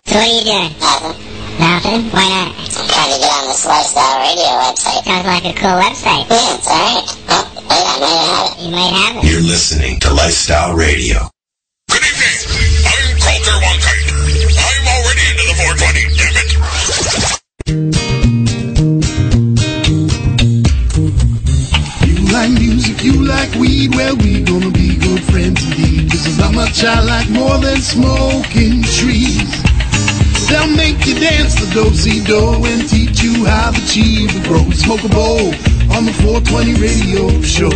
So what are you doing? Nothing. Why not? I'm trying to get on this Lifestyle Radio website. Sounds like a cool website. Yeah, it's alright. Oh, I might have it. You might have it. You're listening to Lifestyle Radio. Good evening. I'm Coulter Wonkite. I'm already into the 420, damn it. You like music, you like weed, well, we gonna be good friends indeed. This is how much I like more than smoking trees. They'll make you dance the do-si-do and teach you how the chiva grows. Smoke a bowl on the 420 radio show.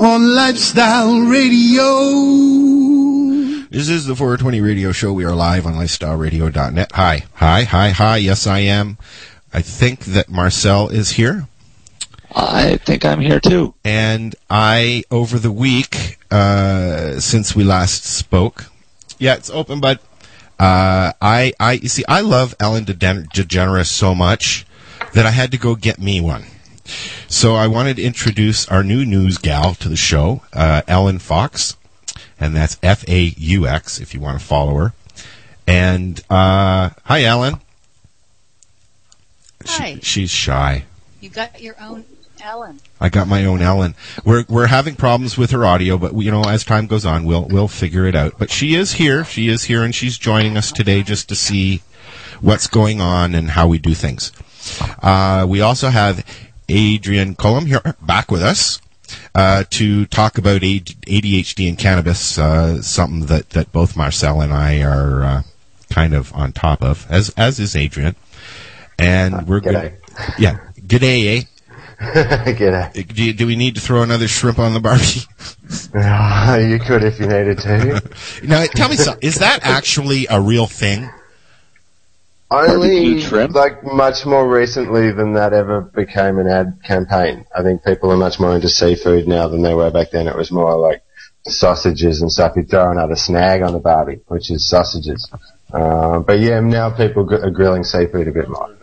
On Lifestyle Radio. This is the 420 radio show. We are live on lifestyleradio.net. Hi. Yes, I am. I think that Marcel is here. I think I'm here too. And I, over the week, since we last spoke, yeah, it's open, but you see, I love Ellen DeGeneres so much that I had to go get me one. So I wanted to introduce our new news gal to the show, Ellen Faux, and that's F-A-U-X if you want to follow her. And hi, Ellen. Hi. She's shy. You got your own Ellen. I got my own Ellen. We're having problems with her audio, but as time goes on, we'll figure it out. But she is here. She is here, and she's joining us today just to see what's going on and how we do things. We also have Adrian Columb here back with us to talk about ADHD and cannabis, something that both Marcel and I are kind of on top of, as is Adrian. And we're good. Yeah, g'day, eh? G'day. Do we need to throw another shrimp on the barbie? You could if you needed to. Now, tell me something. Is that actually a real thing? Only, like, much more recently than that ever became an ad campaign. I think people are much more into seafood now than they were back then. It was more like sausages and stuff. You'd throw another snag on the barbie, which is sausages. But yeah, now people are grilling seafood a bit more.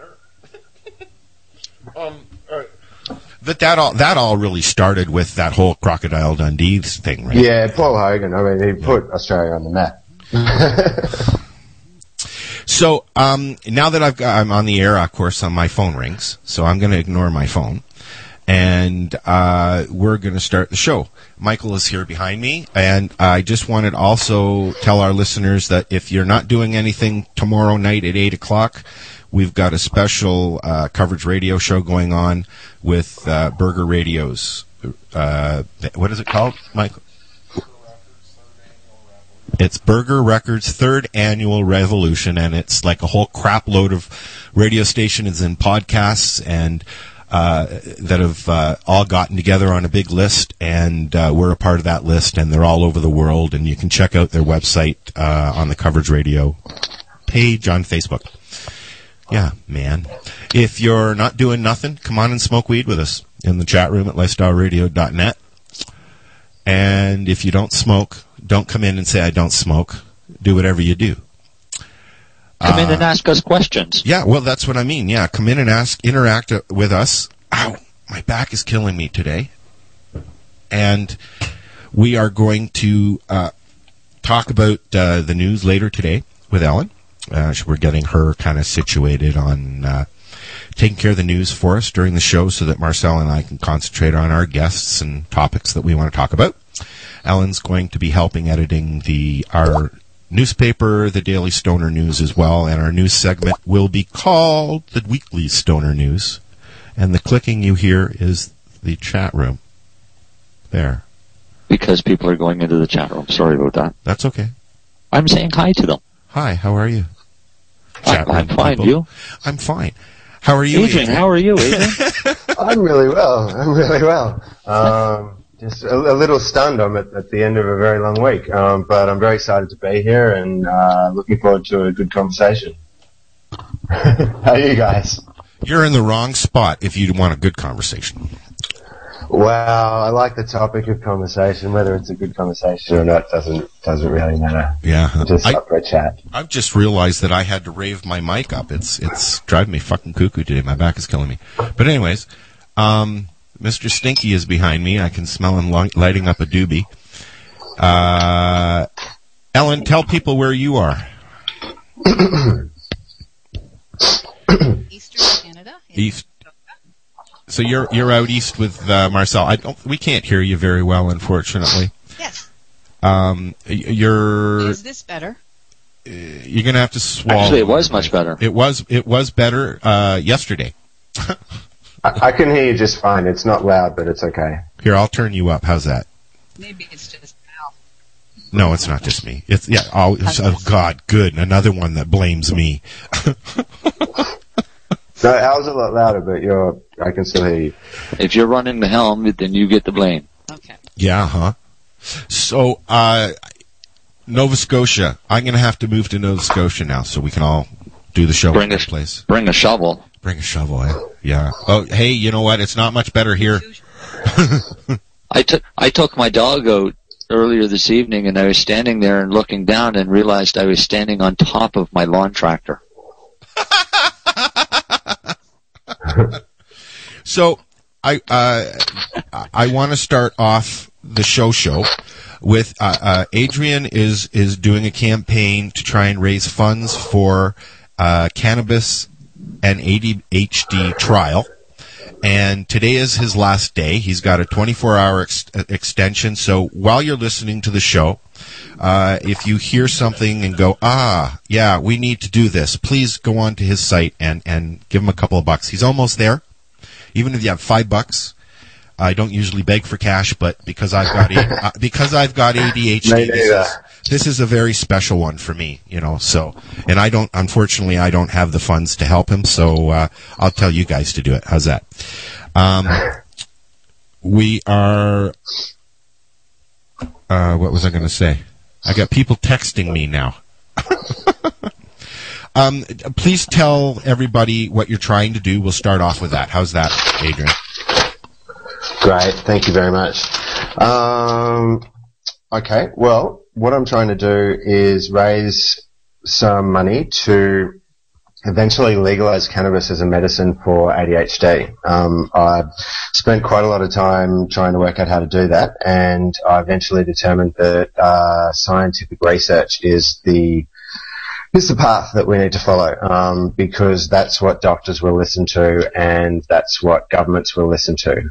But that all really started with that whole Crocodile Dundee thing, right? Yeah, Paul Hogan. I mean, he put Australia on the map. So now that I'm on the air, of course, my phone rings. So I'm going to ignore my phone, and we're going to start the show. Michael is here behind me, and I just wanted to also tell our listeners that if you're not doing anything tomorrow night at 8 o'clock, we've got a special coverage radio show going on with Burger Radio's. What is it called, Michael? It's Burger Records' 3rd annual revolution, and it's like a whole crap load of radio stations and podcasts and that have all gotten together on a big list, and we're a part of that list, and they're all over the world, and you can check out their website on the Coverage Radio page on Facebook. Yeah, man. If you're not doing nothing, come on and smoke weed with us in the chat room at lifestyleradio.net. And if you don't smoke, don't come in and say, I don't smoke. Do whatever you do. Come in and ask us questions. Yeah, well, that's what I mean. Yeah, come in and interact with us. Ow, my back is killing me today. And we are going to talk about the news later today with Ellen. We're getting her kind of situated on taking care of the news for us during the show so that Marcel and I can concentrate on our guests and topics that we want to talk about. Ellen's going to be helping editing our newspaper, the Daily Stoner News as well, and our news segment will be called the Weekly Stoner News. And the clicking you hear is the chat room. There. Because people are going into the chat room. Sorry about that. That's okay. I'm saying hi to them. Hi, how are you? I'm fine, people. you? I'm fine. How are you, Adrian? How are you, Adrian? I'm really well. Just a little stunned. I'm at the end of a very long week, but I'm very excited to be here and looking forward to a good conversation. How are you guys? You're in the wrong spot if you want a good conversation. Well, I like the topic of conversation. Whether it's a good conversation or not doesn't really matter. Yeah, just up for a chat. I've just realized that I had to rave my mic up. It's driving me fucking cuckoo today. My back is killing me. But anyways, Mr. Stinky is behind me. I can smell him lighting up a doobie. Ellen, tell people where you are. Eastern Canada. East. So you're out east with Marcel. We can't hear you very well, unfortunately. Yes. Is this better? You're gonna have to swallow. Actually, it was much better. It was better yesterday. I can hear you just fine. It's not loud, but it's okay. Here, I'll turn you up. How's that? Maybe it's just Al. No, it's not just me. It's Oh God, good. Another one that blames me. No, Al's a lot louder, but I can still hear you. If you're running the helm, then you get the blame. Okay. Yeah, huh? So, Nova Scotia. I'm going to have to move to Nova Scotia now so we can all do the show in that place. Bring a shovel. Bring a shovel, eh? Yeah. Oh, hey, you know what? It's not much better here. I took my dog out earlier this evening, and I was standing there and looking down and realized I was standing on top of my lawn tractor. So, I want to start off the show with Adrian is doing a campaign to try and raise funds for cannabis and ADHD trial. And today is his last day. He's got a 24-hour extension. So while you're listening to the show, if you hear something and go, yeah, we need to do this, please go on to his site and give him a couple of bucks. He's almost there. Even if you have $5, I don't usually beg for cash, but because I've got ADHD, this is a very special one for me, So, and unfortunately, I don't have the funds to help him. So I'll tell you guys to do it. How's that? We are. What was I going to say? I got people texting me now. Please tell everybody what you're trying to do. We'll start off with that. How's that, Adrian? Great. Thank you very much. Okay. Well, what I'm trying to do is raise some money to eventually legalize cannabis as a medicine for ADHD. I've spent quite a lot of time trying to work out how to do that, and I eventually determined that scientific research is the path that we need to follow, because that's what doctors will listen to and that's what governments will listen to.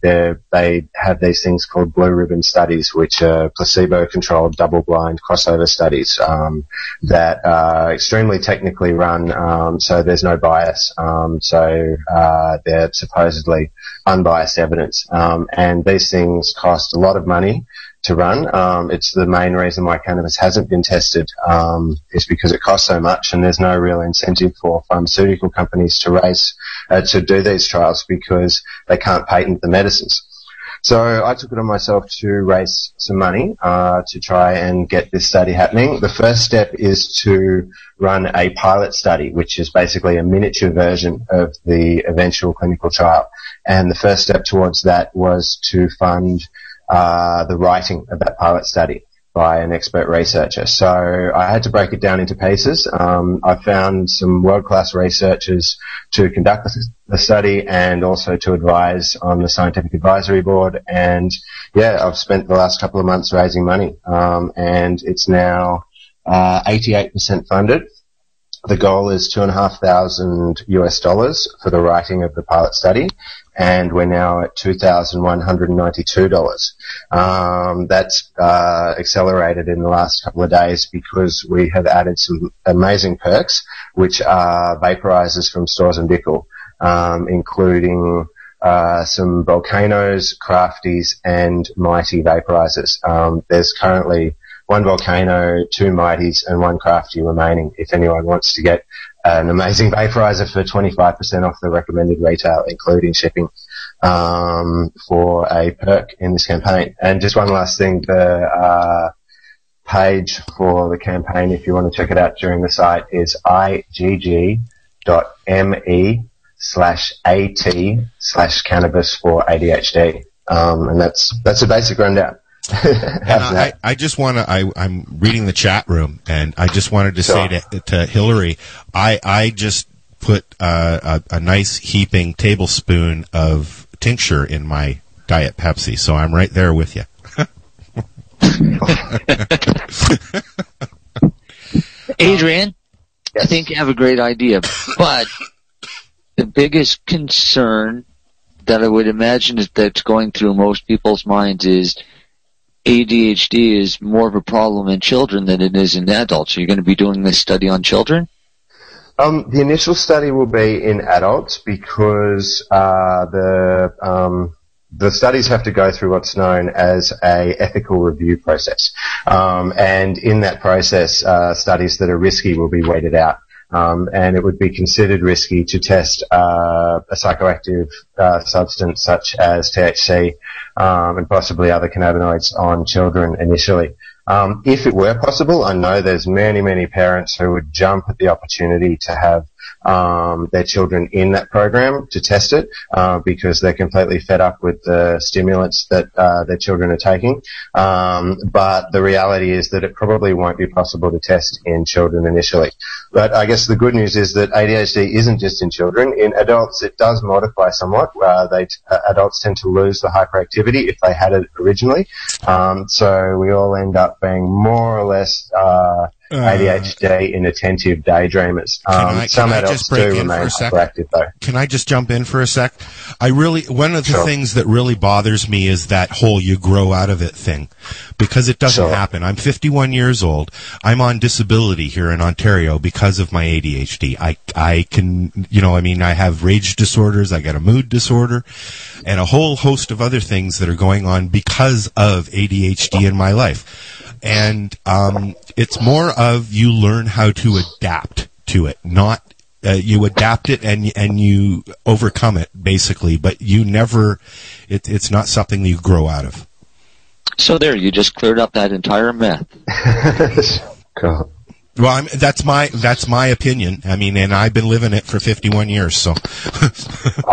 They have these things called blue ribbon studies, which are placebo-controlled, double-blind crossover studies that are extremely technically run, so there's no bias. So they're supposedly unbiased evidence. And these things cost a lot of money to run. It's the main reason why cannabis hasn't been tested, is because it costs so much, and there's no real incentive for pharmaceutical companies to do these trials because they can't patent the medicines. So I took it on myself to raise some money to try and get this study happening. The first step is to run a pilot study, which is basically a miniature version of the eventual clinical trial. And the first step towards that was to fund the writing of that pilot study by an expert researcher. So I had to break it down into pieces. I found some world-class researchers to conduct the study and also to advise on the scientific advisory board. And yeah, I've spent the last couple of months raising money, and it's now 88% funded. The goal is $2,500 for the writing of the pilot study, and we're now at $2,192. That's accelerated in the last couple of days because we have added some amazing perks, which are vaporizers from Stores and Bickle, including some Volcanoes, Crafties, and Mighty vaporizers. There's currently one Volcano, 2 Mighties, and 1 Crafty remaining if anyone wants to get an amazing vaporizer for 25% off the recommended retail, including shipping, for a perk in this campaign. And just one last thing, the page for the campaign, if you want to check it out during the site, is igg.me/at/cannabis for ADHD. And that's a basic rundown. And I just want to, I'm reading the chat room, and I just wanted to say to Hillary, I just put a nice heaping tablespoon of tincture in my Diet Pepsi, so I'm right there with you. Adrian, I think you have a great idea, but the biggest concern that I would imagine that's going through most people's minds is ADHD is more of a problem in children than it is in adults. Are you going to be doing this study on children? The initial study will be in adults because the studies have to go through what's known as a ethical review process. And in that process, studies that are risky will be weeded out. And it would be considered risky to test a psychoactive substance such as THC and possibly other cannabinoids on children initially. If it were possible, I know there's many, many parents who would jump at the opportunity to have their children in that program to test it because they're completely fed up with the stimulants that their children are taking. But the reality is that it probably won't be possible to test in children initially. But I guess the good news is that ADHD isn't just in children. In adults, it does modify somewhat. Adults tend to lose the hyperactivity if they had it originally. So we all end up being more or less ADHD inattentive daydreamers. Some adults do remain hyperactive though. Can I just jump in for a sec? One of the things that really bothers me is that whole you grow out of it thing, because it doesn't happen. I'm 51 years old. I'm on disability here in Ontario because of my ADHD. I can, I have rage disorders, I got a mood disorder, and a whole host of other things that are going on because of ADHD in my life. And it's more of you learn how to adapt to it, not you adapt it and you overcome it basically, but you never. It's not something that you grow out of. So there, you just cleared up that entire myth. Cool. Well, that's my opinion. I mean, and I've been living it for 51 years, so.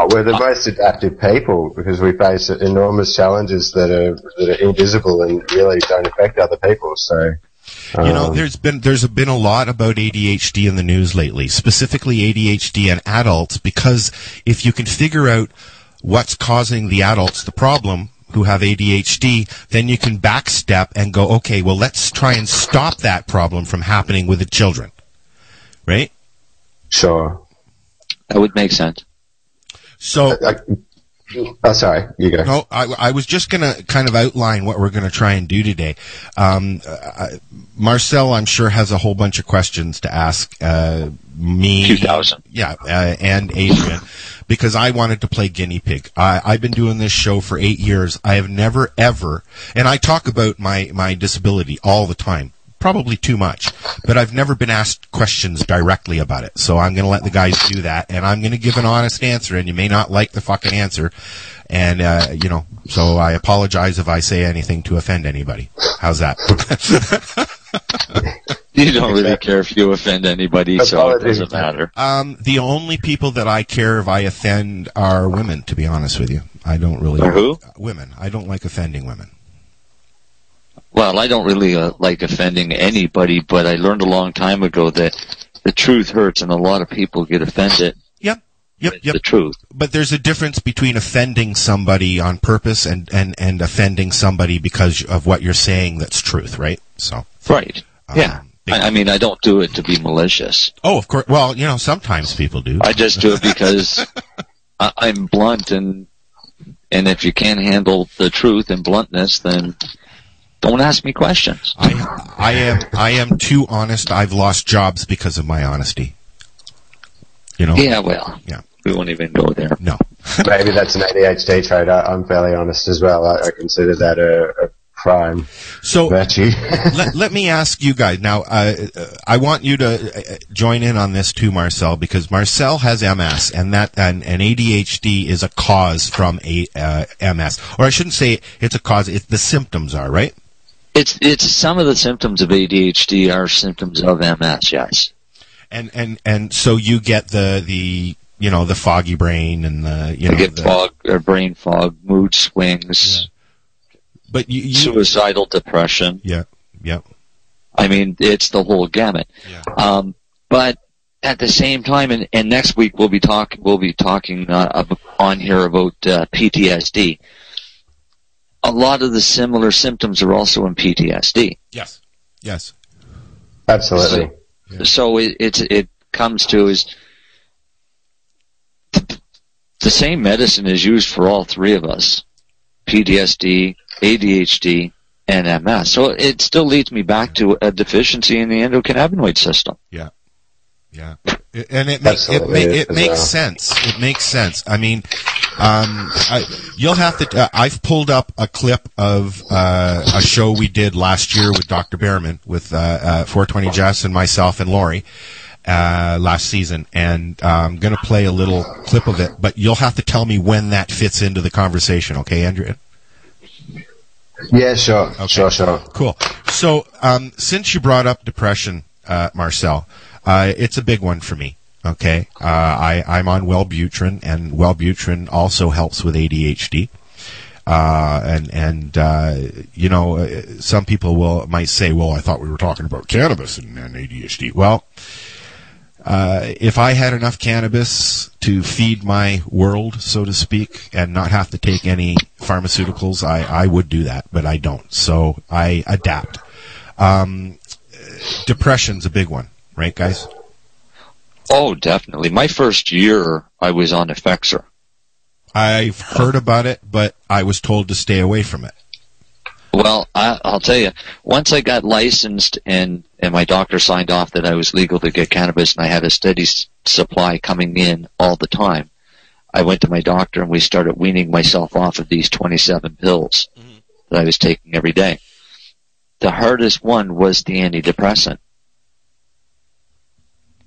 We're the most adaptive people because we face enormous challenges that are invisible and really don't affect other people. So, there's been a lot about ADHD in the news lately, specifically ADHD in adults, because if you can figure out what's causing the adults the problem who have ADHD, then you can backstep and go, okay, well, let's try and stop that problem from happening with the children. Right? Sure. That would make sense. So... sorry, you go. No, I was just going to kind of outline what we're going to try and do today. Marcel, I'm sure, has a whole bunch of questions to ask me. 2,000. Yeah, and Adrian, because I wanted to play guinea pig. I've been doing this show for 8 years. I have never, ever, and I talk about my disability all the time. Probably too much, but I've never been asked questions directly about it. So I'm going to let the guys do that, and I'm going to give an honest answer, and you may not like the fucking answer. And, so I apologize if I say anything to offend anybody. How's that? You don't really care if you offend anybody, so it doesn't matter. The only people that I care if I offend are women, to be honest with you. I don't really... Or who? Women. I don't like offending women. Well, I don't really like offending anybody, but I learned a long time ago that the truth hurts, and a lot of people get offended. Yep. The truth. But there's a difference between offending somebody on purpose and offending somebody because of what you're saying that's truth, right? So. Right. Yeah. I mean, I don't do it to be malicious. Oh, of course. Well, sometimes people do. I just do it because I'm blunt, and if you can't handle the truth and bluntness, then don't ask me questions. I am too honest. I've lost jobs because of my honesty. Yeah, well. Yeah. We won't even go there. No. Maybe that's an ADHD trait. I'm fairly honest as well. I consider that a prime virtue. let me ask you guys now. I want you to join in on this too, Marcel, because Marcel has MS, and ADHD is a cause from MS, or I shouldn't say it's a cause. The symptoms are right. It's some of the symptoms of ADHD are symptoms of MS. Yes. And so you get the foggy brain and you get fog or brain fog, mood swings. Yeah. But you suicidal depression. Yeah. I mean, it's the whole gamut. Yeah. But at the same time, and next week we'll be talking on here about PTSD. a lot of the similar symptoms are also in PTSD. Yes. Yes. Absolutely. So it comes to is the same medicine is used for all three of us: PTSD, ADHD, and MS. So it still leads me back to a deficiency in the endocannabinoid system. Yeah. Yeah. And it makes sense. It makes sense. I mean, you'll have to. I've pulled up a clip of a show we did last year with Dr. Behrman with 420 Jess and myself and Lori last season, and I'm going to play a little clip of it. But you'll have to tell me when that fits into the conversation, okay, Andrew? Yeah, sure. Okay. Sure. Cool. So, since you brought up depression, Marcel, it's a big one for me. Okay, I'm on Wellbutrin, and Wellbutrin also helps with ADHD. You know, some people might say, "Well, I thought we were talking about cannabis and ADHD." Well, if I had enough cannabis to feed my world, so to speak, and not have to take any pharmaceuticals, I would do that, but I don't. So I adapt. Depression's a big one, right, guys? Oh, definitely. My first year, I was on Effexor. I've heard about it, but I was told to stay away from it. Well, I'll tell you, once I got licensed and my doctor signed off that I was legal to get cannabis and I had a steady supply coming in all the time, I went to my doctor and we started weaning myself off of these 27 pills that I was taking every day. The hardest one was the antidepressant.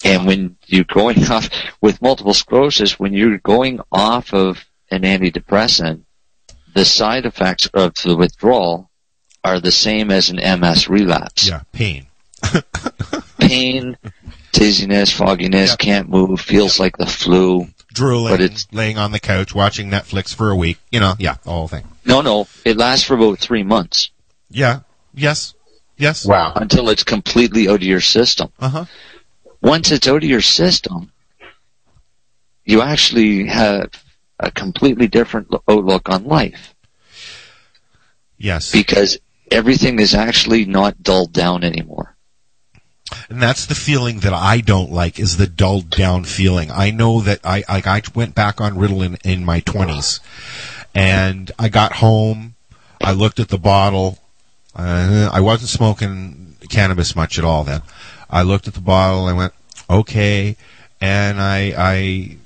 And when you're going off with multiple sclerosis, when you're going off of an antidepressant, the side effects of the withdrawal are the same as an MS relapse. Yeah, pain. Pain, dizziness, fogginess, can't move, feels like the flu. Drooling, but it's laying on the couch, watching Netflix for a week. You know, the whole thing. No, it lasts for about 3 months. Yeah, yes. Wow. Until it's completely out of your system. Uh-huh. Once it's out of your system, you actually have a completely different outlook on life. Yes. Because everything is actually not dulled down anymore. And that's the feeling that I don't like, is the dulled down feeling. I know that I went back on Ritalin in my 20s, and I got home, I looked at the bottle, I wasn't smoking cannabis much at all then. I looked at the bottle, I went, okay, and I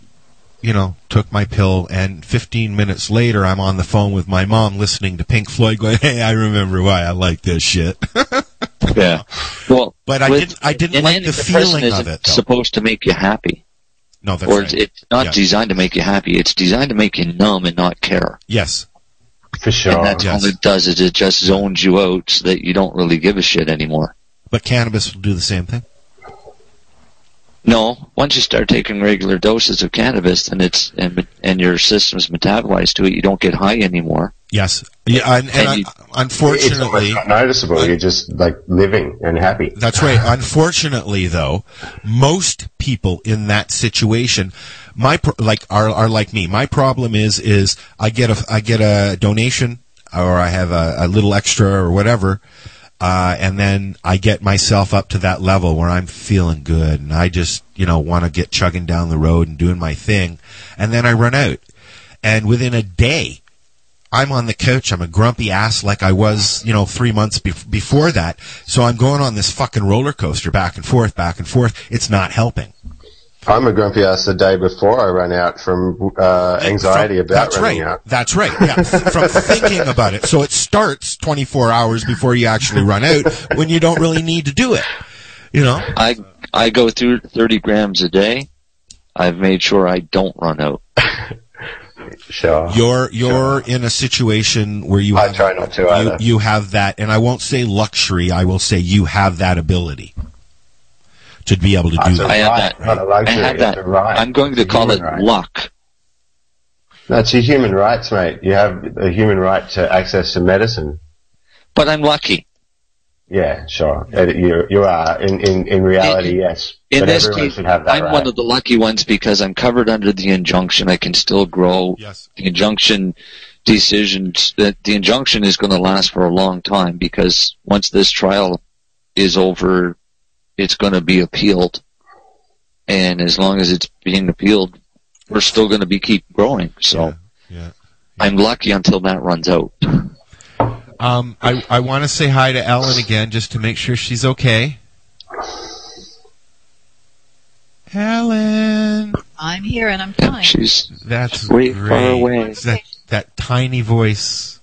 took my pill, and 15 minutes later, I'm on the phone with my mom listening to Pink Floyd going, hey, I remember why I like this shit. Yeah. Well, but I didn't like the feeling of it, though. It's supposed to make you happy. No, that's right. Or it's not designed to make you happy. It's designed to make you numb and not care. Yes. For sure. And that's all it does, is it just zones you out so that you don't really give a shit anymore. But cannabis will do the same thing? No, once you start taking regular doses of cannabis, then it's and your system's metabolized to it. You don't get high anymore. Yes, yeah, and unfortunately, it's not noticeable. You're just like living and happy. That's right. Unfortunately, though, most people in that situation, are like me. My problem is I get a donation, or I have a little extra or whatever. And then I get myself up to that level where I'm feeling good, and I just, want to get chugging down the road and doing my thing, and then I run out. And within a day, I'm on the couch. I'm a grumpy ass like I was, 3 months before that. So I'm going on this fucking roller coaster back and forth, back and forth. It's not helping. I'm a grumpy ass the day before I run out from anxiety about running out. That's right. Yeah, from thinking about it. So it starts 24 hours before you actually run out, when you don't really need to do it. I go through 30 grams a day. I've made sure I don't run out. Sure. You're in a situation where you have, I try not to either. You have that, and I won't say luxury. I will say you have that ability to be able to do that. I have that. Not a luxury, I have that. It's a right. I'm going to call it luck. That's your human rights, mate. You have a human right to access to medicine. But I'm lucky. Yeah, sure. You are. In reality, yes. In this everyone case, should have that I'm right. one of the lucky ones because I'm covered under the injunction. I can still grow. Yes. The injunction decisions, that the injunction is going to last for a long time, because once this trial is over, it's going to be appealed. And as long as it's being appealed, we're still going to keep growing. So Yeah. I'm lucky until that runs out. I want to say hi to Ellen again, just to make sure she's okay. Ellen, I'm here and I'm fine. that's way great. far away. That tiny voice.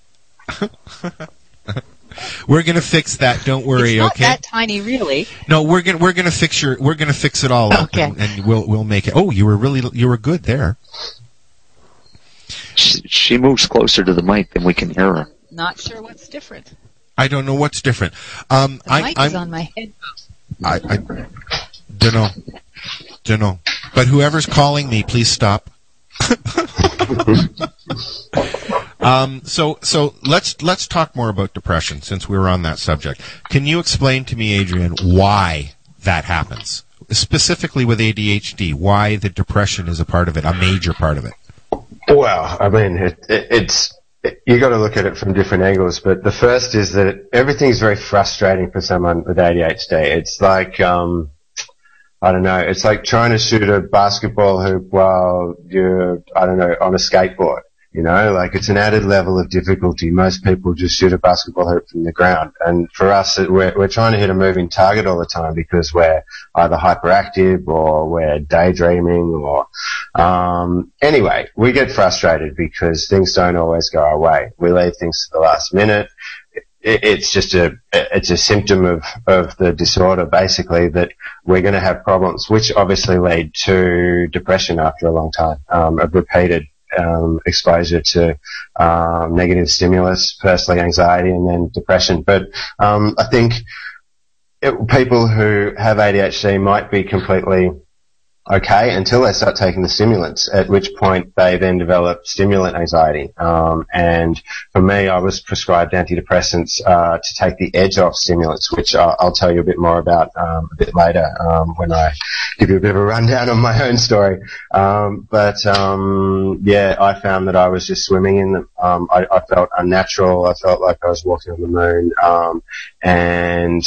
We're gonna fix that. Don't worry. It's not okay. that tiny, really. No, we're gonna fix it all up, Okay. and we'll make it. Oh, you were good there. She moves closer to the mic than we can hear her. Not sure what's different. I don't know what's different. The mic is on my head. I don't know. But whoever's calling me, please stop. So let's talk more about depression, since we were on that subject. Can you explain to me, Adrian, why that happens? Specifically with ADHD, why the depression is a part of it, a major part of it? Well, I mean, it's you got to look at it from different angles, but the first is that everything's very frustrating for someone with ADHD. It's like, I don't know, it's like trying to shoot a basketball hoop while you're, I don't know, on a skateboard. You know, like it's an added level of difficulty. Most people just shoot a basketball hoop from the ground. And for us, we're trying to hit a moving target all the time because we're either hyperactive or we're daydreaming or, anyway, we get frustrated because things don't always go our way. We leave things to the last minute. It's just it's a symptom of the disorder, basically, that we're going to have problems, which obviously lead to depression after a long time, of repeated exposure to negative stimulus, firstly anxiety and then depression. But I think people who have ADHD might be completely okay until they start taking the stimulants, at which point they then develop stimulant anxiety. And for me, I was prescribed antidepressants to take the edge off stimulants, which I'll tell you a bit more about a bit later when I give you a bit of a rundown on my own story. Yeah, I found that I was just swimming in them. I felt unnatural. I felt like I was walking on the moon. And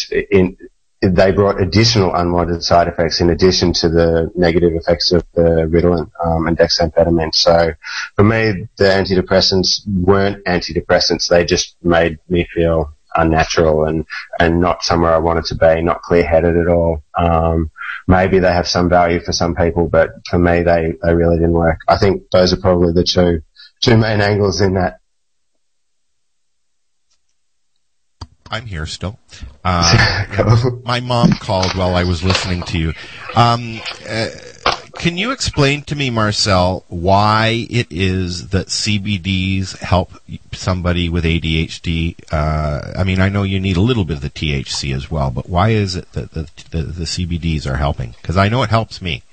they brought additional unwanted side effects in addition to the negative effects of the Ritalin and dexamphetamine. So for me, the antidepressants weren't antidepressants. They just made me feel unnatural and not somewhere I wanted to be, not clear-headed at all. Maybe they have some value for some people, but for me, they really didn't work. I think those are probably the two main angles in that. I'm here still. My mom called while I was listening to you. Can you explain to me, Marcel, why it is that CBDs help somebody with ADHD? I mean, I know you need a little bit of the THC as well, but why is it that the CBDs are helping? Because I know it helps me.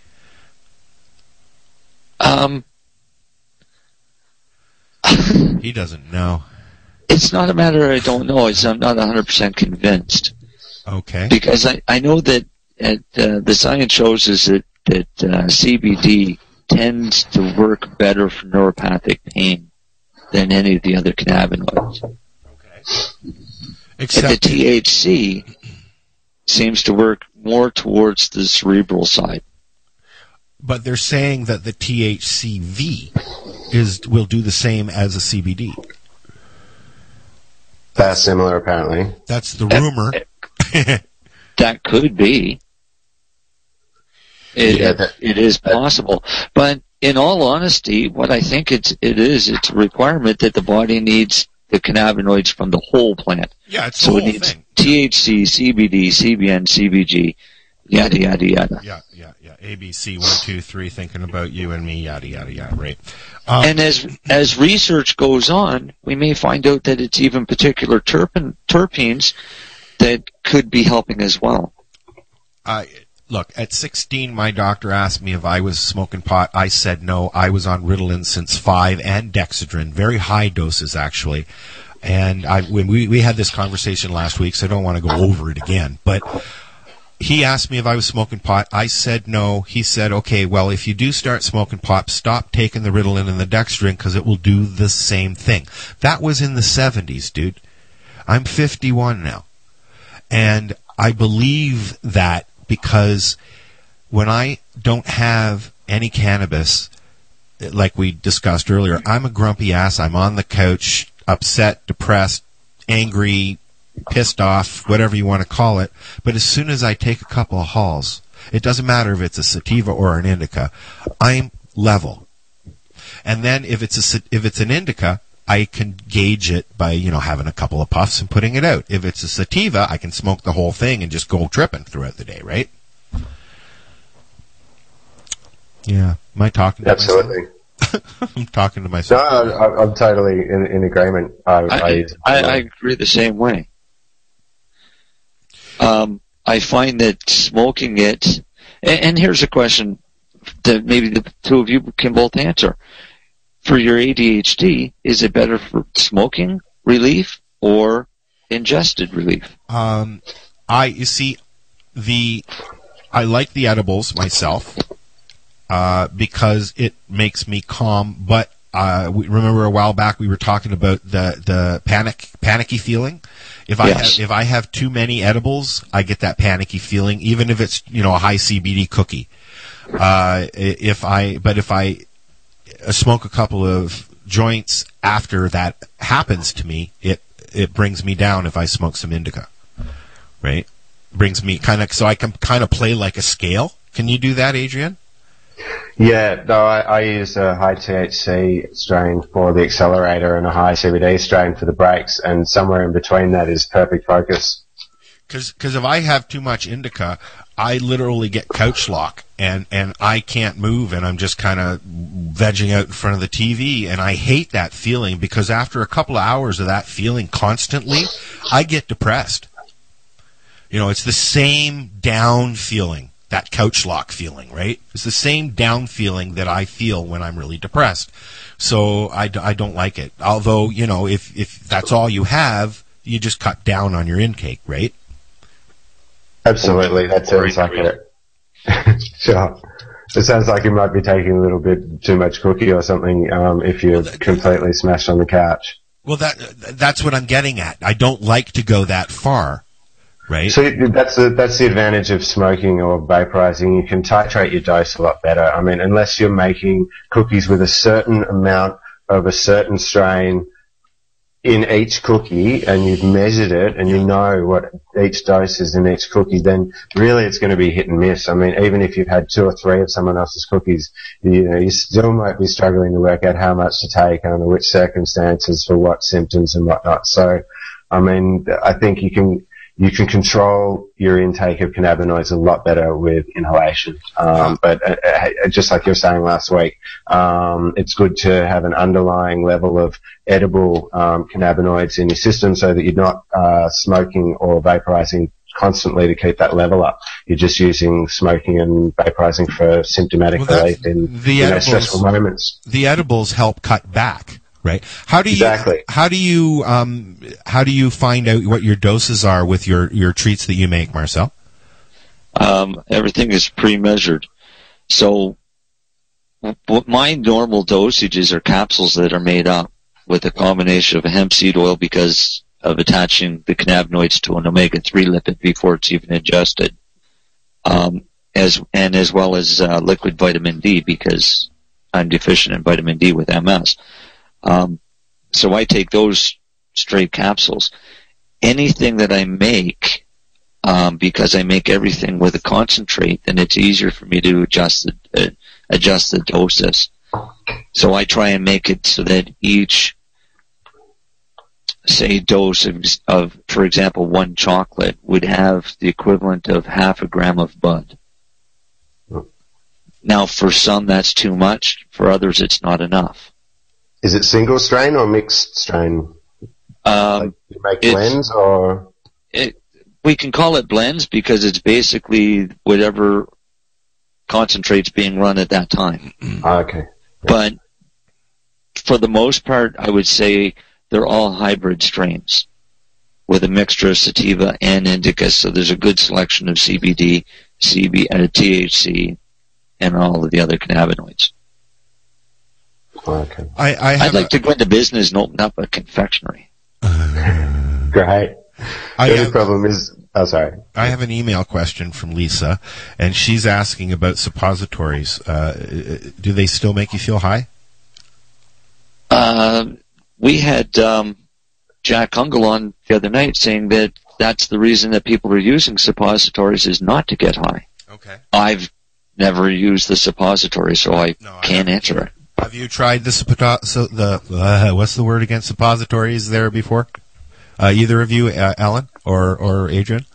He doesn't know. It's not a matter I don't know. I'm not 100% convinced. Okay. Because I know that the science shows us that CBD tends to work better for neuropathic pain than any of the other cannabinoids. Okay. And the THC seems to work more towards the cerebral side. But they're saying that the THCV will do the same as a CBD. That's similar, apparently. That's the rumor. That could be. It is possible. But in all honesty, what I think it's a requirement that the body needs the cannabinoids from the whole plant. Yeah, it's so the it whole needs thing. THC, CBD, CBN, CBG, yada, yada, yada. Yeah. ABC, 1, 2, 3, thinking about you and me, yada, yada, yada, right. And as research goes on, we may find out that it's even particular terpenes that could be helping as well. Look, at 16, my doctor asked me if I was smoking pot. I said no. I was on Ritalin since 5 and Dexedrine, very high doses actually. And when we had this conversation last week, so I don't want to go over it again. But he asked me if I was smoking pot. I said no. He said, okay, well, if you do start smoking pot, stop taking the Ritalin and the Dextrin because it will do the same thing. That was in the 70s, dude. I'm 51 now. And I believe that because when I don't have any cannabis, like we discussed earlier, I'm a grumpy ass. I'm on the couch, upset, depressed, angry, pissed off, whatever you want to call it. But as soon as I take a couple of hauls, it doesn't matter if it's a sativa or an indica, I'm level. And then if it's an indica, I can gauge it by, having a couple of puffs and putting it out. If it's a sativa, I can smoke the whole thing and just go tripping throughout the day, right? Yeah. Am I talking to Absolutely. myself? I'm talking to myself. No, I'm totally in agreement. I agree the same way. I find that smoking it, and here's a question that maybe the two of you can both answer. For your ADHD, is it better for smoking relief or ingested relief? I like the edibles myself because it makes me calm. But remember a while back we were talking about the panicky feeling. If I have too many edibles, I get that panicky feeling, even if it's a high CBD cookie. If I smoke a couple of joints after that happens to me, it brings me down. If I smoke some indica, right, brings me so I can kind of play like a scale. Can you do that, Adrian? Yeah, no, I use a high THC strain for the accelerator and a high CBD strain for the brakes, and somewhere in between that is perfect focus. Because if I have too much indica, I literally get couch lock, and I can't move, and I'm just kind of vegging out in front of the TV, and I hate that feeling because after a couple of hours of that feeling constantly, I get depressed. It's the same down feeling. That couch lock feeling, right? It's the same down feeling that I feel when I'm really depressed. So I don't like it. Although, if that's all you have, you just cut down on your intake, right? Absolutely. That sounds like it. Sure. It sounds like you might be taking a little bit too much cookie or something if you're completely smashed on the couch. Well, that's what I'm getting at. I don't like to go that far. Right. So that's the advantage of smoking or vaporizing. You can titrate your dose a lot better. I mean, unless you're making cookies with a certain amount of a certain strain in each cookie and you've measured it and you know what each dose is in each cookie, then really it's going to be hit and miss. I mean, even if you've had 2 or 3 of someone else's cookies, you still might be struggling to work out how much to take under which circumstances for what symptoms and whatnot. So, I mean, I think you can control your intake of cannabinoids a lot better with inhalation. But just like you were saying last week, it's good to have an underlying level of edible cannabinoids in your system so that you're not smoking or vaporizing constantly to keep that level up. You're just using smoking and vaporizing for symptomatic relief in stressful moments. The edibles help cut back. Right. How do you find out what your doses are with your treats that you make, Marcel? Everything is pre-measured. So my normal dosages are capsules that are made up with a combination of hemp seed oil because of attaching the cannabinoids to an omega-3 lipid before it's even ingested, as well as liquid vitamin D because I'm deficient in vitamin D with MS. So I take those straight capsules. Anything that I make, because I make everything with a concentrate, then it's easier for me to adjust the doses. So I try and make it so that each, say, dose of, for example, 1 chocolate would have the equivalent of half a gram of bud. Now, for some, that's too much. For others, it's not enough. Is it single strain or mixed strain? You make blends or? We can call it blends because it's basically whatever concentrate's being run at that time. Okay. But for the most part, I would say they're all hybrid strains with a mixture of sativa and indica. So there's a good selection of CBD, THC, and all of the other cannabinoids. Okay. I'd like to go into business and open up a confectionery. Great. The only problem is, sorry. I have an email question from Lisa, and she's asking about suppositories. Do they still make you feel high? We had Jack Hungle on the other night saying that that's the reason that people are using suppositories is not to get high. Okay. I've never used the suppository, so I can't answer it. Have you tried what's the word again? Suppositories there before? Either of you, Ellen or Adrian?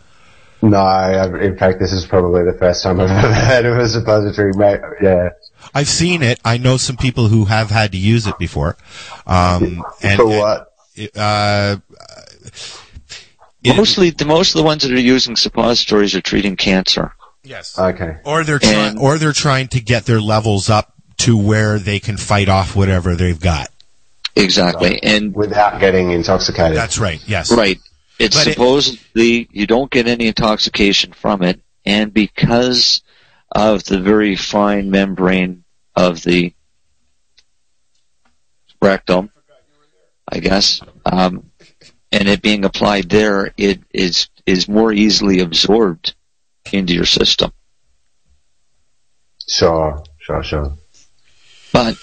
No, in fact, this is probably the first time I've ever heard of a suppository, mate. Yeah. I've seen it. I know some people who have had to use it before. For what? Most of the ones that are using suppositories are treating cancer. Yes. Okay. Or they're trying to get their levels up to where they can fight off whatever they've got. Exactly. And without getting intoxicated. That's right. Yes. Right. It's supposedly you don't get any intoxication from it, and because of the very fine membrane of the rectum, I guess, and it being applied there, it is more easily absorbed into your system. Sure. But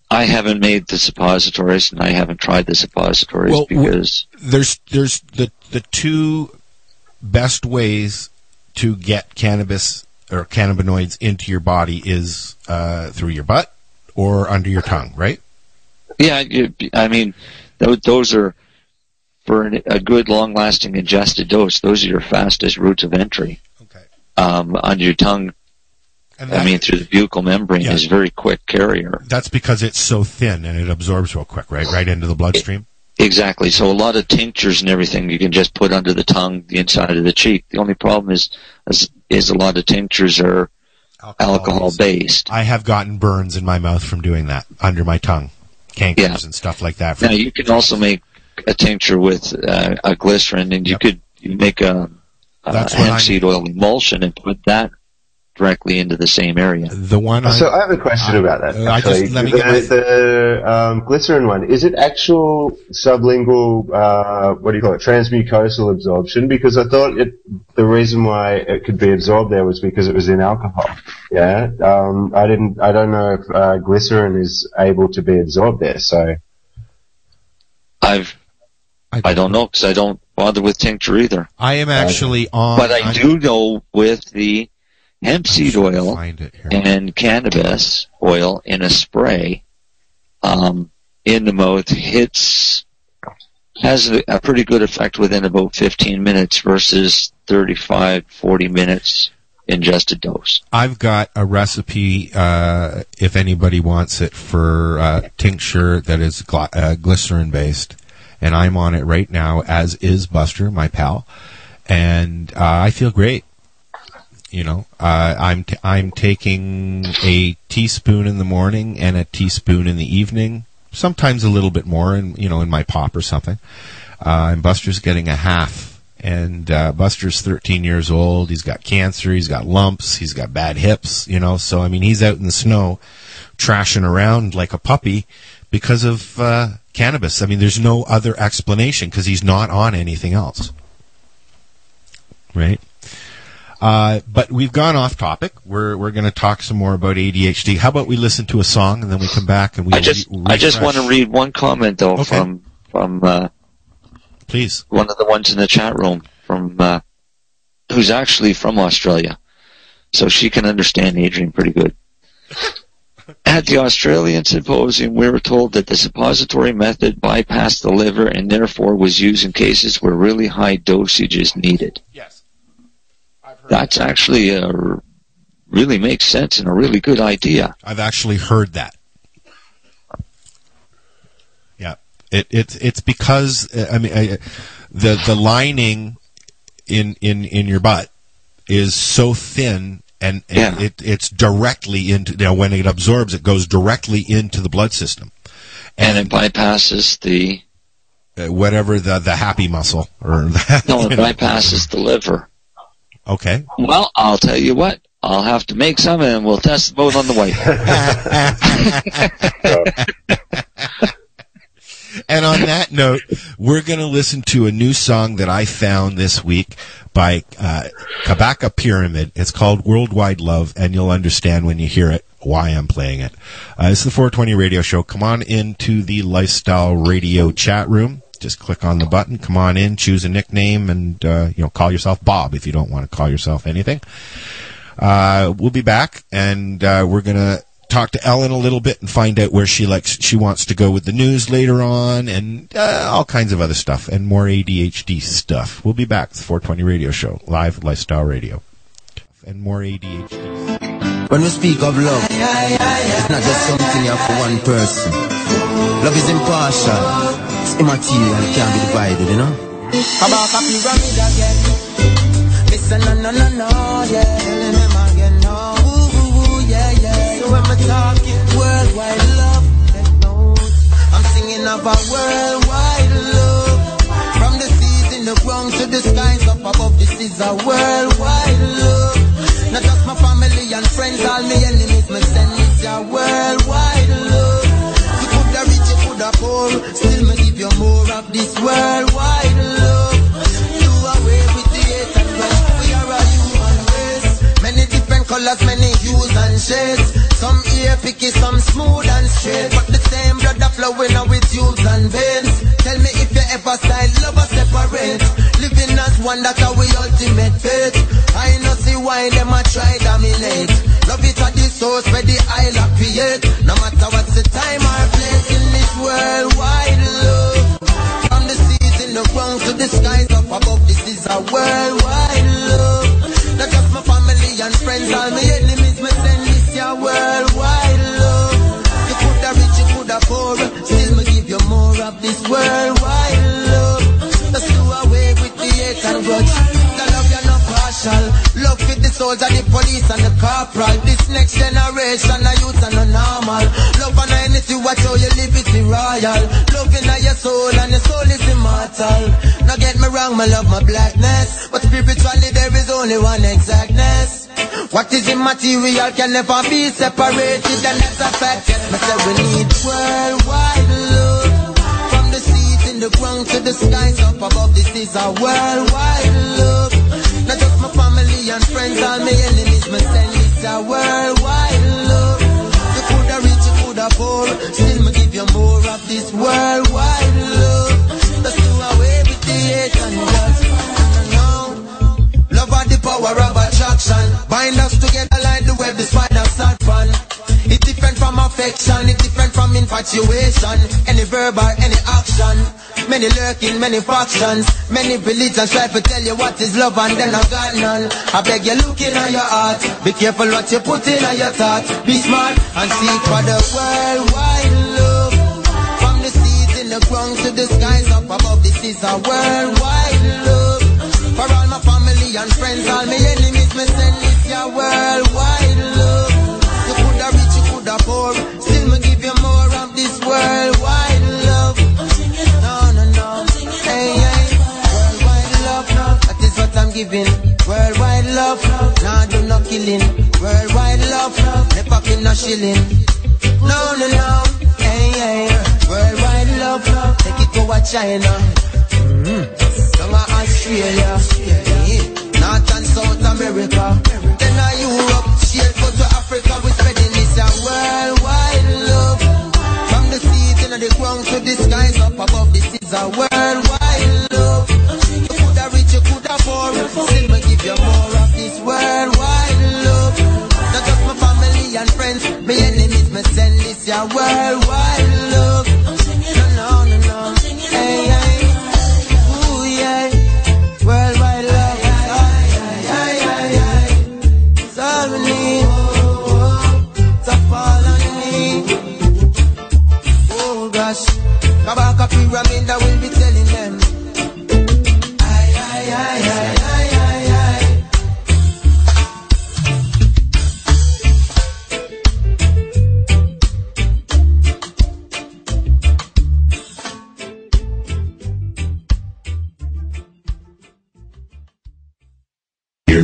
I haven't made the suppositories, and I haven't tried the suppositories because there's the two best ways to get cannabis or cannabinoids into your body is through your butt or under your tongue, right? Yeah, I mean, those are for a good, long-lasting ingested dose. Those are your fastest routes of entry. Okay. Under your tongue. Through the buccal membrane is a very quick carrier. That's because it's so thin and it absorbs real quick, right? Right into the bloodstream? Exactly. So a lot of tinctures and everything you can just put under the tongue, the inside of the cheek. The only problem is a lot of tinctures are alcohol-based. I have gotten burns in my mouth from doing that, under my tongue. Cankers and stuff like that. Now, you can also make a tincture with a glycerin, and you make a hemp seed oil emulsion and put that directly into the same area. So I have a question about that. Actually, the glycerin one, is it actual sublingual, transmucosal absorption? Because I thought the reason why it could be absorbed there was because it was in alcohol. Yeah. I don't know if glycerin is able to be absorbed there. So I don't know, because I don't bother with tincture either. I am actually on. But I do know with the hemp seed oil and cannabis oil in a spray in the mouth has a pretty good effect within about 15 minutes versus 35-40 minutes ingested dose. I've got a recipe, if anybody wants it, for tincture that is glycerin based, and I'm on it right now, as is Buster, my pal, and I feel great. You know, I'm taking a teaspoon in the morning and a teaspoon in the evening, sometimes a little bit more, in my pop or something. And Buster's getting a half. And Buster's 13 years old. He's got cancer. He's got lumps. He's got bad hips. So I mean, he's out in the snow, trashing around like a puppy because of cannabis. I mean, there's no other explanation because he's not on anything else, right? But we've gone off topic. We're going to talk some more about ADHD. How about we listen to a song and then we come back and we. I just want to read one comment though from please, one of the ones in the chat room from who's actually from Australia, so she can understand Adrian pretty good. At the Australian symposium, we were told that the suppository method bypassed the liver and therefore was used in cases where really high dosage is needed. Yes. That's actually really makes sense and a really good idea. I've actually heard that. Yeah, it's because the lining in your butt is so thin, and it's directly into when it absorbs, it goes directly into the blood system, and it bypasses the whatever the happy muscle or that. No, it bypasses the liver. Okay. Well, I'll tell you what. I'll have to make some, and we'll test both on the wife. And on that note, we're going to listen to a new song that I found this week by Kabaka Pyramid. It's called Worldwide Love, and you'll understand when you hear it why I'm playing it. It's the 420 Radio Show. Come on into the Lifestyle Radio chat room. Just click on the button, come on in, choose a nickname, and call yourself Bob if you don't want to call yourself anything. We'll be back, and we're going to talk to Ellen a little bit and find out where she wants to go with the news later on, and all kinds of other stuff, and more ADHD stuff. We'll be back. It's the 420 Radio Show, live Lifestyle Radio. And more ADHD. When we speak of love, it's not just something you have for one person. Love is impartial. It's immaterial, it can't be divided, you know? About a pyramid again. Listen, no, yeah. Telling them again, no. Ooh, yeah. So when we're talking worldwide love, take note. I'm singing about worldwide love. From the seas in the ground to the skies up above, this is a worldwide love. Not just my family and friends, all my enemies, me send it's a worldwide love. You coulda rich, you coulda poor, still me give you more of this worldwide love. Do away with the hate and rush. We are a human race. Many different colors, many hues and shades. Some ear picky, some smooth and straight, but the same blood that flowing out with tubes and veins. Tell me if you ever side love or separate. Living as one, that's our ultimate fate. I know see why them a try dominate. Love it at the source where the isle a create. No matter what's the time or place in this worldwide love. From the seas in the ground to the skies up above, this is a worldwide love. Not just my family and friends, all my enemies, me send this your worldwide love. You coulda rich, you coulda poor, still me give you more of this worldwide love. Let's do away with the hate and grudge. The love you're not partial. Love with the soldier, the police and the corporal. This next generation, the youth and the normal. Love and anything what how you live it royal. Love in your soul and your soul is immortal. Now get me wrong, my love, my blackness, but spiritually there is only one exactness. What is immaterial can never be separated, and that's a fact. I say we need worldwide love. From the seas in the ground to the skies up above, this is a worldwide love. Not just my family and friends, all my enemies, me send this a worldwide love. You coulda rich, you coulda poor, still me give you more of this worldwide love. Let's do away with the hate and love. Love are the power of attraction. Bind us together like the web, the spider start fun. It's different from affection, it's different from infatuation. Any verb or any action. Many lurking, many factions. Many religions try to tell you what is love and then I got none. I beg you look in your heart. Be careful what you put in your thoughts. Be smart and seek for the worldwide love. From the seas in the ground to the skies up above, this is a worldwide love. For all my family and friends, all my enemies, me send this your worldwide love. You coulda rich, you coulda poor, still me give you more of this worldwide love. No, hey, worldwide love, that is what I'm giving. Worldwide love, nah do no killing. Worldwide love, never pin no shilling. No, hey, worldwide love, take it to China. Down Australia, North and South America, then Europe, straight go to Africa. We spreading this a worldwide love. From the seas in the ground to the skies up above, this is a worldwide love. You coulda rich, you coulda poor, still me give you more of this worldwide love. Not just my family and friends, my enemies, me send this a worldwide love. No, hey. Worldwide love, it's all we need. It's a fall on me. Oh gosh, Kabaka Pyramid, I will be telling them.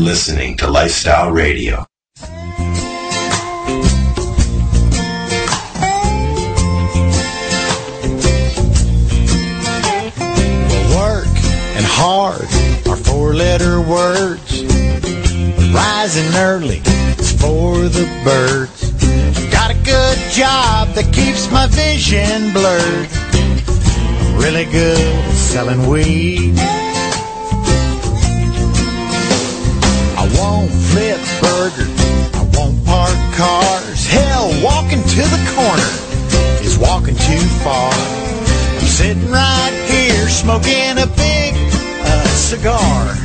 listening to Lifestyle Radio. Work and hard are four-letter words. Rising early is for the birds. Got a good job that keeps my vision blurred. I'm really good at selling weed. I won't flip burgers, I won't park cars. Hell, walking to the corner is walking too far. I'm sitting right here smoking a big cigar.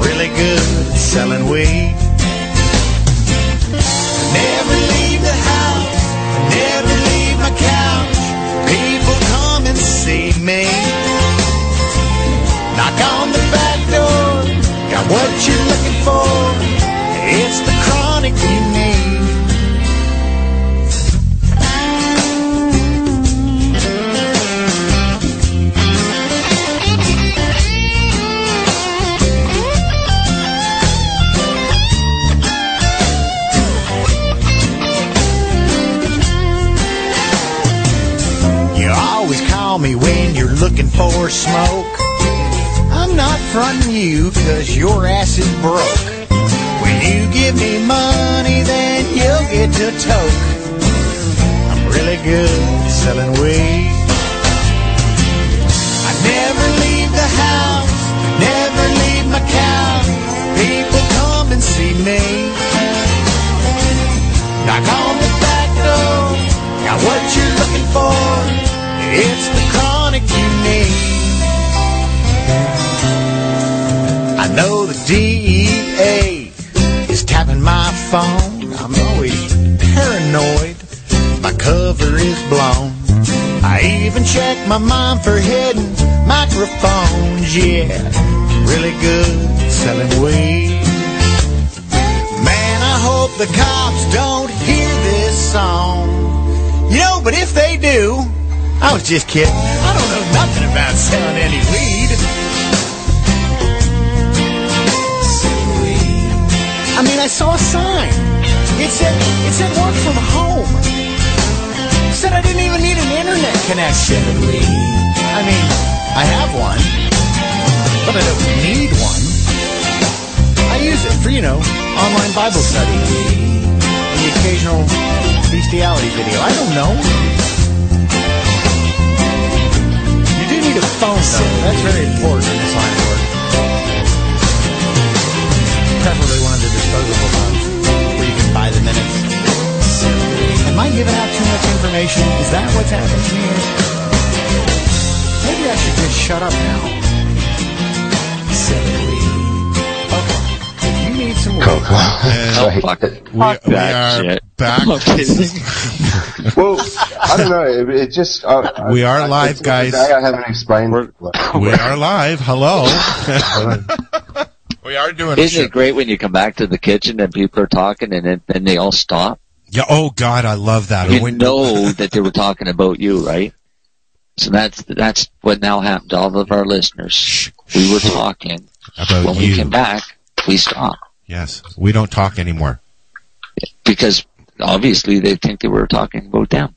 Really good at selling weed. Never leave the house, never leave my couch. People come and see me. Knock on the back door, got what you're looking for. It's the chronic you need. Call me when you're looking for smoke. I'm not fronting you cause your ass is broke. When you give me money then you'll get to toke. I'm really good at selling weed. I never leave the house, never leave my couch. People come and see me. Knock on the back door, got what you're looking for. It's the chronic you need. I know the DEA is tapping my phone. I'm always paranoid. My cover is blown. I even check my mom for hidden microphones. Yeah, really good selling weed. Man, I hope the cops don't hear this song. You know, but if they do, I was just kidding. I don't know nothing about selling any weed. I mean, I saw a sign. It said work from home. It said I didn't even need an internet connection. I mean, I have one, but I don't need one. I use it for, online Bible study and the occasional bestiality video. I don't know. Need a phone though. That's very important in this line of work. Preferably one of the disposable phones where you can buy the minutes. Am I giving out too much information? Is that what's happening here? Maybe I should just shut up now. Okay. If you need some weed, we are back. Well, I don't know. It just... we are live, guys. I haven't explained. We are live. Hello. We are doing Isn't it great when you come back to the kitchen and people are talking and then they all stop? Yeah. Oh, God, I love that. You know that they were talking about you, right? So that's what now happened to all of our listeners. We were talking. About when you. we came back, we stopped. Yes. We don't talk anymore. Because obviously they think they were talking about them.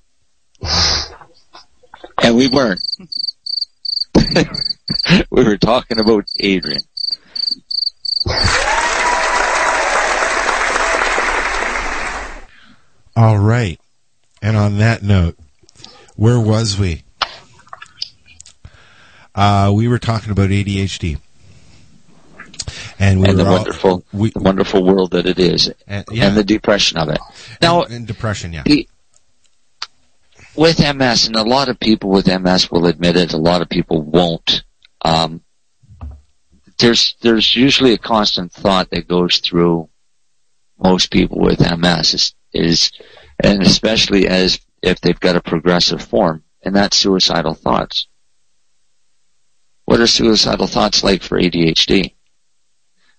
And we weren't. We were talking about Adrian. All right. And on that note, where was we? We were talking about ADHD. And the wonderful world that it is. And the depression of it. Now, and depression, yeah. With MS, and a lot of people with MS will admit it, a lot of people won't. There's usually a constant thought that goes through most people with MS and especially as if they've got a progressive form, and that's suicidal thoughts. What are suicidal thoughts like for ADHD?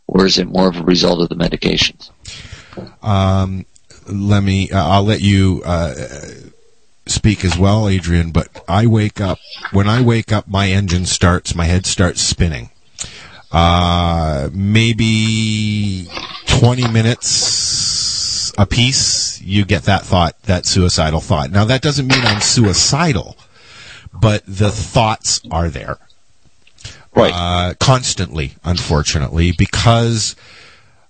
Or is it more of a result of the medications? I'll let you speak as well, Adrian, but when I wake up, my engine starts, my head starts spinning. maybe 20 minutes a piece, you get that thought, that suicidal thought. Now, that doesn't mean I'm suicidal, but the thoughts are there. Right. Constantly, unfortunately, because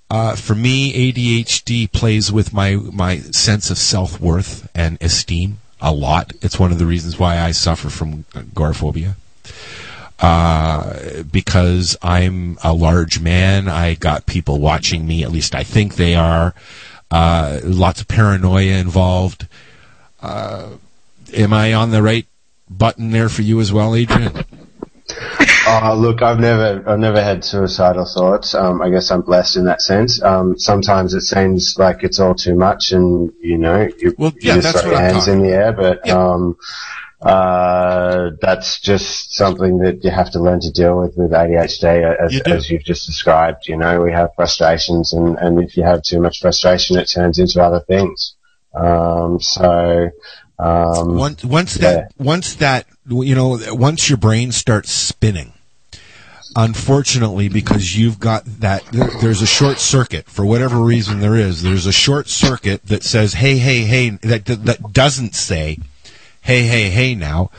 for me, ADHD plays with my sense of self-worth and esteem a lot. It's one of the reasons why I suffer from agoraphobia. Because I'm a large man, I got people watching me, at least I think they are. Lots of paranoia involved. Am I on the right button there for you as well, Adrian? Look, I've never had suicidal thoughts. I guess I'm blessed in that sense. Sometimes it seems like it's all too much, and you just throw your hands in the air. But that's just something that you have to learn to deal with ADHD, as you've just described. We have frustrations, and if you have too much frustration, it turns into other things. Once your brain starts spinning, unfortunately, because you've got that, there's a short circuit for whatever reason there's a short circuit that says, hey, that doesn't say, hey, now,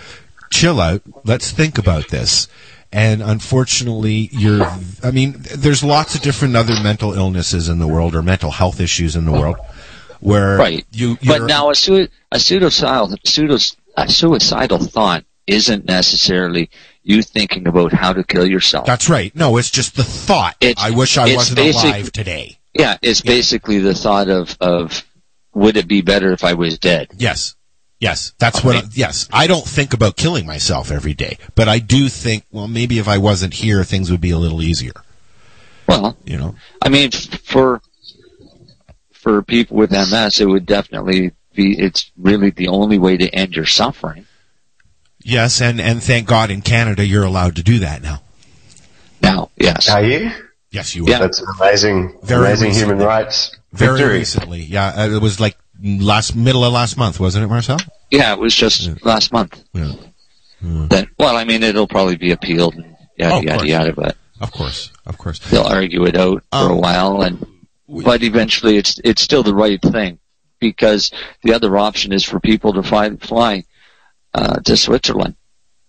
chill out, let's think about this. And unfortunately, there's lots of different other mental illnesses in the world, or mental health issues in the world, where but now a suicidal thought isn't necessarily you thinking about how to kill yourself. That's right. No, it's just the thought. I wish I wasn't alive today. Yeah, it's basically the thought of would it be better if I was dead? Yes, that's what. Yes, I don't think about killing myself every day, but I do think, well, maybe if I wasn't here, things would be a little easier. Well, I mean, for people with MS, it would definitely be. It's really the only way to end your suffering. Yes, and thank God in Canada you're allowed to do that now. Now, yes. Are you? Yes, you are. Yeah. That's an amazing human rights victory. Very recently, yeah. It was like middle of last month, wasn't it, Marcel? Yeah, it was just last month. Yeah. Then, well, I mean, it'll probably be appealed and yada, but of course, they'll argue it out for a while, but eventually it's still the right thing, because the other option is for people to fly to Switzerland.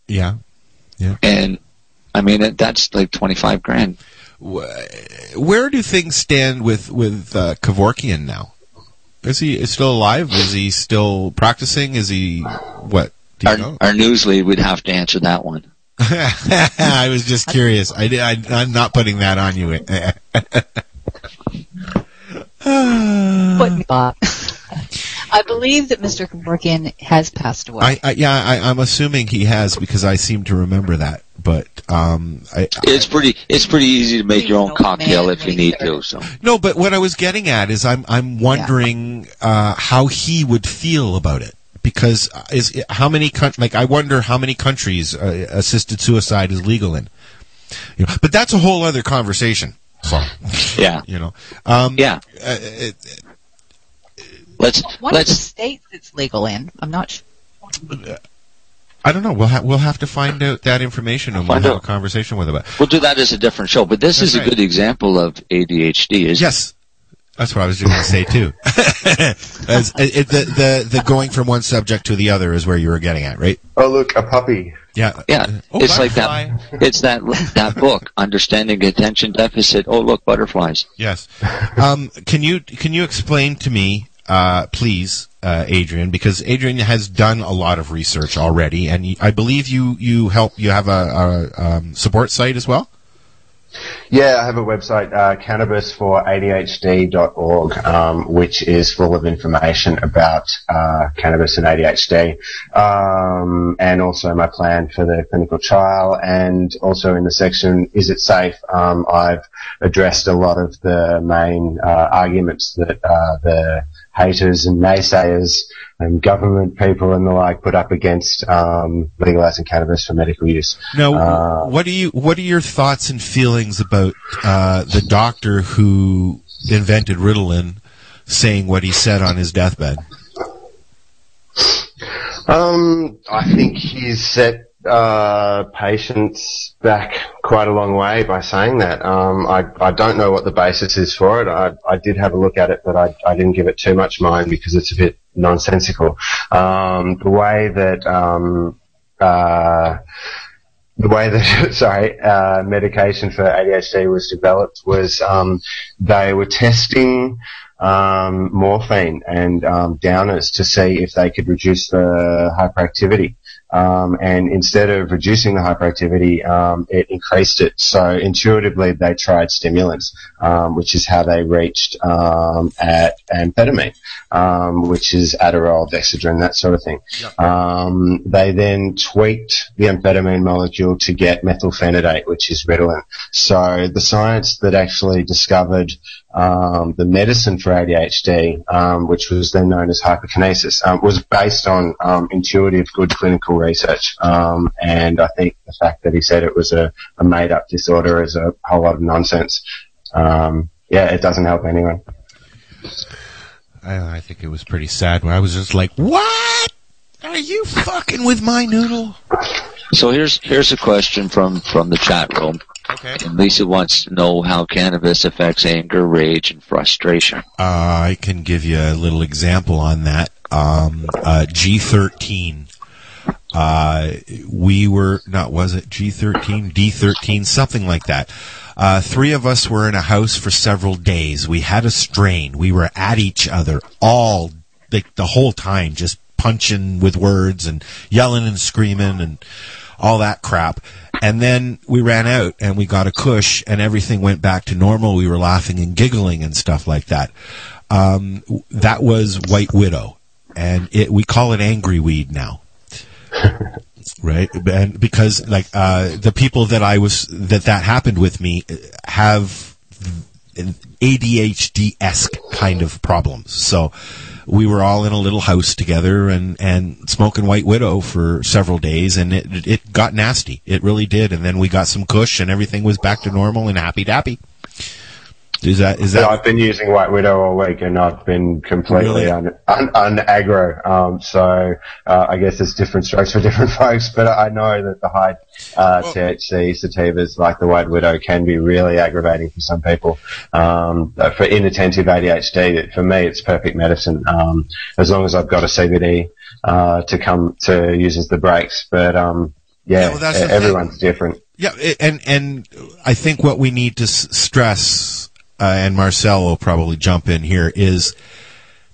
Yeah. And I mean, that's like $25,000. Where do things stand with Kevorkian now? Is he still alive? Is he still practicing? Is he what? Do you know? Our news lead would have to answer that one. I was just curious. I'm not putting that on you. I believe that Mr. Kevorkian has passed away. I'm assuming he has, because I seem to remember that. But it's pretty easy to make your own cocktail if you need to. So no, but what I was getting at is I'm wondering how he would feel about it, because I wonder how many countries assisted suicide is legal in. But that's a whole other conversation. So yeah, Let's of the states it's legal in. I'm not sure. I don't know. We'll have to find out that information, and we'll have a conversation with about. We'll do that as a different show. But this is a good example of ADHD, isn't it? Yes, that's what I was going to say too. The going from one subject to the other is where you were getting at, right? Oh, look, a puppy. Yeah. It's like that. It's that book, Understanding Attention Deficit. Oh, look, butterflies. Yes. Can you explain to me, please, Adrian, because Adrian has done a lot of research already, and I believe you have a support site as well? Yeah, I have a website, cannabisforadhd.org, which is full of information about cannabis and ADHD, and also my plan for the clinical trial, and also in the section, Is It Safe? I've addressed a lot of the main arguments that the haters and naysayers and government people and the like put up against legalizing cannabis for medical use. Now, what are your thoughts and feelings about the doctor who invented Ritalin saying what he said on his deathbed? I think he's set patients back quite a long way by saying that. I don't know what the basis is for it. I did have a look at it, but I didn't give it too much mind because it's a bit nonsensical. The way that medication for ADHD was developed was they were testing morphine and downers to see if they could reduce the hyperactivity. And instead of reducing the hyperactivity, it increased it. So intuitively, they tried stimulants, which is how they reached at amphetamine, which is Adderall, Dexedrine, that sort of thing. Yep. They then tweaked the amphetamine molecule to get methylphenidate, which is Ritalin. So the science that actually discovered the medicine for ADHD, which was then known as hyperkinesis, was based on intuitive, good clinical research. And I think the fact that he said it was a made-up disorder is a whole lot of nonsense. It doesn't help anyone. I think it was pretty sad when I was just like, what? Are you fucking with my noodle? So here's a question from the chat room. Okay. And Lisa wants to know how cannabis affects anger, rage, and frustration. I can give you a little example on that. G13. Was it G13? D13, something like that. 3 of us were in a house for several days. We had a strain. We were at each other all, the whole time, just punching with words and yelling and screaming and all that crap. And then we ran out and we got a kush and everything went back to normal. We were laughing and giggling and stuff like that. That was White Widow, and we call it angry weed now. Right? And because the people that happened with me have an ADHD-esque kind of problems. So we were all in a little house together and smoking White Widow for several days, and it got nasty. It really did. And then we got some kush, and everything was back to normal and happy dappy. Is that? I've been using White Widow all week, and I've been completely un-aggro. So I guess there's different strokes for different folks, but I know that the high THC sativas like the White Widow can be really aggravating for some people. For inattentive ADHD, for me, it's perfect medicine, as long as I've got a CBD to come to use as the brakes. But everyone's different. Yeah, and I think what we need to stress, and Marcel will probably jump in here, is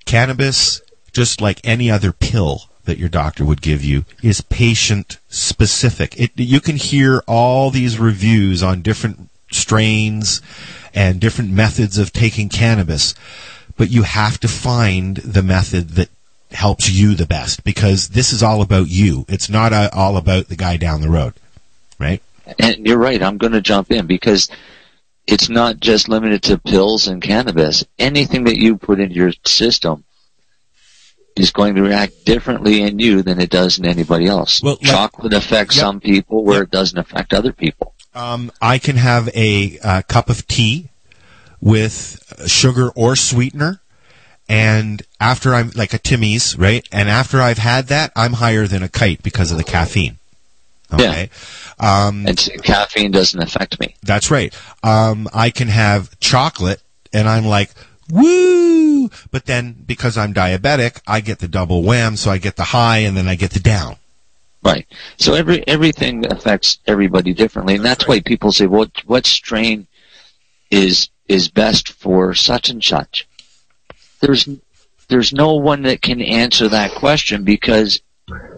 cannabis, just like any other pill that your doctor would give you, is patient-specific. You can hear all these reviews on different strains and different methods of taking cannabis, but you have to find the method that helps you the best, because this is all about you. It's not all about the guy down the road, right? And you're right, I'm going to jump in, because it's not just limited to pills and cannabis. Anything that you put into your system is going to react differently in you than it does in anybody else. Well, chocolate affects some people where it doesn't affect other people. I can have a cup of tea with sugar or sweetener, and after I'm like a Timmy's, right? And after I've had that, I'm higher than a kite because of the caffeine. Okay. Yeah. And caffeine doesn't affect me. That's right. I can have chocolate, and I'm like, woo! But then, because I'm diabetic, I get the double wham, so I get the high, and then I get the down. Right. So everything affects everybody differently, and that's why people say, what strain is best for such and such? There's no one that can answer that question, because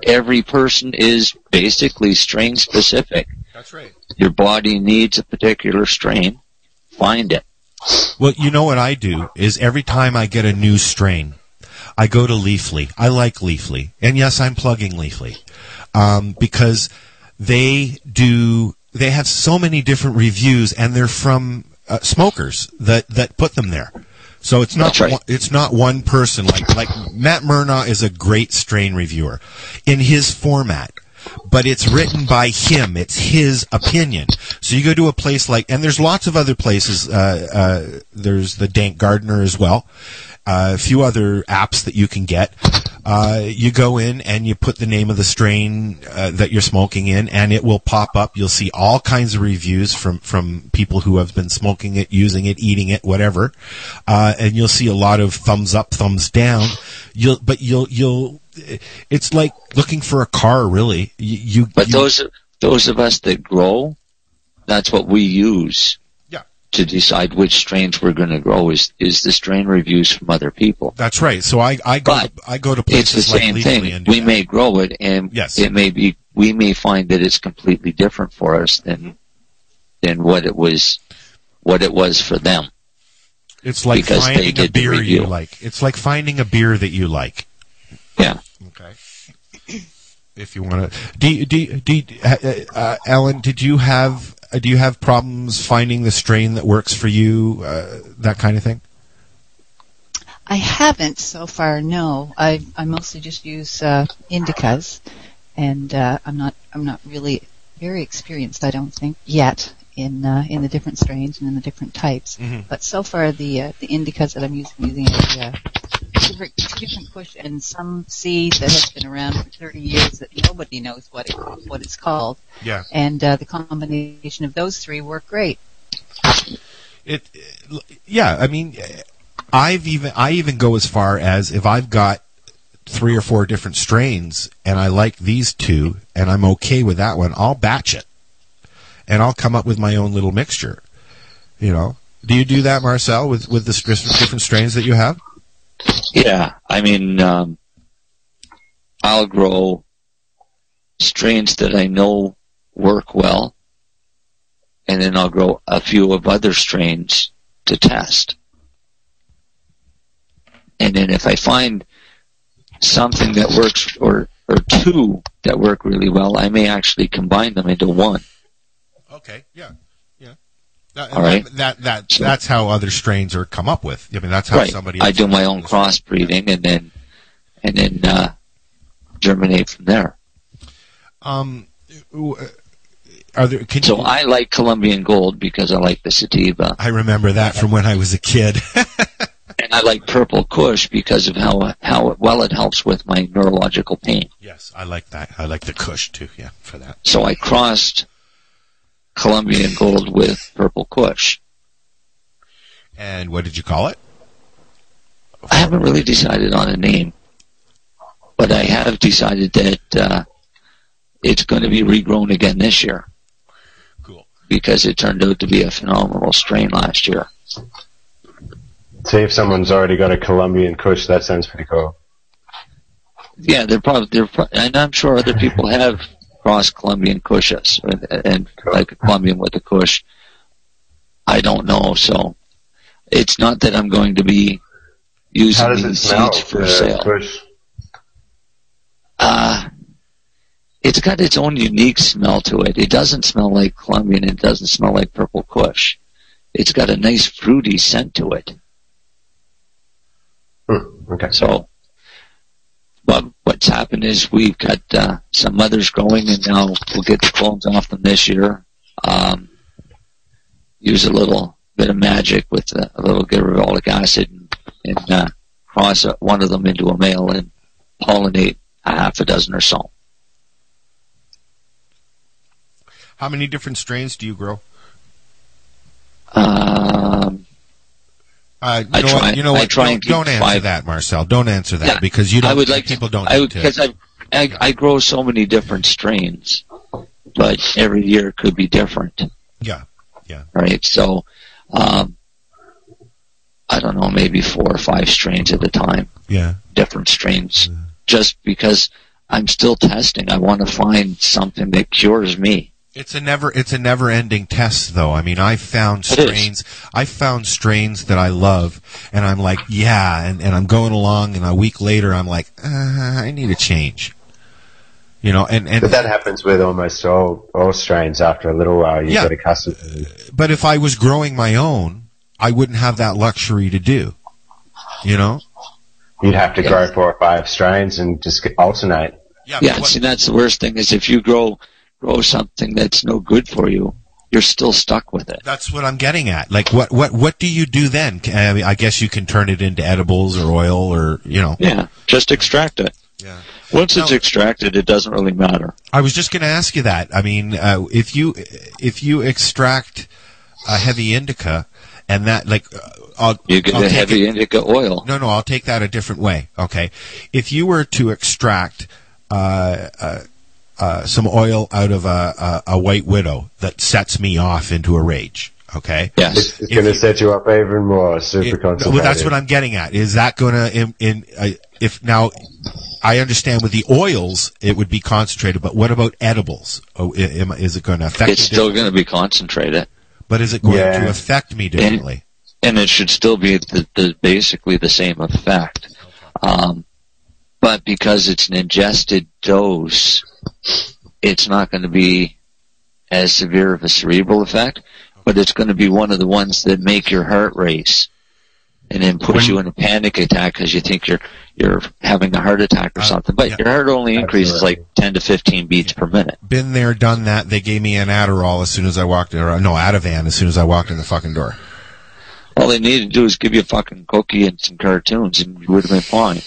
every person is basically strain specific. That's right. Your body needs a particular strain. Find it. Well, you know what I do is every time I get a new strain, I go to Leafly. I like Leafly. And yes, I'm plugging Leafly. Because they have so many different reviews, and they're from smokers that put them there. So it's not it's not one person. Like Matt Murnaugh is a great strain reviewer in his format, but it's written by him. It's his opinion. So you go to a place and there's lots of other places. There's the Dank Gardener as well. A few other apps that you can get. You go in and you put the name of the strain that you're smoking in, and it will pop up. You'll see all kinds of reviews from people who have been smoking it, using it, eating it, whatever. And you'll see a lot of thumbs up, thumbs down. It's like looking for a car, really. Those of us that grow, that's what we use. Yeah. To decide which strains we're going to grow is the strain reviews from other people. That's right. So I go to places it's the like same Legally thing. and We may grow it, and we may find that it's completely different for us than what it was for them. It's like because finding a beer you like. It's like finding a beer that you like. Yeah. Okay. If you want to, Ellen, do you have problems finding the strain that works for you, that kind of thing? I haven't so far. No, I mostly just use indicas, and I'm not really very experienced, I don't think, yet in the different strains and in the different types. Mm-hmm. But so far, the indicas that I'm using two different kush and some seed that has been around for 30 years that nobody knows what it's called. Yeah. And the combination of those three work great. Yeah. I mean, I even go as far as if I've got 3 or 4 different strains and I like these two and I'm okay with that one, I'll batch it and I'll come up with my own little mixture. You know, do you do that, Marcel, with the different strains that you have? Yeah, I mean, I'll grow strains that I know work well, and then I'll grow a few of other strains to test. And then if I find something that works, or two that work really well, I may actually combine them into one. Okay, yeah. All right. That's how other strains are come up with. I mean, that's how somebody else. I do my own crossbreeding and then germinate from there. I like Colombian Gold because I like the sativa. I remember that from when I was a kid. And I like Purple Kush because of how well it helps with my neurological pain. Yes, I like that. I like the Kush too. Yeah, for that. So I crossed Colombian Gold with Purple Kush. And what did you call it? I haven't really decided on a name, but I have decided that it's going to be regrown again this year. Cool. Because it turned out to be a phenomenal strain last year. See if someone's already got a Colombian Kush. That sounds pretty cool. Yeah, and I'm sure other people have cross Colombian Kushes and like a Colombian with a Kush. I don't know, so it's not that I'm going to be using these seeds for sale. Kush? It's got its own unique smell to it. It doesn't smell like Colombian. It doesn't smell like Purple Kush. It's got a nice fruity scent to it. Okay. So, but what's happened is we've got some mothers growing, and now we'll get the clones off them this year. Use a little bit of magic with a little glycolic acid and cross one of them into a male and pollinate a half a dozen or so. How many different strains do you grow? You know what? Don't answer that, Marcel. Don't answer that because you don't. I would like people don't. Because I grow so many different strains, but every year could be different. Yeah. Right. So, I don't know, maybe 4 or 5 strains at a time. Yeah. Different strains, just because I'm still testing. I want to find something that cures me. It's a never-ending test, though. I mean, I found strains that I love, and I'm like, yeah, and I'm going along, and a week later, I'm like, I need a change. You know, but that happens with almost all strains. After a little while, you get accustomed to it. But if I was growing my own, I wouldn't have that luxury to do. You know, you'd have to grow 4 or 5 strains and just alternate. Yeah. See, that's the worst thing is if you grow something that's no good for you, you're still stuck with it. That's what I'm getting at. Like, what do you do then? I mean, I guess you can turn it into edibles or oil or, you know. Yeah, just extract it. Yeah. Once it's extracted, it doesn't really matter. I was just going to ask you that. I mean, if you extract a heavy indica and that, like, you get a heavy indica oil. No, I'll take that a different way. Okay. If you were to extract some oil out of a white widow that sets me off into a rage. Okay. Yes. It's going to set you up even more. Super concentrated. Well, that's what I'm getting at. Is that going to if now I understand with the oils it would be concentrated, but what about edibles? Oh, is it going to affect? It's still going to be concentrated. But is it going to affect me differently? And it should still be basically the same effect. But because it's an ingested dose, it's not going to be as severe of a cerebral effect, but it's going to be one of the ones that make your heart race and then puts you in a panic attack because you think you're having a heart attack or something. But your heart only increases like 10 to 15 beats per minute. Been there, done that. They gave me an Adderall as soon as I walked, Ativan as soon as I walked in the fucking door. All they needed to do is give you a fucking cookie and some cartoons, and you would have been fine.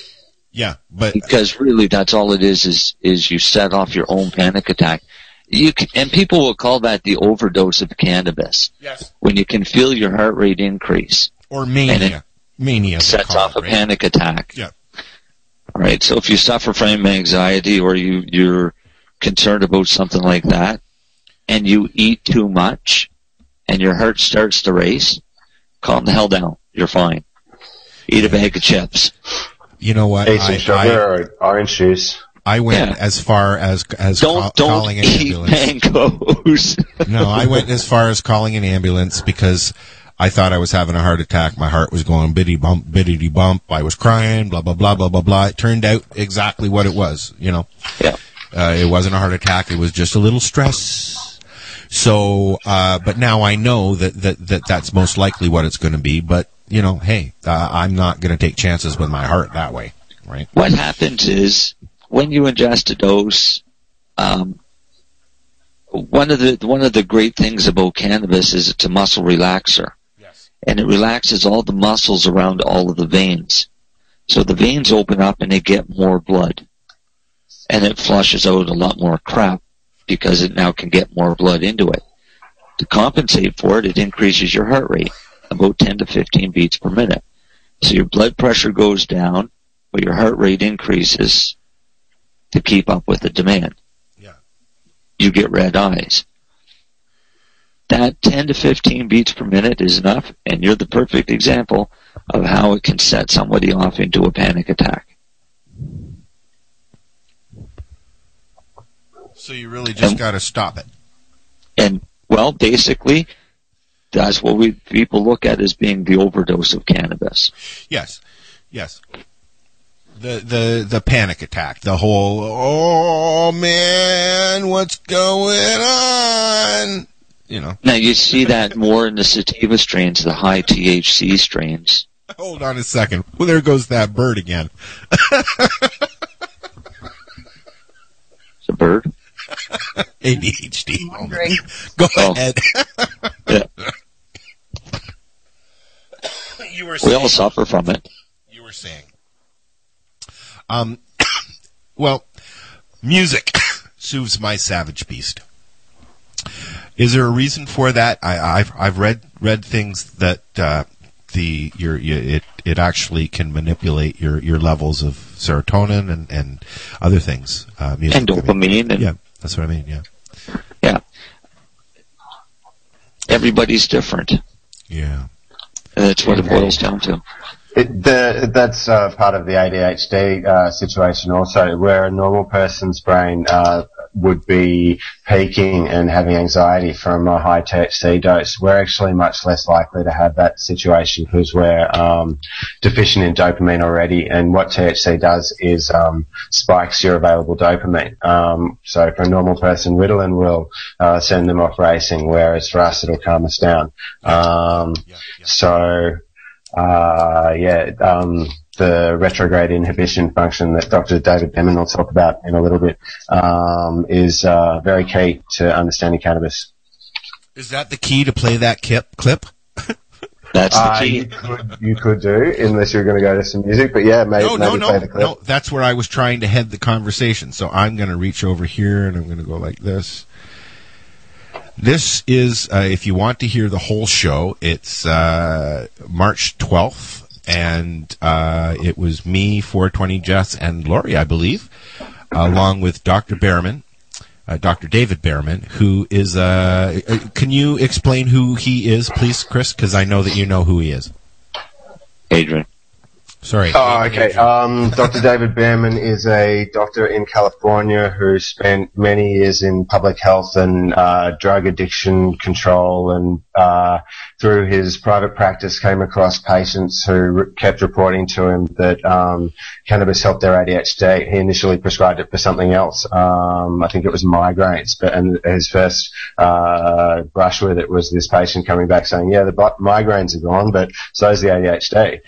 Yeah, but because really, that's all it is you set off your own panic attack. And people will call that the overdose of cannabis. Yes. When you can feel your heart rate increase. Or mania. Mania sets off a panic attack. Yeah. All right. So if you suffer from anxiety or you're concerned about something like that, and you eat too much, and your heart starts to race, calm the hell down. You're fine. Eat a bag of chips. You know what? Eat some sugar or orange juice. I went as far as calling an ambulance. Mangoes. No, I went as far as calling an ambulance because I thought I was having a heart attack. My heart was going biddity bump. I was crying, blah, blah, blah, blah, blah, blah. It turned out exactly what it was, you know. Yeah. It wasn't a heart attack. It was just a little stress. So, but now I know that's most likely what it's going to be. But, you know, hey, I'm not going to take chances with my heart that way, right? What happens is when you ingest a dose, one of the great things about cannabis is it's a muscle relaxer. Yes. And it relaxes all the muscles around all of the veins. So the veins open up and they get more blood. And it flushes out a lot more crap because it now can get more blood into it. To compensate for it, it increases your heart rate about 10 to 15 beats per minute. So your blood pressure goes down, but your heart rate increases to keep up with the demand. Yeah. You get red eyes. That 10 to 15 beats per minute is enough, and you're the perfect example of how it can set somebody off into a panic attack. So you really just got to stop it. And, well, basically, that's what people look at as being the overdose of cannabis. Yes. The panic attack, the whole, oh man, what's going on? You know. Now you see that more in the sativa strains, the high THC strains. Hold on a second. Well, there goes that bird again. It's a bird? ADHD. Go ahead. Yeah. You were saying, we all suffer from it. You were saying. Well, music soothes my savage beast. Is there a reason for that? I've read things that it actually can manipulate your levels of serotonin and other things. Music, and dopamine. Yeah, that's what I mean. Yeah. Yeah. Everybody's different. Yeah. And that's what it boils down to. That's part of the ADHD situation also, where a normal person's brain would be peaking and having anxiety from a high THC dose. We're actually much less likely to have that situation because we're deficient in dopamine already, and what THC does is spikes your available dopamine. So for a normal person, Ritalin will send them off racing, whereas for us it'll calm us down. The retrograde inhibition function that Dr. David Beman will talk about in a little bit is very key to understanding cannabis. Is that the key to play that clip? That's the key. You could do, unless you're going to go to some music. But yeah, maybe play the clip. No, that's where I was trying to head the conversation. So I'm going to reach over here and I'm going to go like this. This is, if you want to hear the whole show, it's March 12th, and it was me, 420 Jess, and Lori, I believe, along with Dr. Behrman, Dr. David Behrman, who is, can you explain who he is, please, Chris? Because I know that you know who he is. Adrian. Sorry. Oh, okay. Dr. David Behrman is a doctor in California who spent many years in public health and drug addiction control, and through his private practice came across patients who kept reporting to him that cannabis helped their ADHD. He initially prescribed it for something else. I think it was migraines, and his first brush with it was this patient coming back saying, yeah, the migraines are gone, but so's the ADHD.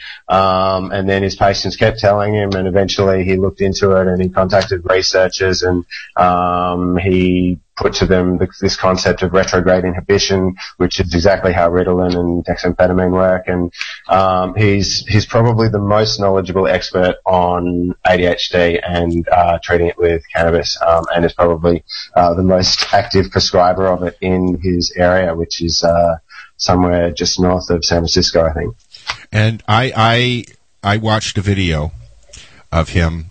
And then his patients kept telling him, and eventually he looked into it and he contacted researchers, and he put to them this concept of retrograde inhibition, which is exactly how Ritalin and dexamphetamine work. And he's probably the most knowledgeable expert on ADHD and treating it with cannabis, and is probably the most active prescriber of it in his area, which is somewhere just north of San Francisco, I think. And I watched a video of him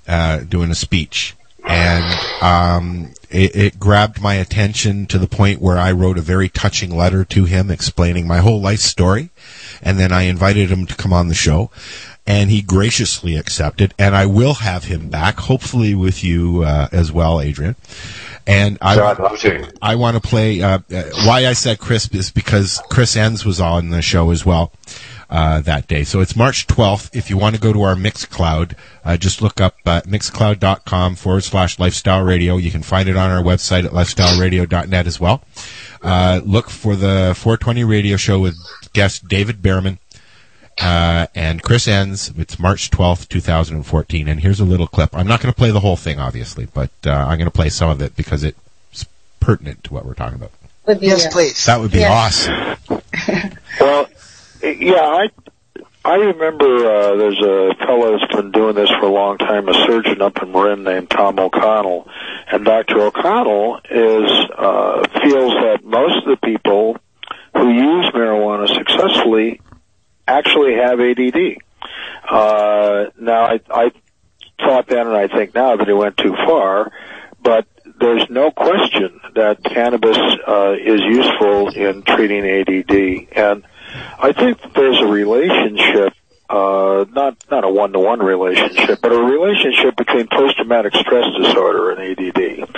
doing a speech, and it grabbed my attention to the point where I wrote a very touching letter to him explaining my whole life story, and then I invited him to come on the show, and he graciously accepted, and I will have him back, hopefully with you as well, Adrian. And I'd love to. I want to play, why I said Chris is because Chris Enns was on the show as well. That day. So it's March 12th. If you want to go to our Mixcloud, just look up mixcloud.com/lifestyle radio. You can find it on our website at lifestyleradio.net as well. Look for the 420 radio show with guest David Behrman and Chris Enns. It's March 12th, 2014. And here's a little clip. I'm not going to play the whole thing, obviously, but I'm going to play some of it because it's pertinent to what we're talking about. Yes, please. That would be awesome. Well, yeah, I remember there's a fellow that's been doing this for a long time, a surgeon up in Marin named Tom O'Connell, and Dr. O'Connell feels that most of the people who use marijuana successfully actually have ADD. Now, I thought then, and I think now, that he went too far, but there's no question that cannabis is useful in treating ADD, and I think that there's a relationship, not a one-to-one relationship, but a relationship between post-traumatic stress disorder and ADD.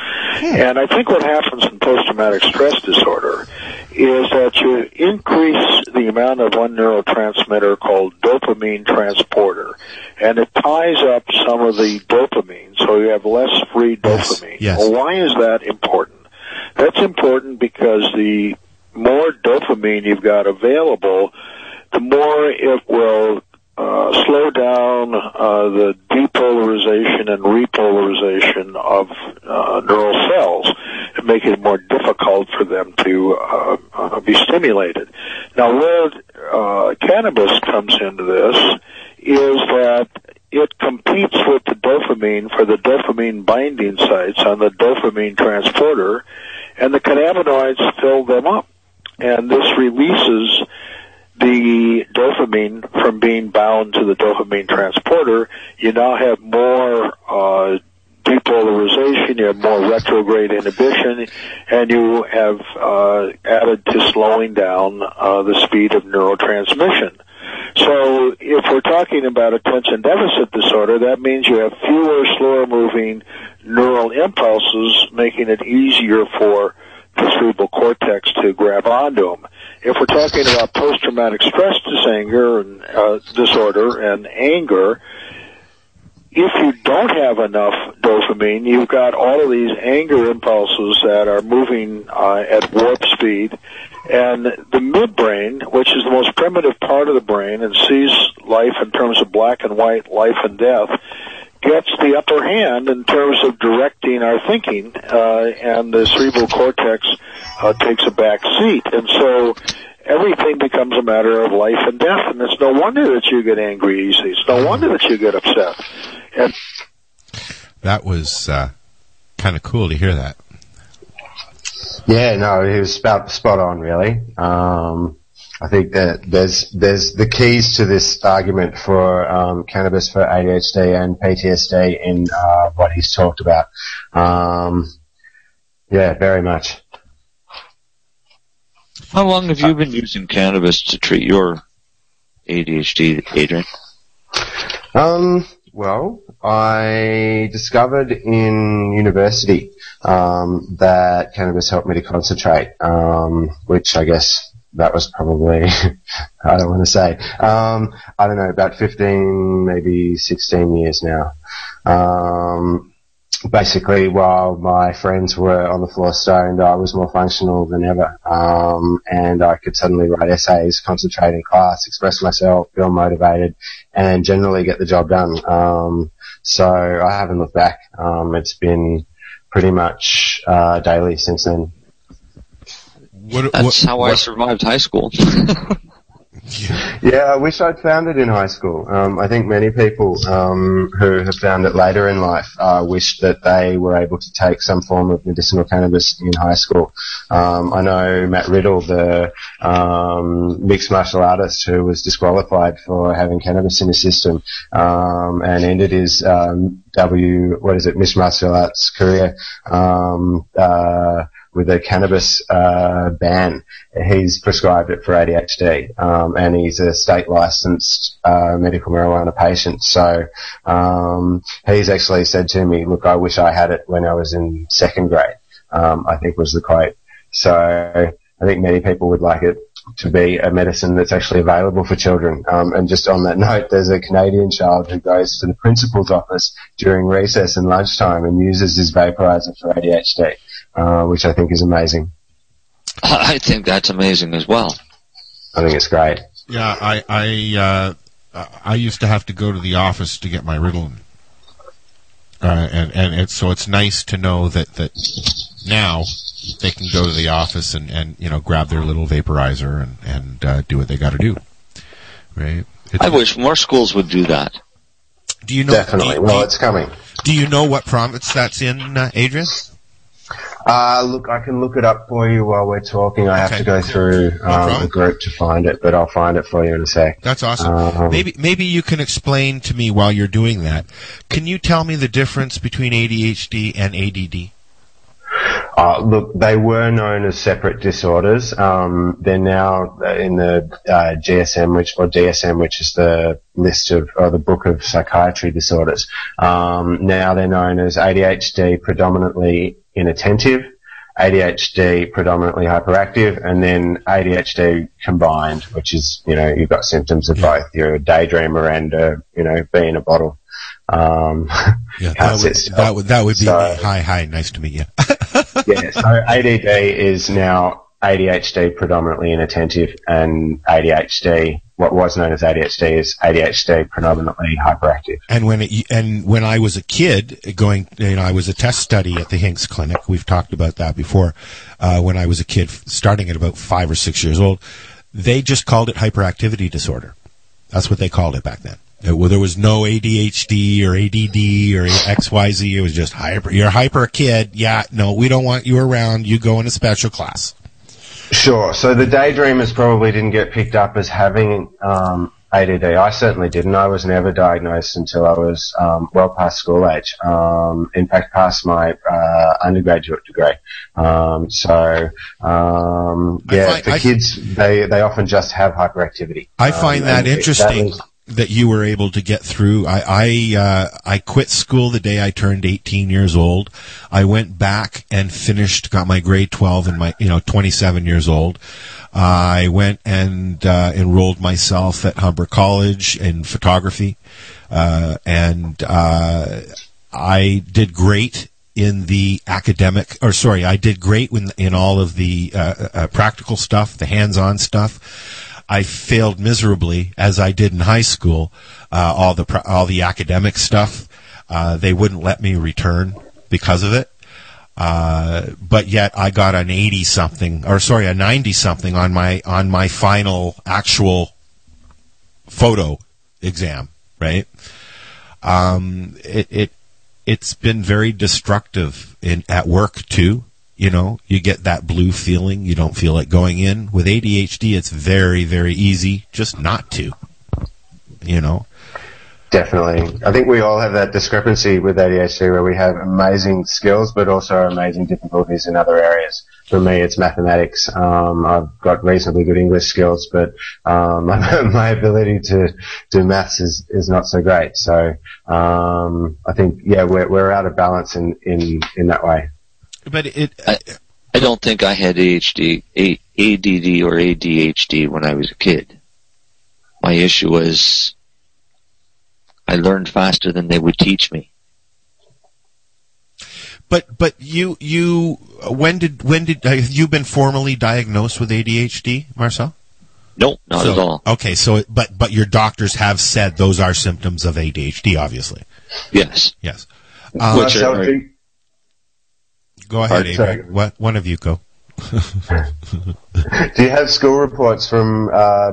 And I think what happens in post-traumatic stress disorder is that you increase the amount of one neurotransmitter called dopamine transporter, and it ties up some of the dopamine, so you have less free dopamine. Yes. Well, why is that important? That's important because the more dopamine you've got available, the more it will slow down the depolarization and repolarization of neural cells and make it more difficult for them to be stimulated. Now, where cannabis comes into this is that it competes with the dopamine for the dopamine binding sites on the dopamine transporter, and the cannabinoids fill them up. And this releases the dopamine from being bound to the dopamine transporter. You now have more depolarization, you have more retrograde inhibition, and you have added to slowing down the speed of neurotransmission. So if we're talking about attention deficit disorder, that means you have fewer slower-moving neural impulses, making it easier for the cerebral cortex to grab onto them. If we're talking about post-traumatic stress disorder and anger, if you don't have enough dopamine, you've got all of these anger impulses that are moving at warp speed, and the midbrain, which is the most primitive part of the brain and sees life in terms of black and white, life and death, gets the upper hand in terms of directing our thinking, and the cerebral cortex takes a back seat. And so everything becomes a matter of life and death, and it's no wonder that you get angry easily. It's no wonder that you get upset. And that was kind of cool to hear that. Yeah, no, he was spot on, really. I think that there's the keys to this argument for cannabis for ADHD and PTSD in what he's talked about. Yeah, very much. How long have you been using cannabis to treat your ADHD, Adrian? Well, I discovered in university that cannabis helped me to concentrate, which I guess that was probably, I don't want to say, I don't know, about 15, maybe 16 years now. Basically, while my friends were on the floor stoned, I was more functional than ever. And I could suddenly write essays, concentrate in class, express myself, feel motivated, and generally get the job done. So I haven't looked back. It's been pretty much daily since then. That's how I survived high school. Yeah, I wish I'd found it in high school. I think many people who have found it later in life wish that they were able to take some form of medicinal cannabis in high school. I know Matt Riddle, the mixed martial artist who was disqualified for having cannabis in his system, and ended his mixed martial arts career with a cannabis ban. He's prescribed it for ADHD, and he's a state licensed medical marijuana patient. So he's actually said to me, look, I wish I had it when I was in second grade, I think was the quote. So I think many people would like it to be a medicine that's actually available for children. And just on that note, there's a Canadian child who goes to the principal's office during recess and lunchtime and uses his vaporizer for ADHD. Which I think is amazing. I think that's amazing as well. I think it's great. Yeah, I used to have to go to the office to get my Ritalin, and it's nice to know that now they can go to the office and grab their little vaporizer and do what they got to do. Right? I wish more schools would do that. Do you know? Definitely. It's coming. Do you know what province that's in, Adrian? Look, I can look it up for you while we're talking. I have to go through a group to find it, but I'll find it for you in a sec. That's awesome. Maybe you can explain to me while you're doing that. Can you tell me the difference between ADHD and ADD? Look, they were known as separate disorders. They're now in the DSM, which is the list of, or the book of psychiatry disorders. Now they're known as ADHD predominantly inattentive, ADHD predominantly hyperactive, and then ADHD combined, which is, you've got symptoms of both. You're a daydreamer and, bee in a bottle. Yeah, that would be me. Hi, nice to meet you. Yeah, so ADD is now ADHD predominantly inattentive, and ADHD, what was known as ADHD, is ADHD predominantly hyperactive. And when I was a kid, I was a test study at the Hinks Clinic. We've talked about that before. When I was a kid, starting at about 5 or 6 years old, they just called it hyperactivity disorder. That's what they called it back then. There was no ADHD or ADD or XYZ. It was just you're a hyper kid. Yeah, no, we don't want you around. You go in a special class. Sure. So the daydreamers probably didn't get picked up as having ADD. I certainly didn't. I was never diagnosed until I was well past school age. In fact, past my undergraduate degree. For kids, they often just have hyperactivity. I find that interesting. That you were able to get through. I quit school the day I turned 18 years old. I went back and got my grade 12 in my 27 years old. I went and enrolled myself at Humber College in photography, and I did great in the I did great in all of the practical stuff, the hands-on stuff. I failed miserably, as I did in high school, all the academic stuff. They wouldn't let me return because of it. But yet I got an 80-something, or sorry, a 90-something on my final actual photo exam, right? It's been very destructive at work too. You know, you get that blue feeling. You don't feel like going in. With ADHD, it's very, very easy just not to. You know. Definitely. I think we all have that discrepancy with ADHD where we have amazing skills but also amazing difficulties in other areas. For me, it's mathematics. I've got reasonably good English skills, but my ability to do maths is not so great. So I think, yeah, we're out of balance in that way. But I don't think I had ADD or ADHD when I was a kid. My issue was I learned faster than they would teach me. But you when did have you been formally diagnosed with ADHD, Marcel? No, not at all. Okay, so but your doctors have said those are symptoms of ADHD, obviously. Yes. Yes. Go ahead, Adrian. What one of you go? Do you have school reports from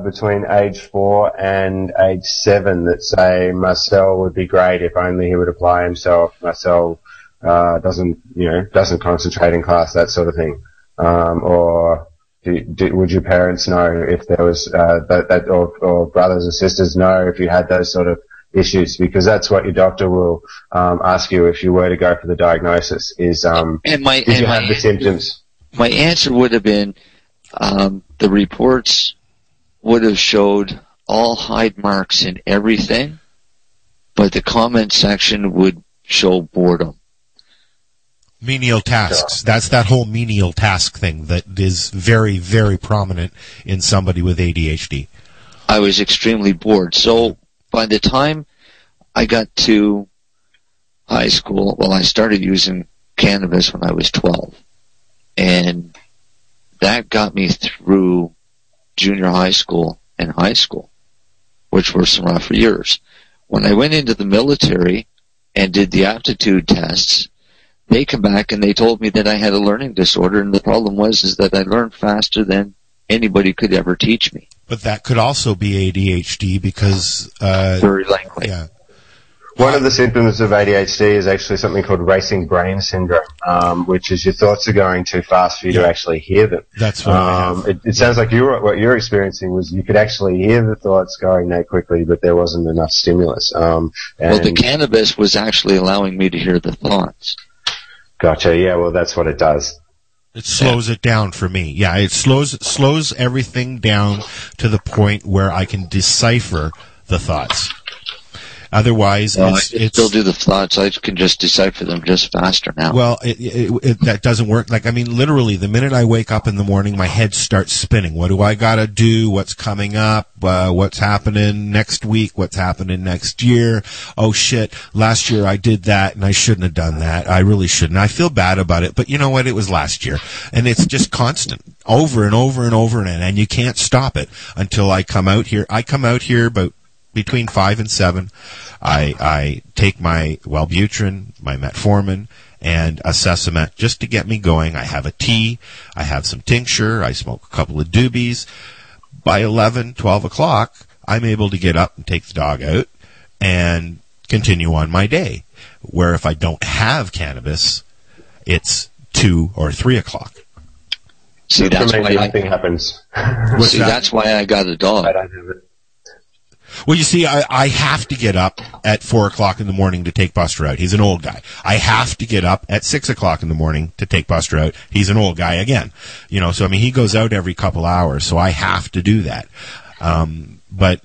between age 4 and age 7 that say Marcel would be great if only he would apply himself? Marcel doesn't concentrate in class, that sort of thing. Or would your parents know if there was or brothers or sisters know if you had those sort of issues? Because that's what your doctor will ask you if you were to go for the diagnosis. Did you have the symptoms? My answer would have been the reports would have showed all hide marks in everything, but the comment section would show boredom. Menial tasks. That's that whole menial task thing that is very, very prominent in somebody with ADHD. I was extremely bored. So by the time I got to high school, well, I started using cannabis when I was 12. And that got me through junior high school and high school, which were some rough years. When I went into the military and did the aptitude tests, they come back and they told me that I had a learning disorder, and the problem was that I learned faster than anybody could ever teach me. But that could also be ADHD because... very likely. Yeah. One of the symptoms of ADHD is actually something called racing brain syndrome, which is your thoughts are going too fast for you to actually hear them. That's what I have. It sounds like what you're experiencing was you could actually hear the thoughts going that quickly, but there wasn't enough stimulus. Well, the cannabis was actually allowing me to hear the thoughts. Gotcha. Yeah, well, that's what it does. It slows it down for me. Yeah, it slows everything down to the point where I can decipher the thoughts. Otherwise, I still do the thoughts. I can just decipher them just faster now. Well, that doesn't work. Like, I mean, literally, the minute I wake up in the morning, my head starts spinning. What do I got to do? What's coming up? What's happening next week? What's happening next year? Oh, shit. Last year I did that, and I shouldn't have done that. I really shouldn't. I feel bad about it, but you know what? It was last year. And it's just constant, over and over and over, and you can't stop it until I come out here. I come out here about between 5 and 7. I take my Wellbutrin, my metformin, and a Sesament just to get me going. I have a tea. I have some tincture. I smoke a couple of doobies. By 11, 12 o'clock, I'm able to get up and take the dog out and continue on my day. Where if I don't have cannabis, it's 2 or 3 o'clock. See, that's why nothing happens. That's why I got a dog. I don't have it. Well, you see, I have to get up at 4 o'clock in the morning to take Buster out. He's an old guy. I have to get up at 6 o'clock in the morning to take Buster out. He's an old guy again. You know, so I mean, he goes out every couple hours, so I have to do that. But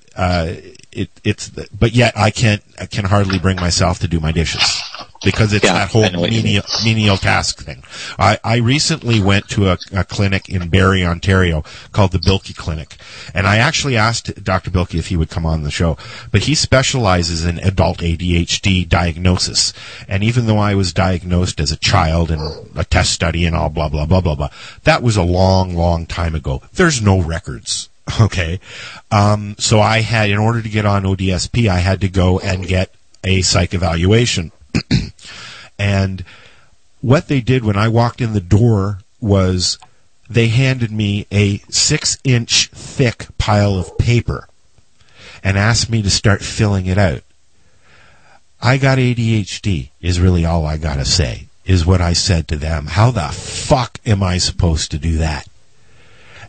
yet I can hardly bring myself to do my dishes because it's that whole menial task thing. I recently went to a clinic in Barrie, Ontario called the Bilke Clinic, and I actually asked Dr. Bilke if he would come on the show, but he specializes in adult ADHD diagnosis. And even though I was diagnosed as a child and a test study and all blah, blah, blah, blah, blah, that was a long, long time ago. There's no records. Okay. So I had, in order to get on ODSP, I had to go and get a psych evaluation. And what they did when I walked in the door was they handed me a 6-inch thick pile of paper and asked me to start filling it out. I got ADHD, is really all I gotta say, is what I said to them. How the fuck am I supposed to do that?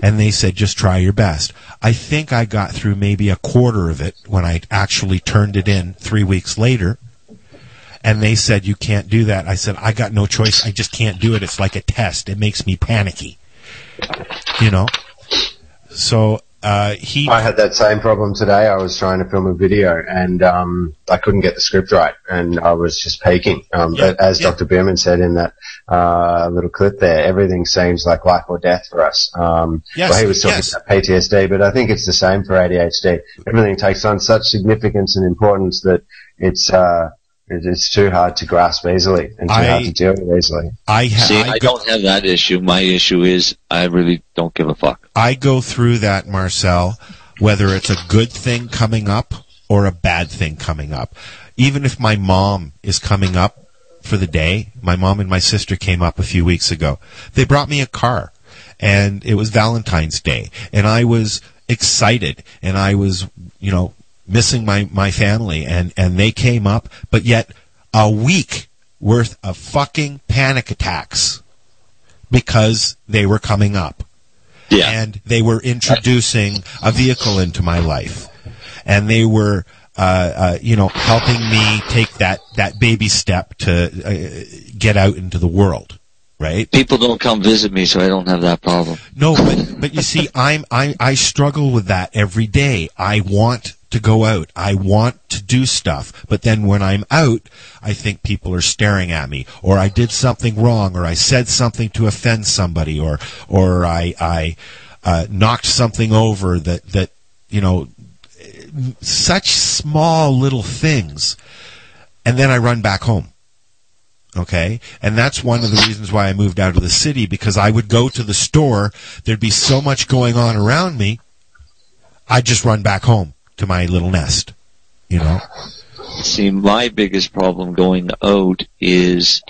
And they said, just try your best. I think I got through maybe a quarter of it when I actually turned it in 3 weeks later. And they said, you can't do that. I said, I got no choice. I just can't do it. It's like a test. It makes me panicky. You know? So, I had that same problem today. I was trying to film a video and I couldn't get the script right and I was just peaking. As Dr. Bierman said in that little clip there, everything seems like life or death for us. Well, he was talking about PTSD, but I think it's the same for ADHD. Everything takes on such significance and importance that it's too hard to grasp easily and too hard to deal with easily. I don't have that issue. My issue is I really don't give a fuck. I go through that, Marcel, whether it's a good thing coming up or a bad thing coming up. Even if my mom is coming up for the day, my mom and my sister came up a few weeks ago. They brought me a car, and it was Valentine's Day, and I was excited, and I was, missing my family, and they came up, but yet a week worth of fucking panic attacks because they were coming up. Yeah. And they were introducing a vehicle into my life. And they were, helping me take that baby step to get out into the world. Right? People don't come visit me, so I don't have that problem. No, but you see, I struggle with that every day. I want to go out. I want to do stuff. But then when I'm out, I think people are staring at me, or I did something wrong, or I said something to offend somebody, or I knocked something over that such small little things. And then I run back home. Okay? And that's one of the reasons why I moved out of the city, because I would go to the store, there'd be so much going on around me, I'd just run back home to my little nest, See, my biggest problem going out is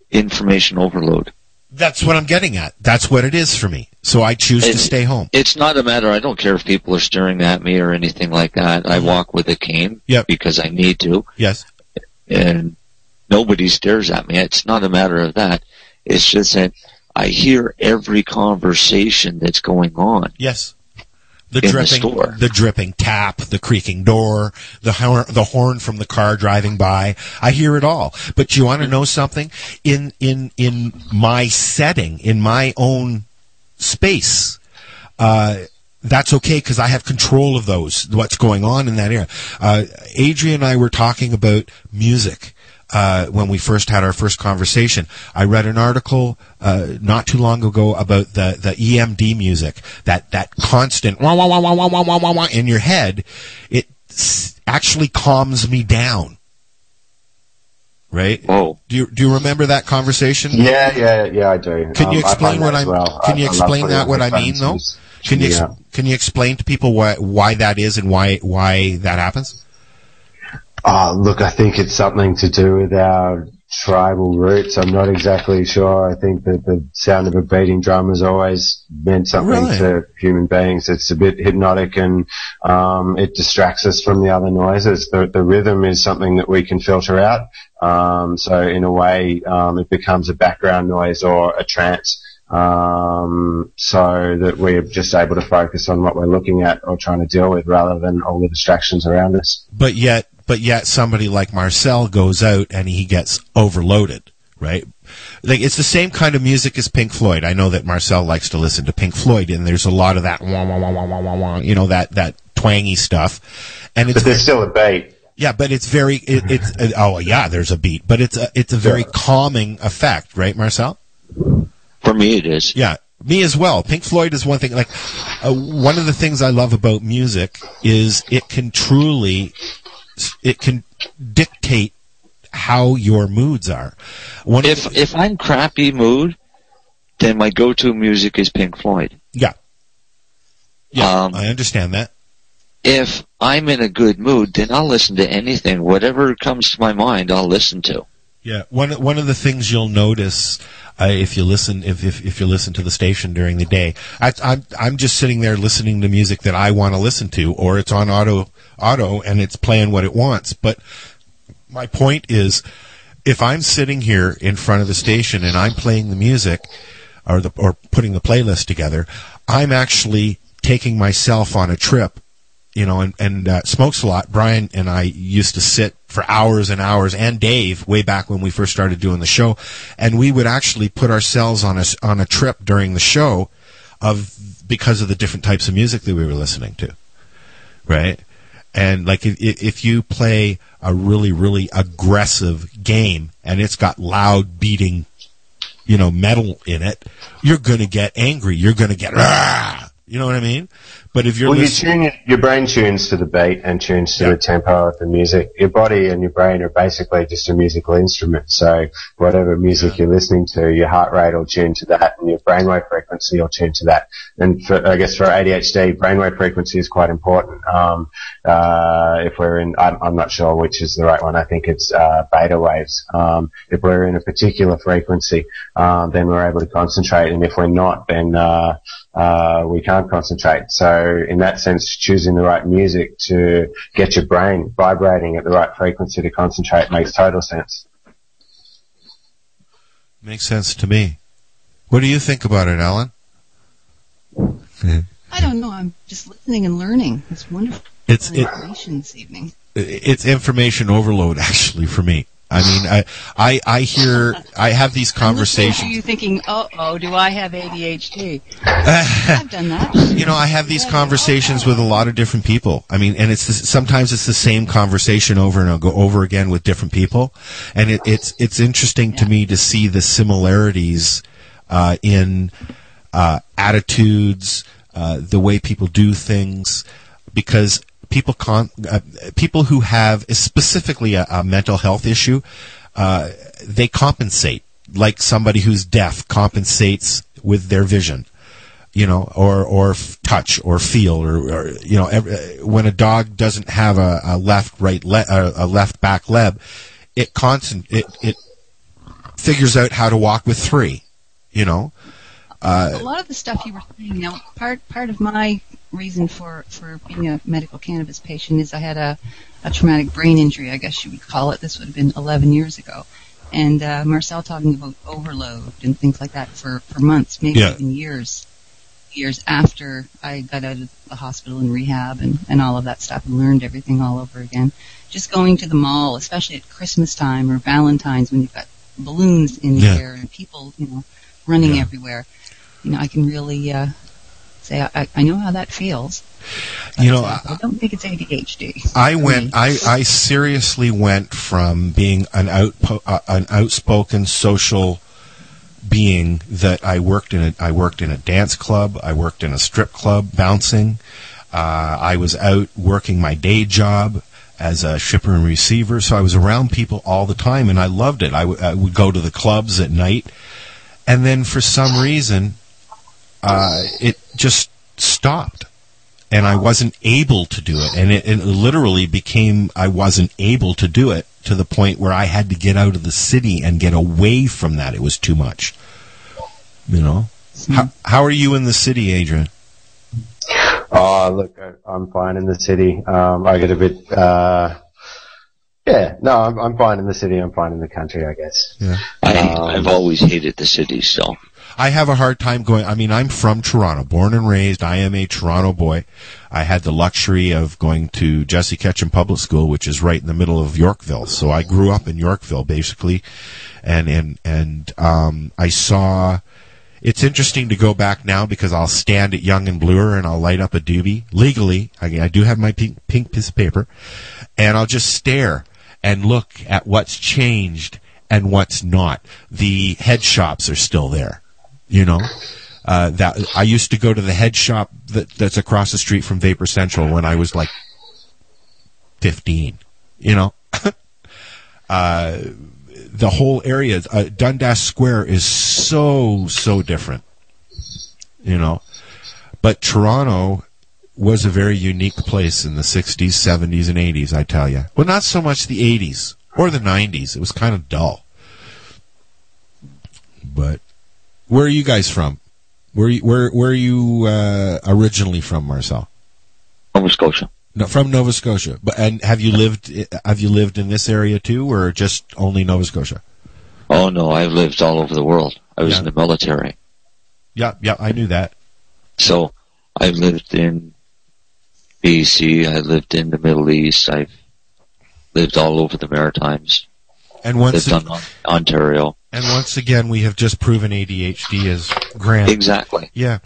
information overload. That's what I'm getting at. That's what it is for me. So I choose to stay home. It's not a matter, I don't care if people are staring at me or anything like that. I walk with a cane because I need to. Yes. And nobody stares at me. It's not a matter of that. It's just that I hear every conversation that's going on. Yes. The dripping tap, the creaking door, the horn from the car driving by. I hear it all. But you want to know something? In my setting, in my own space, that's okay because I have control of what's going on in that area. Adrian and I were talking about music. When we first had our first conversation, I read an article not too long ago about the EMD music, that constant wah, wah, wah, wah, wah, wah, wah, wah, wah in your head. It actually calms me down. Right? Whoa. Do you remember that conversation? Yeah, I do. Can you explain what I mean though? Can you explain to people why that is and why that happens? Look, I think it's something to do with our tribal roots. I'm not exactly sure. I think that the sound of a beating drum has always meant something to human beings. It's a bit hypnotic and it distracts us from the other noises. The rhythm is something that we can filter out. So in a way, it becomes a background noise or a trance. So that we're just able to focus on what we're looking at or trying to deal with rather than all the distractions around us. But yet somebody like Marcel goes out and he gets overloaded, right? Like, it's the same kind of music as Pink Floyd. I know that Marcel likes to listen to Pink Floyd, and there's a lot of that wah, wah, wah, wah, wah, wah, that twangy stuff. And but there's still a beat. Yeah, but it's very, there's a beat, but it's a very calming effect, right, Marcel? For me, it is. Yeah, me as well. Pink Floyd is one thing. Like, one of the things I love about music is it can dictate how your moods are. If I'm crappy mood, then my go-to music is Pink Floyd. Yeah. Yeah, I understand that. If I'm in a good mood, then I'll listen to anything. Whatever comes to my mind, I'll listen to. Yeah, one of the things you'll notice if you listen to the station during the day, I'm just sitting there listening to music that I want to listen to, or it's on auto and it's playing what it wants. But my point is, if I'm sitting here in front of the station and I'm playing the music or putting the playlist together, I'm actually taking myself on a trip. You know, and Smokes a Lot. Brian and I used to sit for hours and hours, and Dave, way back when we first started doing the show, and we would actually put ourselves on a trip during the show because of the different types of music that we were listening to, right? And like if you play a really, really aggressive game and it's got loud beating, you know, metal in it, you're gonna get angry. You're gonna get rah! You know what I mean? But if you're your brain tunes to the beat and tunes to the tempo of the music. Your body and your brain are basically just a musical instrument. So whatever music you're listening to, your heart rate will tune to that, and your brainwave frequency will tune to that. And I guess for ADHD, brainwave frequency is quite important. If we're in, I'm not sure which is the right one. I think it's beta waves. If we're in a particular frequency, then we're able to concentrate, and if we're not, then we can't concentrate. So in that sense, choosing the right music to get your brain vibrating at the right frequency to concentrate makes total sense. Makes sense to me. What do you think about it, Ellen? I don't know. I'm just listening and learning. It's wonderful information this evening. It's information overload, actually, for me. I mean, I have these conversations. Are you thinking, oh, do I have ADHD? I've done that. You know, I have these conversations with a lot of different people. I mean, and sometimes it's the same conversation over and over again with different people, and it's interesting to me to see the similarities in attitudes, the way people do things, because people who have specifically a mental health issue, they compensate like somebody who's deaf compensates with their vision, you know, or touch or feel, or you know, when a dog doesn't have a left back leg, it figures out how to walk with three, you know. A lot of the stuff you were saying, now, part of my reason for being a medical cannabis patient is I had a traumatic brain injury, I guess you would call it. This would have been 11 years ago. And Marcel talking about overload and things like that for months, maybe even years after I got out of the hospital and rehab and all of that stuff and learned everything all over again. Just going to the mall, especially at Christmas time or Valentine's when you've got balloons in the air and people, you know, running everywhere. You know, I can really say I know how that feels. You know, I don't think it's ADHD. I seriously went from being an outspoken social being that I worked in a dance club, I worked in a strip club bouncing. I was out working my day job as a shipper and receiver, so I was around people all the time, and I loved it. I would go to the clubs at night, and then for some reason, it just stopped, and I wasn't able to do it, and it literally became I wasn't able to do it to the point where I had to get out of the city and get away from that. It was too much, you know. How are you in the city, Adrian? Oh, look, I'm fine in the city. I get a bit, I'm fine in the city. I'm fine in the country, I guess. Yeah. I've always hated the city, so. I have a hard time going. I mean, I'm from Toronto, born and raised. I am a Toronto boy. I had the luxury of going to Jesse Ketchum Public School, which is right in the middle of Yorkville. So I grew up in Yorkville, basically, and I saw. It's interesting to go back now because I'll stand at Young and Bloor and I'll light up a doobie legally. I do have my pink piece of paper, and I'll just stare and look at what's changed and what's not. The head shops are still there. You know, that I used to go to the head shop that's across the street from Vapor Central when I was like 15. You know, the whole area, Dundas Square, is so different. You know, but Toronto was a very unique place in the 60s, 70s, and 80s. I tell you, well, not so much the 80s or the 90s. It was kind of dull. but where are you guys from? Where are you originally from, Marcel? Nova Scotia. No, from Nova Scotia. And have you lived in this area too, or just only Nova Scotia? Oh no, I've lived all over the world. I was in the military. Yeah, I knew that. So I've lived in BC. I lived in the Middle East. I've lived all over the Maritimes. And lived on Ontario. And once again, we have just proven ADHD is grand. Exactly. Yeah.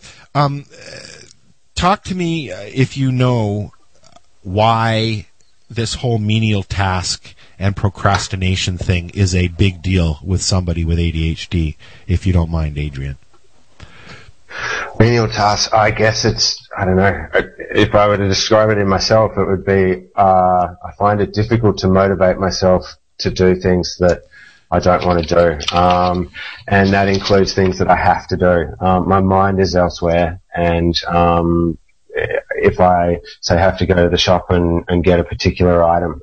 Talk to me if you know why this whole menial task and procrastination thing is a big deal with somebody with ADHD, if you don't mind, Adrian. Menial task, I guess I don't know. If I were to describe it in myself, it would be, I find it difficult to motivate myself to do things that I don't want to do. And that includes things that I have to do. My mind is elsewhere, and if I say have to go to the shop and get a particular item,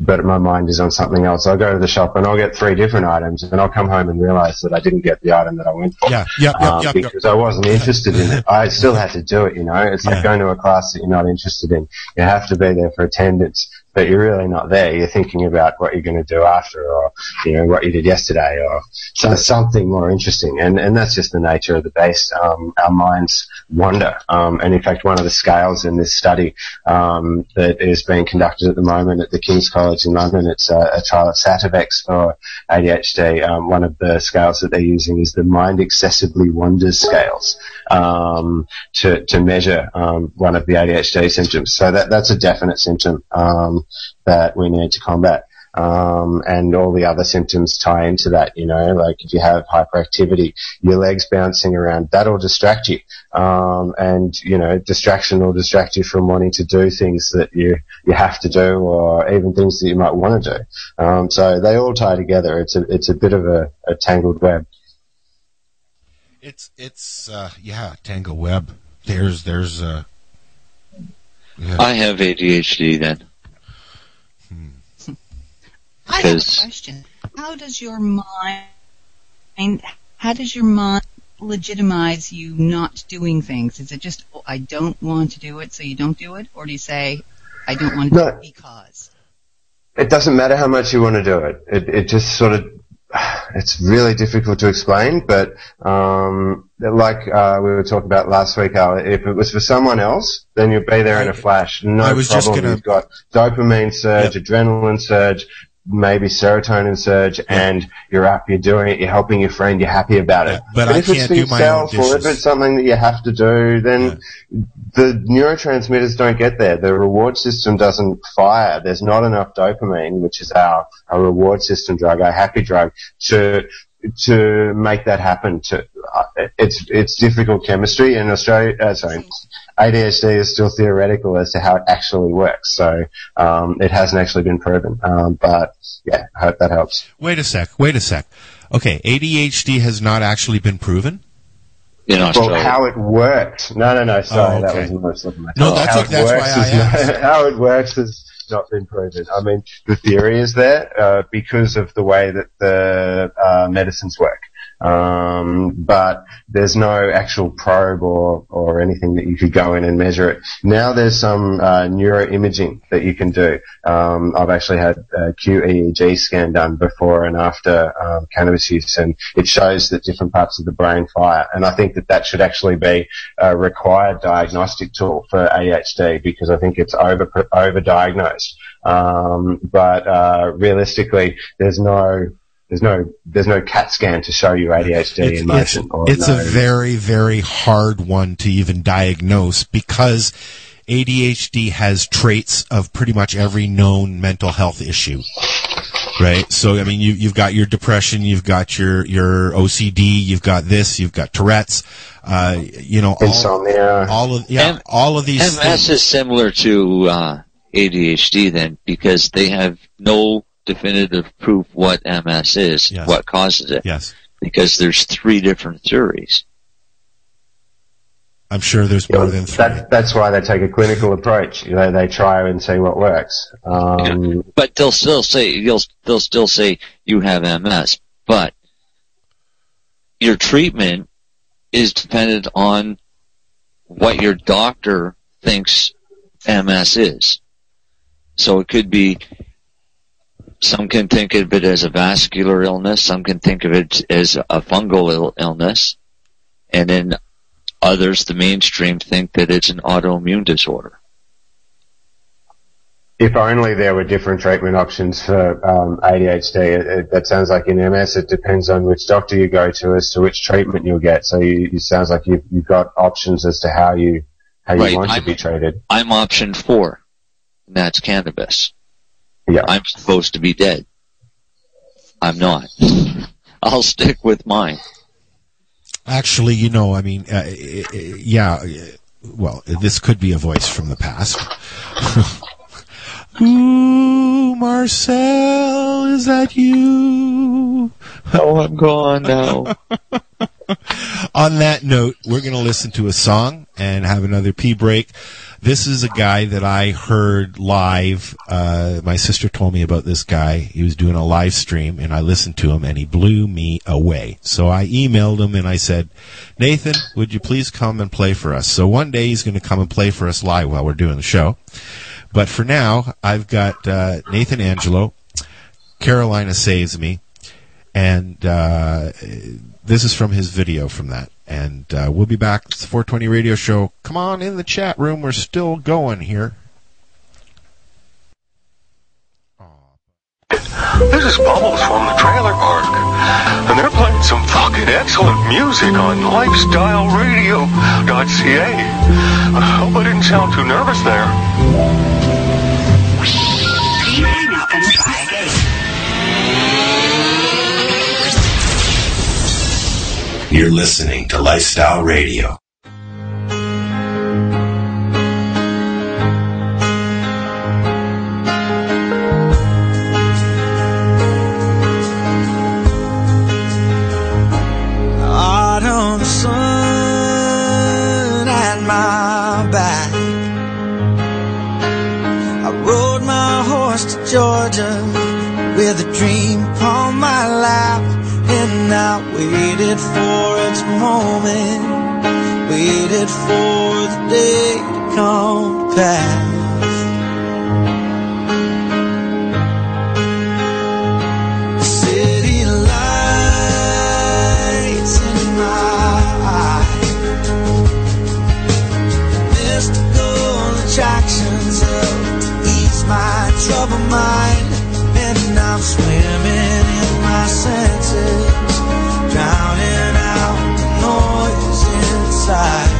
but my mind is on something else, I'll go to the shop and I'll get 3 different items, and I'll come home and realize that I didn't get the item that I went for. Because I wasn't interested in it. I still had to do it, you know. It's like going to a class that you're not interested in. You have to be there for attendance, but you're really not there. You're thinking about what you're going to do after, or, you know, what you did yesterday, or something more interesting. And that's just the nature of the beast. Our minds wander. And in fact, one of the scales in this study, that is being conducted at the moment at the King's College in London, it's a trial of Sativex for ADHD. One of the scales that they're using is the Mind Excessively Wanders scales, to measure, one of the ADHD symptoms. So that's a definite symptom, that we need to combat. And all the other symptoms tie into that, you know, like if you have hyperactivity, your legs bouncing around, that'll distract you. And, you know, distraction will distract you from wanting to do things that you have to do, or even things that you might want to do. So they all tie together. It's a bit of a tangled web. It's tangled web. There's I have ADHD then. I have a question. How does your mind legitimize you not doing things? Is it just, I don't want to do it, so you don't do it? Or do you say, I don't want to do it because? It doesn't matter how much you want to do it. It just sort of, it's really difficult to explain, but like we were talking about last week, Al, if it was for someone else, then you'd be there in a flash. No problem. You've got dopamine surge, adrenaline surge, maybe serotonin surge, and you're up, you're doing it, you're helping your friend, you're happy about it. But if it's for yourself, or if it's something that you have to do, then the neurotransmitters don't get there. The reward system doesn't fire. There's not enough dopamine, which is our reward system drug, our happy drug, to make that happen. It's difficult chemistry in Australia. ADHD is still theoretical as to how it actually works, so it hasn't actually been proven. But yeah, I hope that helps. Wait a sec. Okay, ADHD has not actually been proven? In Australia. Well, how it works. No, sorry, that was most of my No, that's why I asked. How it works has not been proven. I mean, the theory is there because of the way that the medicines work. But there's no actual probe or anything that you could go in and measure it. Now there's some neuroimaging that you can do. I've actually had a QEEG scan done before and after cannabis use, and it shows that different parts of the brain fire. And I think that should actually be a required diagnostic tool for ADHD, because I think it's over-diagnosed. But realistically, there's no CAT scan to show you ADHD in motion. It's a very, very hard one to even diagnose, because ADHD has traits of pretty much every known mental health issue, right? So, I mean, you've got your depression, you've got your OCD, you've got this, you've got Tourette's, insomnia, all of these MS things. is similar to ADHD then, because they have no definitive proof what MS is, what causes it. Yes. Because there's 3 different theories. I'm sure there's more than 3. That's why they take a clinical approach. You know, they try and see what works. But they'll still say you have MS, but your treatment is dependent on what your doctor thinks MS is. So it could be, some can think of it as a vascular illness, some can think of it as a fungal illness, and then others, the mainstream, think that it's an autoimmune disorder. If only there were different treatment options for ADHD. That sounds like in MS it depends on which doctor you go to as to which treatment you'll get. So it sounds like you've got options as to how you want to be treated. I'm option 4, and that's cannabis. Yeah. I'm supposed to be dead. I'm not. I'll stick with mine. Actually, well, this could be a voice from the past. Ooh, Marcel, is that you? Oh, I'm gone now. On that note, we're going to listen to a song and have another pee break. This is a guy that I heard live. My sister told me about this guy. He was doing a live stream, and I listened to him, and he blew me away. So I emailed him, and I said, Nathan, would you please come and play for us? So one day he's going to come and play for us live while we're doing the show. But for now, I've got Nathan Angelo, Carolina Saves Me, and this is from his video from that. And we'll be back. It's the 420 Radio Show. Come on in the chat room. We're still going here. This is Bubbles from the trailer park, and they're playing some fucking excellent music on lifestyleradio.ca. I hope I didn't sound too nervous there. Hang up and try again. You're listening to Lifestyle Radio. Autumn sun at my back. I rode my horse to Georgia with a dream upon my lap, and I waited for its moment, waited for the day to come to pass. The city lights in my eyes, mystical attractions of ease my troubled mind, and I'm swimming in my senses, drowning out the noise inside.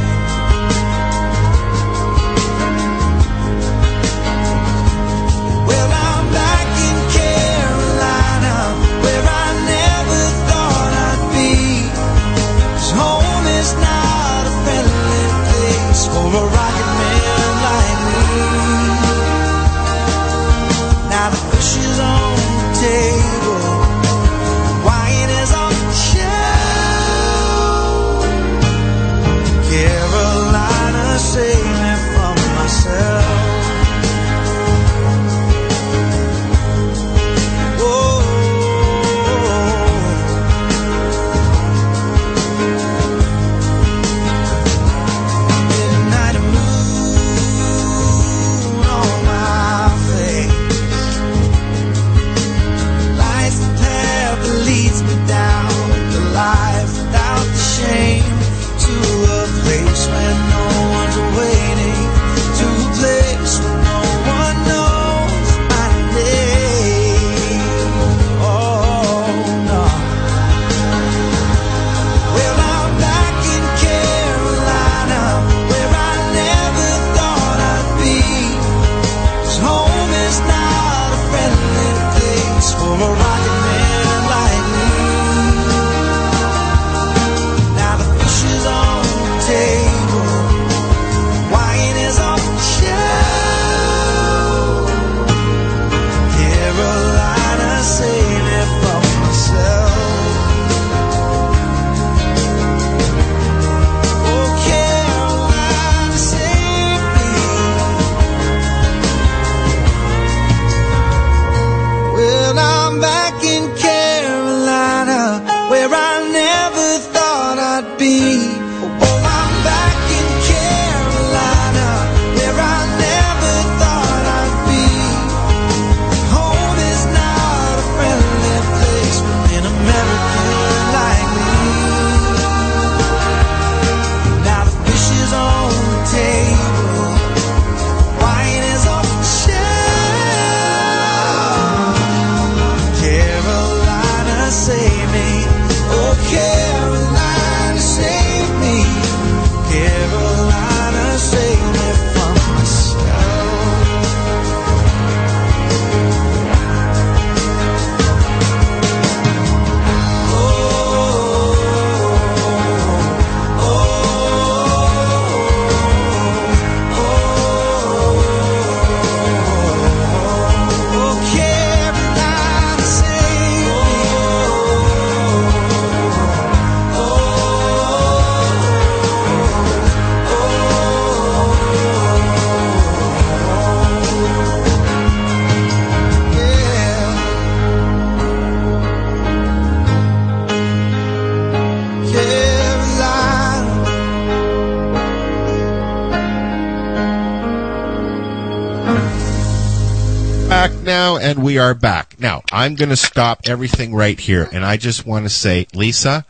now, and we are back. Now, I'm going to stop everything right here, and I just want to say, Lisa,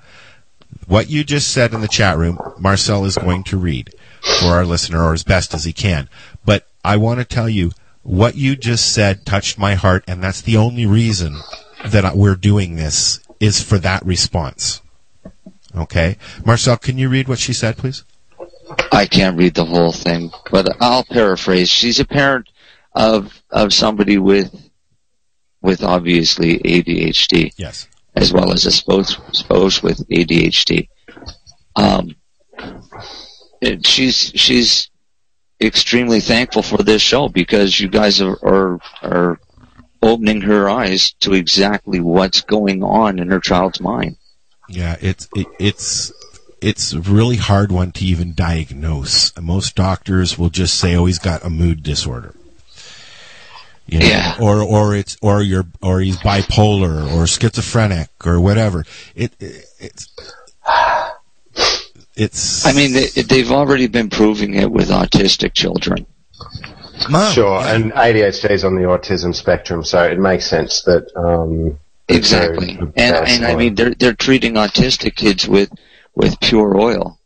what you just said in the chat room, Marcel is going to read for our listener, or as best as he can. But I want to tell you, what you just said touched my heart, and that's the only reason that we're doing this, is for that response. Okay? Marcel, can you read what she said, please? I can't read the whole thing, but I'll paraphrase. She's a parent of somebody with obviously ADHD. Yes. As well as a spouse with ADHD. She's extremely thankful for this show because you guys are opening her eyes to exactly what's going on in her child's mind. Yeah, it's a really hard one to even diagnose. Most doctors will just say, "Oh, he's got a mood disorder." You know, yeah. Or he's bipolar or schizophrenic or whatever. It's. I mean, they've already been proving it with autistic children. Sure, and ADHD is on the autism spectrum, so it makes sense that. Exactly, and I mean they're treating autistic kids with pure oil.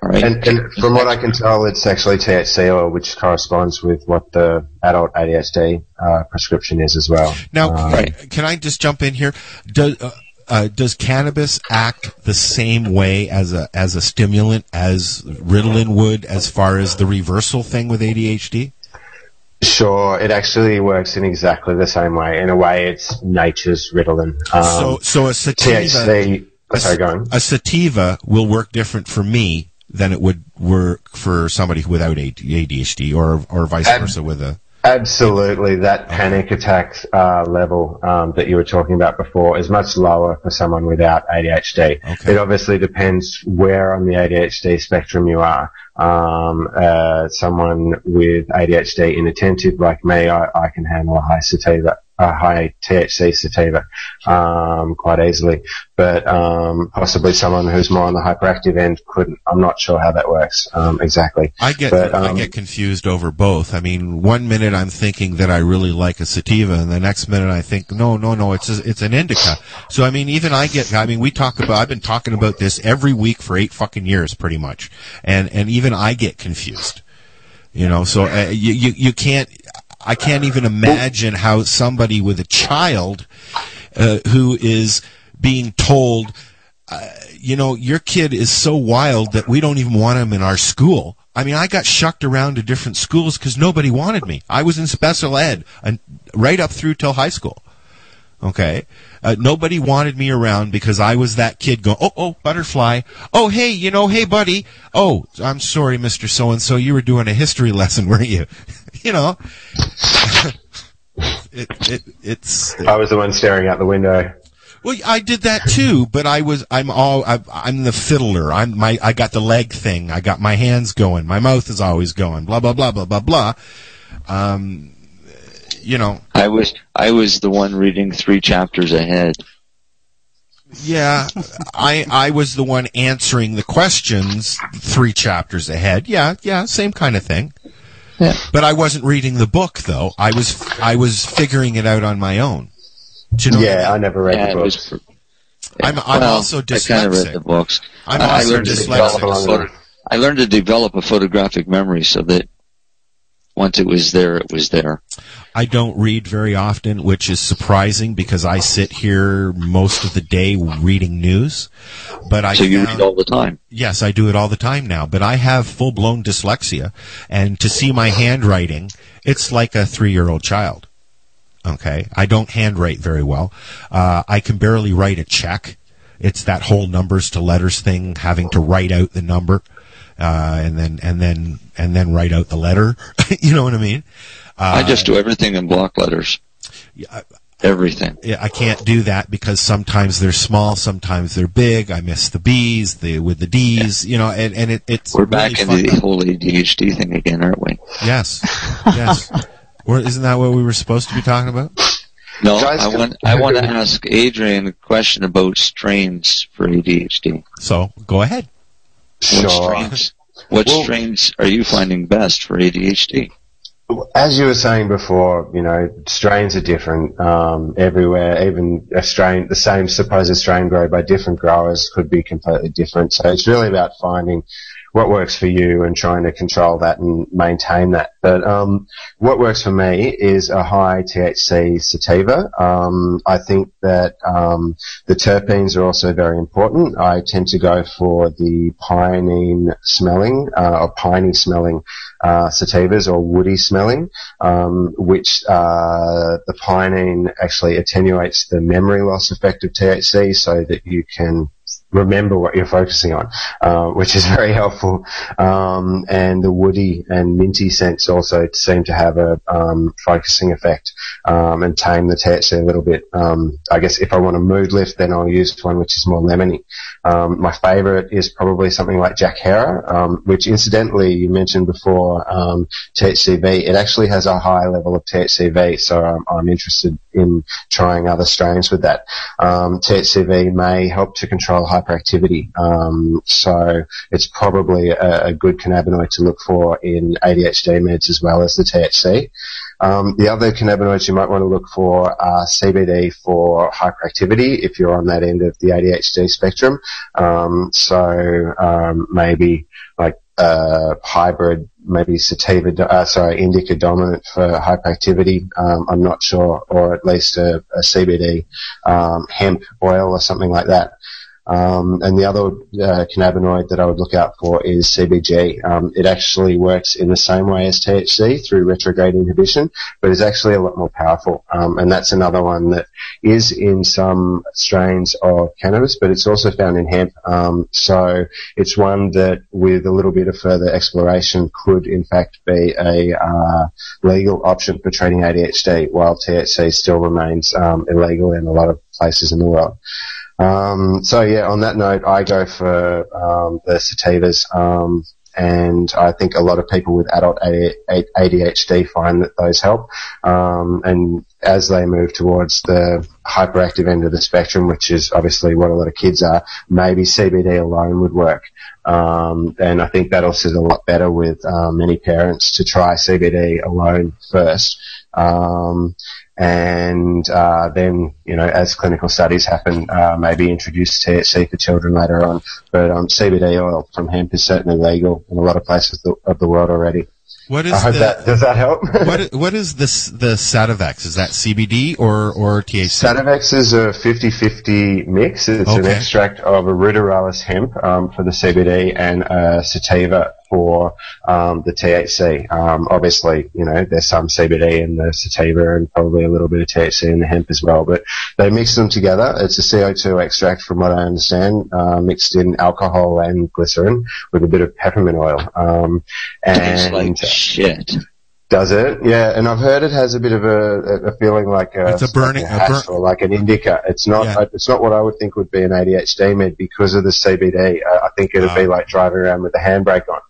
All right. And from what I can tell, it's actually THC oil, which corresponds with what the adult ADHD prescription is as well. Now, can I just jump in here? Does cannabis act the same way as a stimulant as Ritalin would, as far as the reversal thing with ADHD? Sure, it actually works in exactly the same way. In a way, it's nature's Ritalin. So a sativa. THC. Sorry, go on. A sativa will work different for me than it would work for somebody without ADHD, or vice versa with a... Absolutely. That panic attack level that you were talking about before is much lower for someone without ADHD. Okay. It obviously depends where on the ADHD spectrum you are. Someone with ADHD inattentive like me, I can handle a high THC sativa quite easily, but possibly someone who's more on the hyperactive end couldn't. I'm not sure how that works exactly. I get confused over both. I mean, one minute I'm thinking that I really like a sativa, and the next minute I think no, it's an indica. So I mean, I've been talking about this every week for 8 fucking years pretty much, and even I get confused. You know, so you can't. I can't even imagine how somebody with a child who is being told, your kid is so wild that we don't even want him in our school. I mean, I got shucked around to different schools because nobody wanted me. I was in special ed right up through till high school. Okay? Nobody wanted me around because I was that kid going, oh, butterfly. Oh, hey, hey, buddy. Oh, I'm sorry, Mr. So-and-so, you were doing a history lesson, weren't you? It's. I was the one staring out the window. Well, I did that too, but I'm the fiddler. I got the leg thing. I got my hands going. My mouth is always going. Blah blah blah blah blah blah. I was the one reading 3 chapters ahead. Yeah, I was the one answering the questions 3 chapters ahead. Yeah, same kind of thing. Yeah. But I wasn't reading the book though. I was figuring it out on my own. Do you know what I mean? I never read the books. I'm also dyslexic. I kind of read the books. I'm also dyslexic. I learned to develop a photographic memory so that once it was there, it was there. I don't read very often, which is surprising because I sit here most of the day reading news. But you read all the time? Yes, I do it all the time now. But I have full-blown dyslexia, and to see my handwriting, it's like a 3-year-old child. Okay? I don't handwrite very well. I can barely write a check. It's that whole numbers to letters thing, having to write out the number, and then write out the letter. You know what I mean? I just do everything in block letters. Everything. I can't do that because sometimes they're small, sometimes they're big. I miss the B's with the D's, and it's We're back really into the whole ADHD thing again, aren't we? Yes. Isn't that what we were supposed to be talking about? No, I want to ask Adrian a question about strains for ADHD. So, go ahead. What strains are you finding best for ADHD? As you were saying before, strains are different everywhere. Even the same supposed strain grown by different growers could be completely different. So it's really about finding what works for you and trying to control that and maintain that. But what works for me is a high THC sativa. I think that the terpenes are also very important. I tend to go for the pinene smelling or piney smelling sativas or woody smelling, which the pinene actually attenuates the memory loss effect of THC so that you can remember what you're focusing on, which is very helpful. And the woody and minty scents also seem to have a focusing effect and tame the THC a little bit. I guess if I want a mood lift, then I'll use one which is more lemony. My favourite is probably something like Jack Herer, which incidentally you mentioned before, THCV. It actually has a high level of THCV, so I'm interested in trying other strains with that. THCV may help to control hyperactivity, so it's probably a good cannabinoid to look for in ADHD meds as well as the THC. The other cannabinoids you might want to look for are CBD for hyperactivity if you're on that end of the ADHD spectrum. Maybe like hybrid, maybe indica dominant for hyperactivity. I'm not sure, or at least a CBD hemp oil or something like that. And the other cannabinoid that I would look out for is CBG. It actually works in the same way as THC through retrograde inhibition, but is actually a lot more powerful. And that's another one that is in some strains of cannabis, but it's also found in hemp. So it's one that, with a little bit of further exploration, could in fact be a legal option for treating ADHD, while THC still remains illegal in a lot of places in the world. On that note, I go for the sativas, and I think a lot of people with adult ADHD find that those help. And as they move towards the hyperactive end of the spectrum, which is obviously what a lot of kids are, maybe CBD alone would work. And I think that'll sit a lot better with many parents to try CBD alone first. And then, as clinical studies happen, maybe introduce THC for children later on. But CBD oil from hemp is certainly legal in a lot of places of the world already. Does that help? What is this, the Sativex? Is that CBD or THC? Sativex is a 50-50 mix. It's an extract of a ruderalis hemp for the CBD and a sativa for the THC. Obviously, there's some CBD in the sativa and probably a little bit of THC in the hemp as well, but they mix them together. It's a CO2 extract, from what I understand, mixed in alcohol and glycerin with a bit of peppermint oil. Tastes like shit. Does it? Yeah, and I've heard it has a bit of a feeling like it's a burning hash or like an indica. It's not. It's not what I would think would be an ADHD med because of the CBD. I think it'd be like driving around with the handbrake on.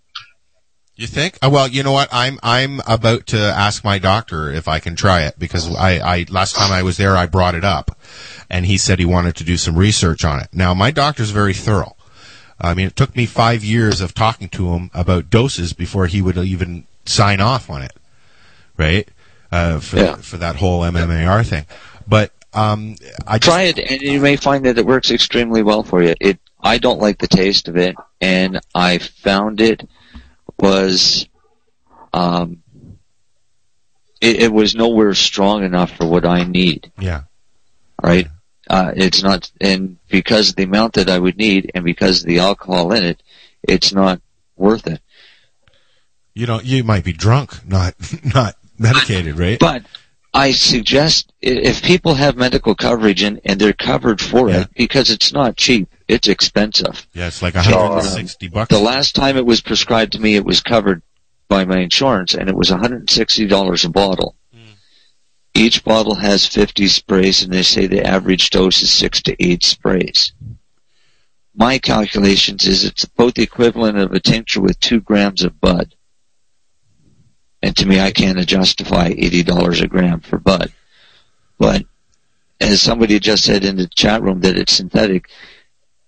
You think? Well, you know what? I'm about to ask my doctor if I can try it, because I last time I was there I brought it up, and he said he wanted to do some research on it. Now my doctor's very thorough. I mean, it took me 5 years of talking to him about doses before he would even sign off on it, right? For that whole MMAR thing. But try it, and you may find that it works extremely well for you. I don't like the taste of it, and I found it was it was nowhere strong enough for what I need. Yeah. Right? It's not, and because of the amount that I would need and because of the alcohol in it, it's not worth it. You might be drunk, not medicated, right? But I suggest, if people have medical coverage and they're covered for it, because it's not cheap, it's expensive. Yeah, it's like $160. The last time it was prescribed to me, it was covered by my insurance, and it was $160 a bottle. Each bottle has 50 sprays, and they say the average dose is 6 to 8 sprays. My calculations is it's about the equivalent of a tincture with 2 grams of bud. And to me, I can't justify $80 a gram for bud. But as somebody just said in the chat room that it's synthetic,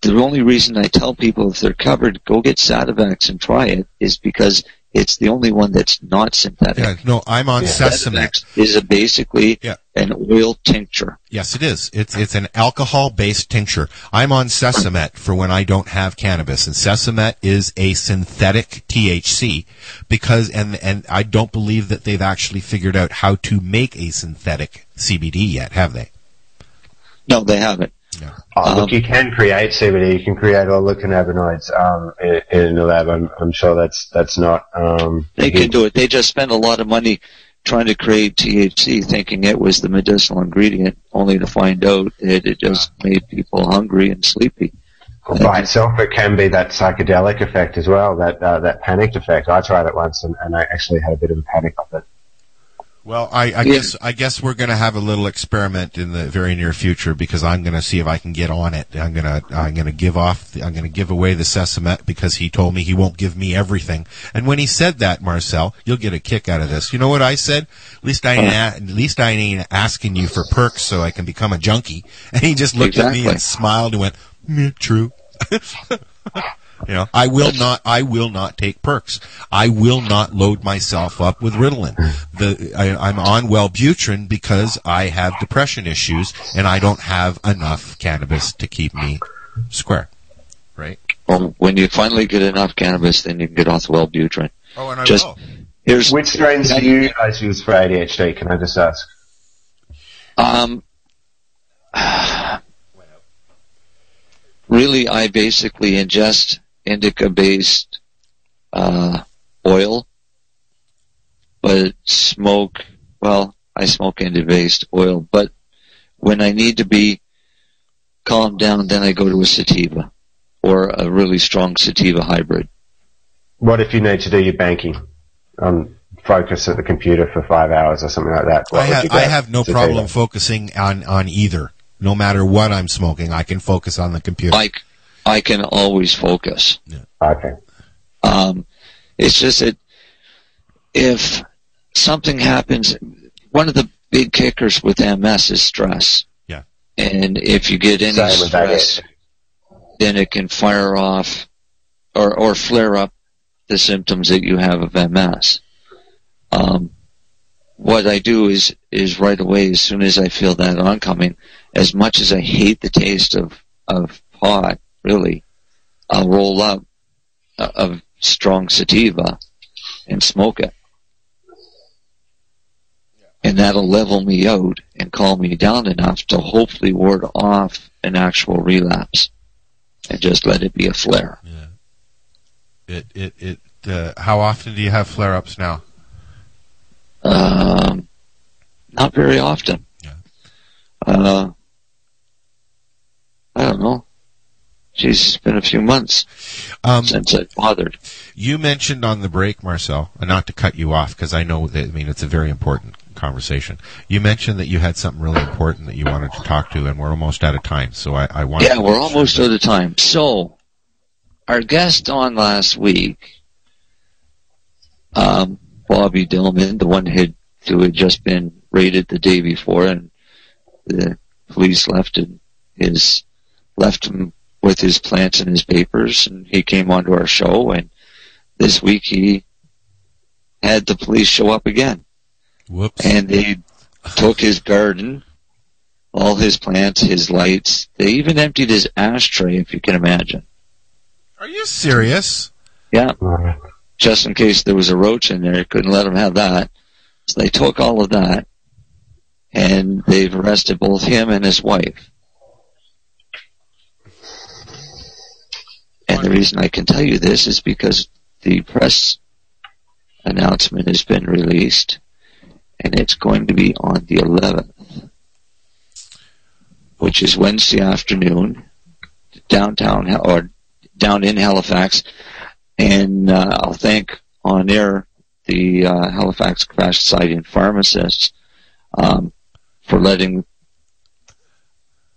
the only reason I tell people if they're covered, go get Sativex and try it, is because It's the only one that's not synthetic. Yeah, no, I'm on Sesamet. Is basically an oil tincture. Yes, it is. It's an alcohol-based tincture. I'm on Sesamet for when I don't have cannabis, and Sesamet is a synthetic THC because, and I don't believe that they've actually figured out how to make a synthetic CBD yet, have they? No, they haven't. No. Look, you can create CBD. You can create all the cannabinoids in the lab. I'm sure that's not. They can do it. They just spend a lot of money trying to create THC, thinking it was the medicinal ingredient, only to find out that it just made people hungry and sleepy. By itself, it can be that psychedelic effect as well, that panicked effect. I tried it once, and I actually had a bit of a panic of it. Well, I guess we're going to have a little experiment in the very near future because I'm going to see if I can get on it. I'm going to give away the Sesamet because he told me he won't give me everything. And when he said that, Marcel, you'll get a kick out of this. You know what I said? At least I ain't asking you for perks so I can become a junkie. And he just looked at me and smiled and went, true. You know, I will not take perks. I will not load myself up with Ritalin. I'm on Wellbutrin because I have depression issues and I don't have enough cannabis to keep me square. Right? Well, when you finally get enough cannabis, then you can get off Wellbutrin. Oh, and I will. Which strains do you guys use for ADHD? Can I just ask? Really, I basically ingest indica-based oil, but I smoke indica-based oil, but when I need to be calmed down, then I go to a sativa or a really strong sativa hybrid. What if you need to do your banking? Focus at the computer for 5 hours or something like that. I have no problem focusing on either. No matter what I'm smoking, I can focus on the computer. I can always focus. Yeah. Okay. It's just that if something happens, one of the big kickers with MS is stress. Yeah. And if you get any stress, then it can fire off or flare up the symptoms that you have of MS. What I do is right away, as soon as I feel that oncoming, as much as I hate the taste of pot, really, I'll roll up a strong sativa and smoke it. And that'll level me out and calm me down enough to hopefully ward off an actual relapse and just let it be a flare. Yeah. How often do you have flare-ups now? Not very often. Yeah. I don't know. Jeez, it's been a few months since I bothered. You mentioned on the break, Marcel, and not to cut you off because I know that, it's a very important conversation. You mentioned that you had something really important that you wanted to talk to, and we're almost out of time. So I want. Yeah, we're almost out of time. So, our guest on last week, Bobby Dillman, the one who had just been raided the day before, and the police left him with his plants and his papers, and he came onto our show, and this week he had the police show up again. Whoops. And they took his garden, all his plants, his lights. They even emptied his ashtray, if you can imagine. Are you serious? Yeah. Just in case there was a roach in there, couldn't let him have that. So they took all of that, and they've arrested both him and his wife. And the reason I can tell you this is because the press announcement has been released, and it's going to be on the 11th, which is Wednesday afternoon, down in Halifax. And I'll thank on air the Halifax Crash Society and pharmacists for letting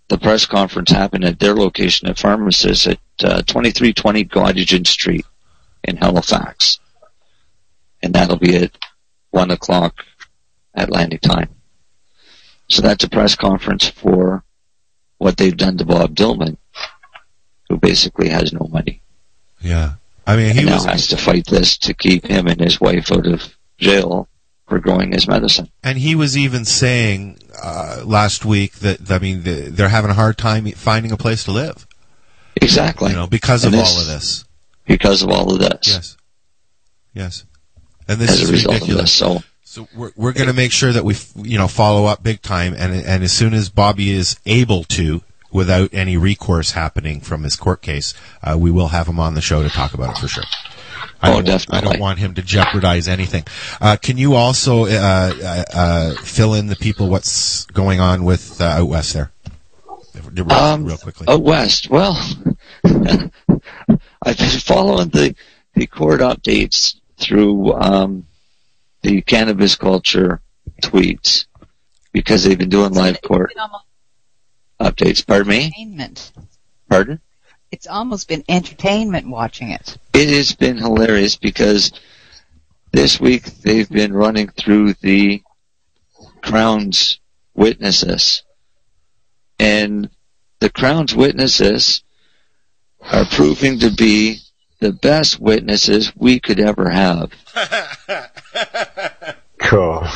the press conference happen at their location at pharmacists at 2320 Gottingen Street in Halifax. And that'll be at 1 o'clock Atlantic time. So that's a press conference for what they've done to Bob Dillman, who basically has no money. Yeah. I mean, he now has to fight this to keep him and his wife out of jail for growing his medicine. And he was even saying last week that, I mean, they're having a hard time finding a place to live. Exactly. You know, because of all of this. Because of all of this. Yes. Yes. And this is ridiculous. So we're going to make sure that we, follow up big time, and as soon as Bobby is able to, without any recourse happening from his court case, we will have him on the show to talk about it for sure. Definitely. I don't want him to jeopardize anything. Can you also fill in the people what's going on with out west there? Real quickly. Out west. Well, I've been following the court updates through the cannabis culture tweets because they've been doing live court updates. Pardon me? Entertainment. Pardon? It's almost been entertainment watching it. It has been hilarious because this week they've been running through the Crown's witnesses. And the Crown's witnesses are proving to be the best witnesses we could ever have. Cool.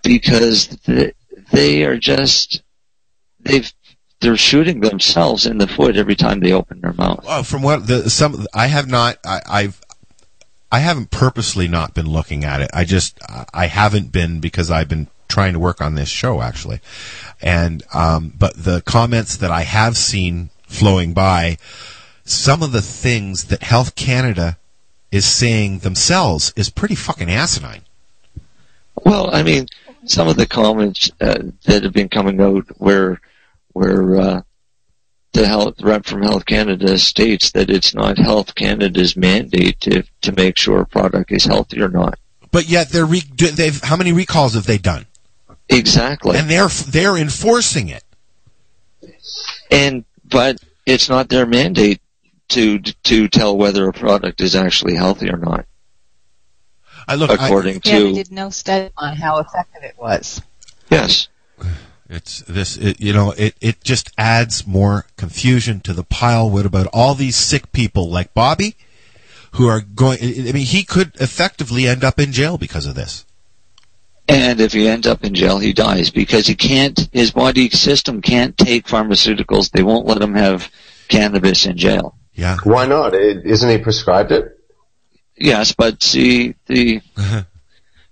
Because they are just, they're shooting themselves in the foot every time they open their mouth. Well, from what I haven't purposely not been looking at it. I haven't been because I've been trying to work on this show actually. And but the comments that I have seen flowing by, some of the things that Health Canada is saying themselves is pretty fucking asinine. Well, I mean, some of the comments that have been coming out where the health rep from Health Canada states that it's not Health Canada's mandate to make sure a product is healthy or not. But yet they've how many recalls have they done? Exactly. And they're enforcing it. But it's not their mandate to tell whether a product is actually healthy or not. According to they did no study on how effective it was. Yes. It just adds more confusion to the pile. What about all these sick people like Bobby who are going, I mean, he could effectively end up in jail because of this. And if he ends up in jail, he dies because his body system can't take pharmaceuticals. They won't let him have cannabis in jail. Yeah. Why not? Isn't he prescribed it? Yes, but see, the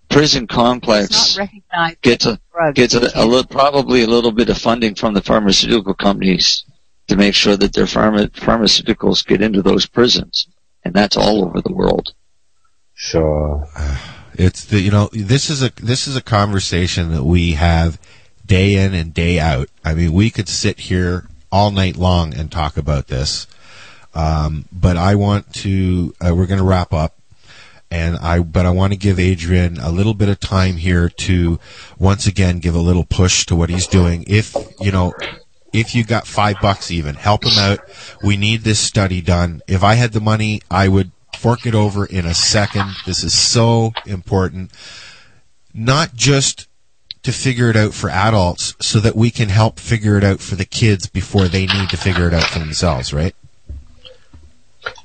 prison complex gets probably a little bit of funding from the pharmaceutical companies to make sure that their pharmaceuticals get into those prisons, and that's all over the world. Sure. It's this is a conversation that we have day in and day out. I mean, we could sit here all night long and talk about this, but I want to. We're going to wrap up. But I want to give Adrian a little bit of time here to once again give a little push to what he's doing. If you got $5 even, help him out. We need this study done. If I had the money, I would fork it over in a second. This is so important. Not just to figure it out for adults, so that we can help figure it out for the kids before they need to figure it out for themselves, right?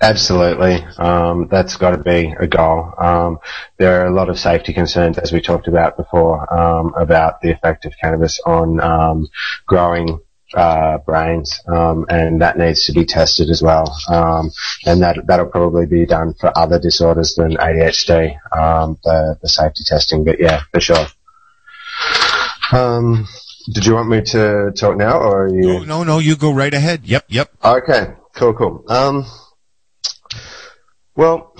Absolutely. That's got to be a goal. There are a lot of safety concerns, as we talked about before, about the effect of cannabis on growing brains, and that needs to be tested as well. And that'll probably be done for other disorders than ADHD, the safety testing. But yeah, for sure. Did you want me to talk now, or are you? No, you go right ahead. Yep. Okay, cool. Well,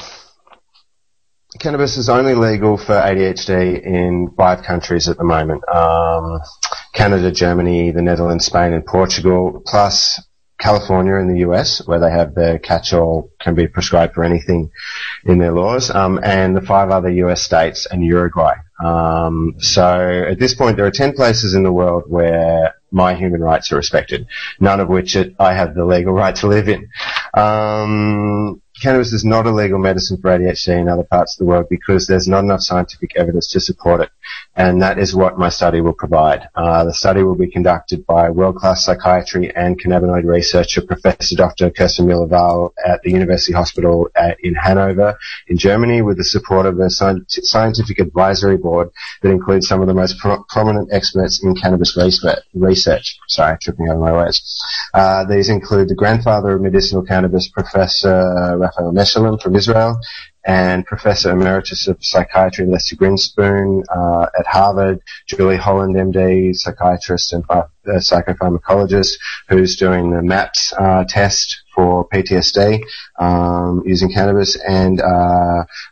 cannabis is only legal for ADHD in 5 countries at the moment. Canada, Germany, the Netherlands, Spain and Portugal, plus California in the US, where they have the catch-all, can be prescribed for anything in their laws, and the 5 other US states and Uruguay. So at this point there are 10 places in the world where my human rights are respected, none of which I have the legal right to live in. Cannabis is not a legal medicine for ADHD in other parts of the world because there's not enough scientific evidence to support it. and that is what my study will provide. The study will be conducted by world-class psychiatry and cannabinoid researcher Professor Dr. Kirsten Müller-Wahl at the University Hospital in Hanover in Germany, with the support of a scientific advisory board that includes some of the most prominent experts in cannabis research. Sorry, tripping over my words. These include the grandfather of medicinal cannabis, Professor Raphael Mechelen from Israel, and Professor Emeritus of Psychiatry Lester Grinspoon at Harvard, Julie Holland, MD, psychiatrist and psychopharmacologist, who's doing the MAPS test for PTSD using cannabis, and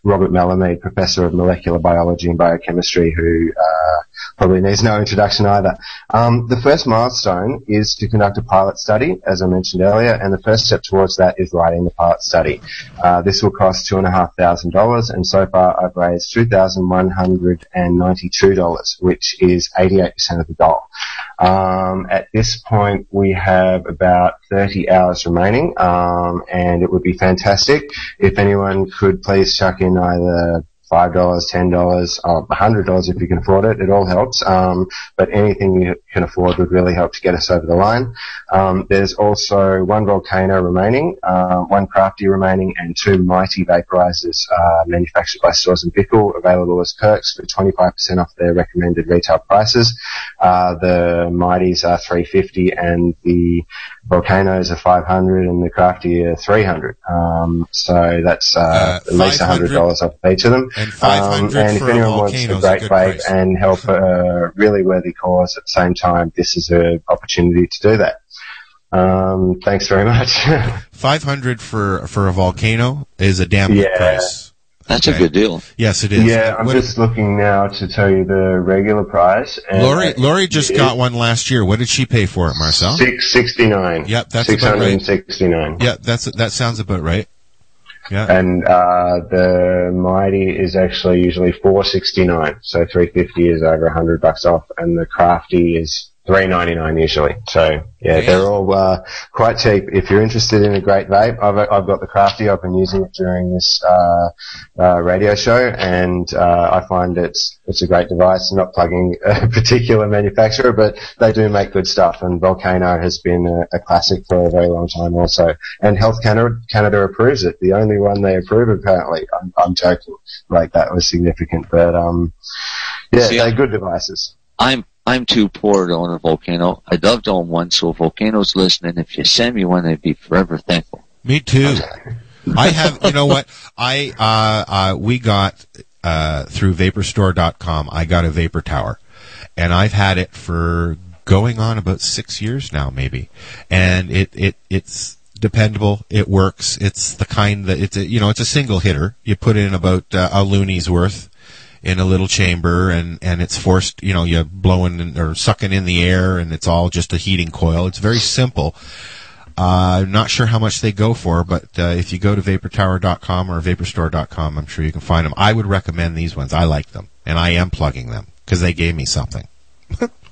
Robert Malamede, Professor of Molecular Biology and Biochemistry, who probably needs no introduction either. The first milestone is to conduct a pilot study, as I mentioned earlier, and the first step towards that is writing the pilot study. This will cost $2,500, and so far I've raised $2,192, which is 88% of the goal. At this point, we have about 30 hours remaining, and it would be fantastic if anyone could please chuck in either $5, $10, or $100 if you can afford it. It all helps. But anything you can afford would really help to get us over the line. There's also one Volcano remaining, one Crafty remaining, and two Mighty vaporizers manufactured by Stores & Bickle, available as perks for 25% off their recommended retail prices. The Mighties are $350 and the Volcanoes are $500 and the Crafty are $300. So that's at least $100 off each of them. And $500 and if for anyone a wants a Volcano great is a good vape price. and help a really worthy cause at the same time, this is an opportunity to do that. Thanks very much. $500 for a Volcano is a damn good price. That's a good deal. Yes, it is. Yeah, I'm just looking now to tell you the regular price. And Lori just got one last year. What did she pay for it, Marcel? $669. Yep, that's about right. $669. Yeah, that sounds about right. Yeah. And the Mighty is actually usually $469, so $350 is over $100 off, and the Crafty is $399 usually. So yeah, they're all quite cheap. If you're interested in a great vape, I've got the Crafty. I've been using it during this radio show, and I find it's a great device. I'm not plugging a particular manufacturer, but they do make good stuff. And Volcano has been a classic for a very long time also. And Health Canada approves it. The only one they approve, apparently. I'm joking. Like, that was significant, but yeah, they're good devices. I'm too poor to own a Volcano. I'd love to own one, so if Volcano's listening, if you send me one, I'd be forever thankful. Me too. I have, you know what? We got, through vaporstore.com, I got a Vapor Tower. And I've had it for going on about 6 years now, maybe. And it's dependable. It works. It's the kind that, it's a single hitter. You put in about a looney's worth in a little chamber, and it's forced, you're blowing or sucking in the air, and it's all just a heating coil. It's very simple. I'm not sure how much they go for, but if you go to vaportower.com or vaporstore.com, I'm sure you can find them. I would recommend these ones. I like them, and I am plugging them because they gave me something.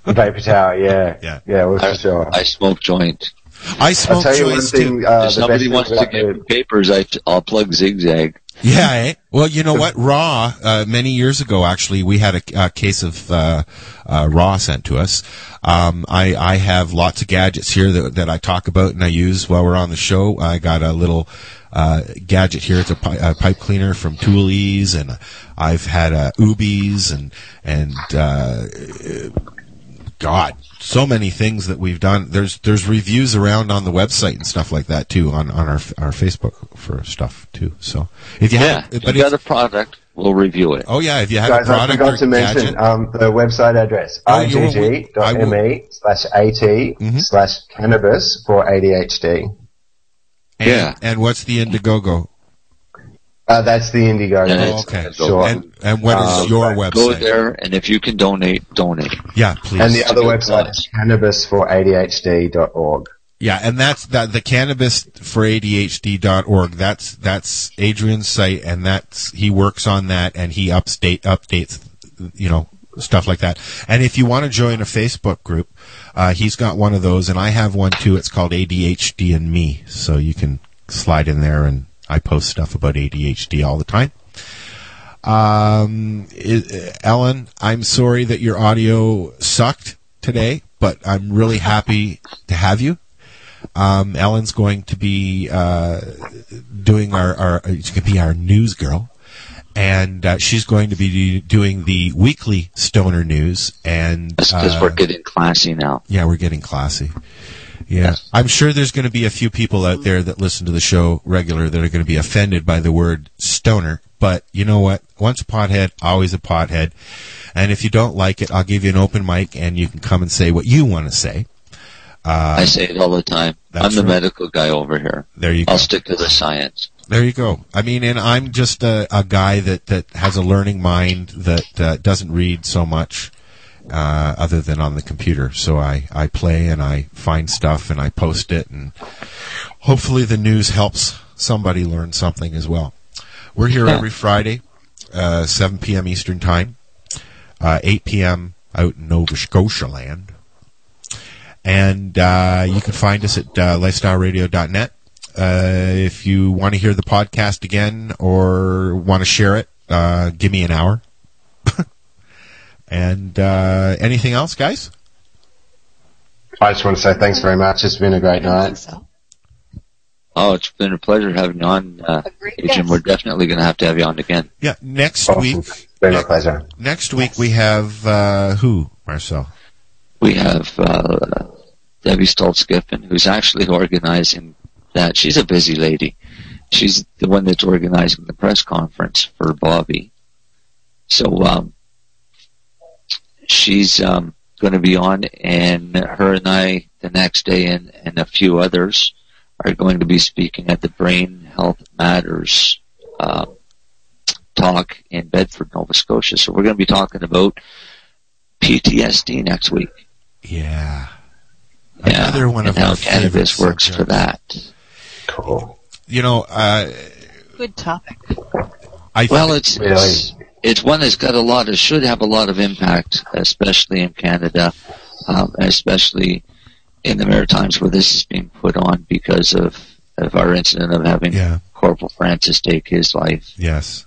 Vapor Tower, yeah, well, for sure. I smoke joint. I smoke joints too. If somebody wants to get papers, I'll plug Zigzag. Yeah, eh? Well, you know what? Raw, many years ago, actually, we had a case of Raw sent to us. I have lots of gadgets here that I talk about and I use while we're on the show. I got a little gadget here. It's a pipe cleaner from Toolies, and I've had Ubies and God, so many things that we've done. There's reviews around on the website and stuff like that too, on our Facebook for stuff too. So if you have, if you got a product, we'll review it. Oh yeah, if you have Guys, a product I forgot to mention the website address: igg.me/at/cannabis for ADHD. And what's the Indiegogo? That's the Indiegogo. Oh, okay. Sure. And what is your website? Go there, and if you can donate. Yeah, please. And the other website is cannabisforadhd.org. Yeah, and that's the cannabisforadhd.org. That's Adrian's site, and he works on that, and he updates, stuff like that. And if you want to join a Facebook group, he's got one of those, and I have one too. It's called ADHD and Me, so you can slide in there, and I post stuff about ADHD all the time. Ellen, I'm sorry that your audio sucked today, but I'm really happy to have you. Ellen's going to be doing she's going to be our news girl, and she's going to be doing the weekly Stoner News. And because we're getting classy now. Yeah, we're getting classy. Yeah, I'm sure there's going to be a few people out there that listen to the show regular that are going to be offended by the word stoner. But you know what? Once a pothead, always a pothead. And if you don't like it, I'll give you an open mic, and you can come and say what you want to say. I say it all the time. I'm the medical guy over here. There you go. I'll stick to the science. There you go. I mean, and I'm just a guy that has a learning mind that doesn't read so much other than on the computer. So I play and I find stuff and I post it, and hopefully the news helps somebody learn something as well. We're here every Friday, 7 p.m. Eastern Time, 8 p.m. out in Nova Scotia land. And you can find us at lifestyleradio.net. If you want to hear the podcast again or want to share it, give me an hour. And anything else, guys? I just want to say thanks very much. It's been a great night. Oh, it's been a pleasure having you on, Adrian. We're definitely going to have you on again. Yeah, next Awesome. week. It's been a pleasure. Next week we have who, Marcel? We have Debbie Stoltz-Giffen, who's actually organizing that. She's a busy lady. She's the one that's organizing the press conference for Bobby. So she's going to be on, and her and I the next day and a few others are going to be speaking at the Brain Health Matters talk in Bedford, Nova Scotia. So we're going to be talking about PTSD next week. Yeah. Another one of how our cannabis favorite works subjects. for that. Cool. You know, Good topic. It's one that's got should have a lot of impact, especially in Canada, especially in the Maritimes where this is being put on because of our incident of having Corporal Francis take his life. Yes.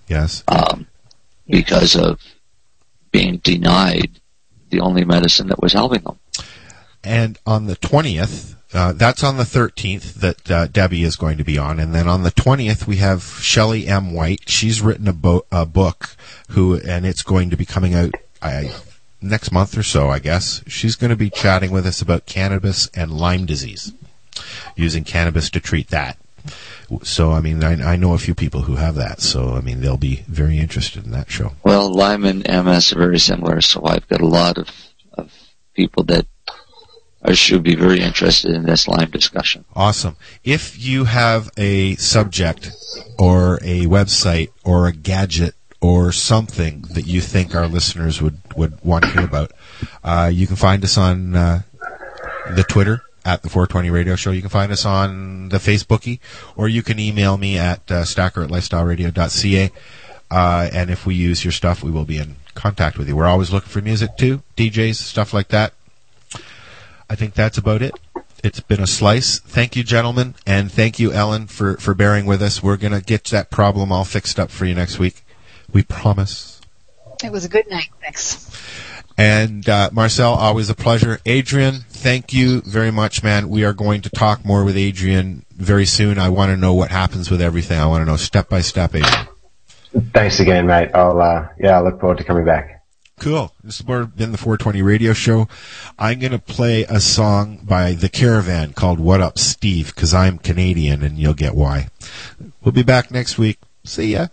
Because of being denied the only medicine that was helping them. And on the 20th, that's on the 13th that Debbie is going to be on. And then on the 20th, we have Shelley M. White. She's written a book, and it's going to be coming out next month or so, I guess. She's going to be chatting with us about cannabis and Lyme disease, using cannabis to treat that. So, I mean, I know a few people who have that. So, I mean, they'll be very interested in that show. Well, Lyme and MS are very similar, so I've got a lot of people that should be very interested in this Lyme discussion. Awesome. If you have a subject or a website or a gadget or something that you think our listeners would want to hear about, you can find us on the Twitter at the 420 Radio Show. You can find us on the Facebookie, or you can email me at stacker@lifestyleradio.ca. And if we use your stuff, we will be in contact with you. We're always looking for music too, DJs, stuff like that. I think that's about it. It's been a slice. Thank you, gentlemen, and thank you, Ellen, for bearing with us. We're going to get that problem all fixed up for you next week. We promise. It was a good night. Thanks. And Marcel, always a pleasure. Adrian, thank you very much, man. We are going to talk more with Adrian very soon. I want to know what happens with everything. I want to know step by step, Adrian. Thanks again, mate. I look forward to coming back. Cool. This has been the 420 Radio Show. I'm going to play a song by The Caravan called What Up, Steve, because I'm Canadian, and you'll get why. We'll be back next week. See ya.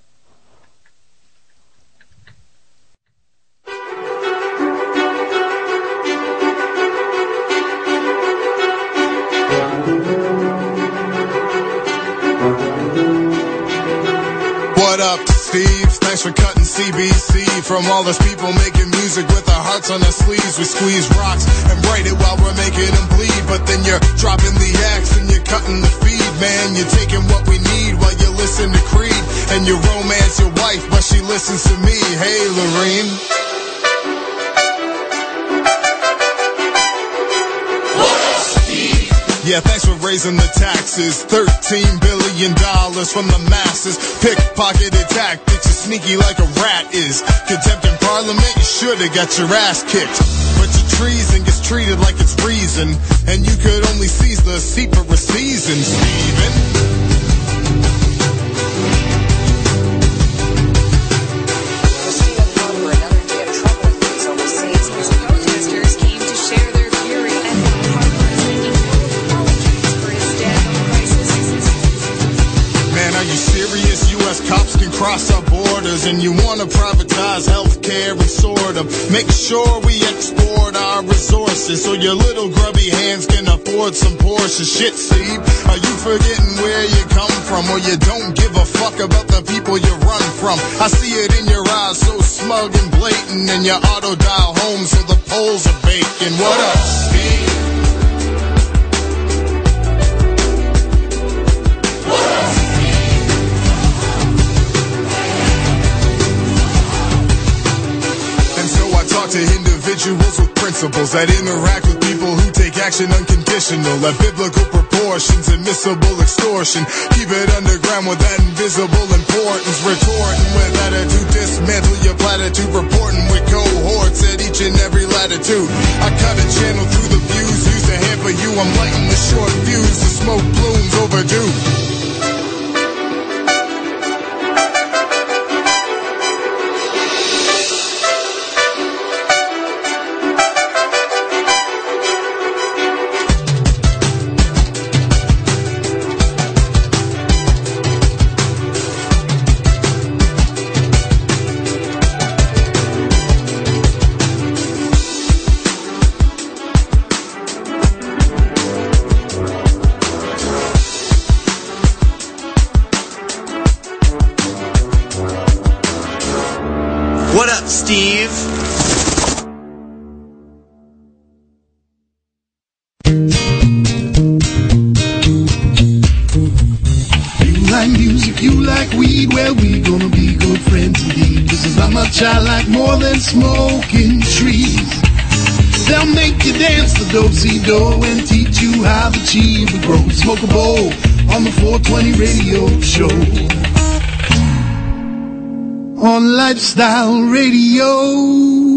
What up, Steve? Thanks for cutting CBC. From all those people making music with our hearts on their sleeves. We squeeze rocks and write it while we're making them bleed. But then you're dropping the axe and you're cutting the feed. Man, you're taking what we need while you listen to Creed. And you romance your wife, but she listens to me. Hey, Lorene. Yeah, thanks for raising the taxes. $13 billion from the masses. Pickpocketed tactics, you're sneaky like a rat is. Contempt in parliament, you should've got your ass kicked. But your treason gets treated like it's reason, and you could only seize the seat for a season, Stephen. Cops can cross our borders, and you want to privatize healthcare and sort of make sure we export our resources so your little grubby hands can afford some Porsche. Shit, Steve, are you forgetting where you come from, or you don't give a fuck about the people you run from? I see it in your eyes, so smug and blatant, and your auto dial home so the polls are baking. What up, Steve? Talk to individuals with principles that interact with people who take action unconditional at biblical proportions, admissible extortion. Keep it underground with that invisible importance. Retorting with attitude, dismantle your platitude. Reporting with cohorts at each and every latitude. I cut a channel through the views used to hamper you. I'm lighting the short fuse. The smoke plumes overdue. What up, Steve? You like music, you like weed, well, we gonna be good friends indeed. This is not much I like more than smoking trees. They'll make you dance the do-si-do and teach you how the cheese will grow. Smoke a bowl on the 420 radio show. On Lifestyle Radio.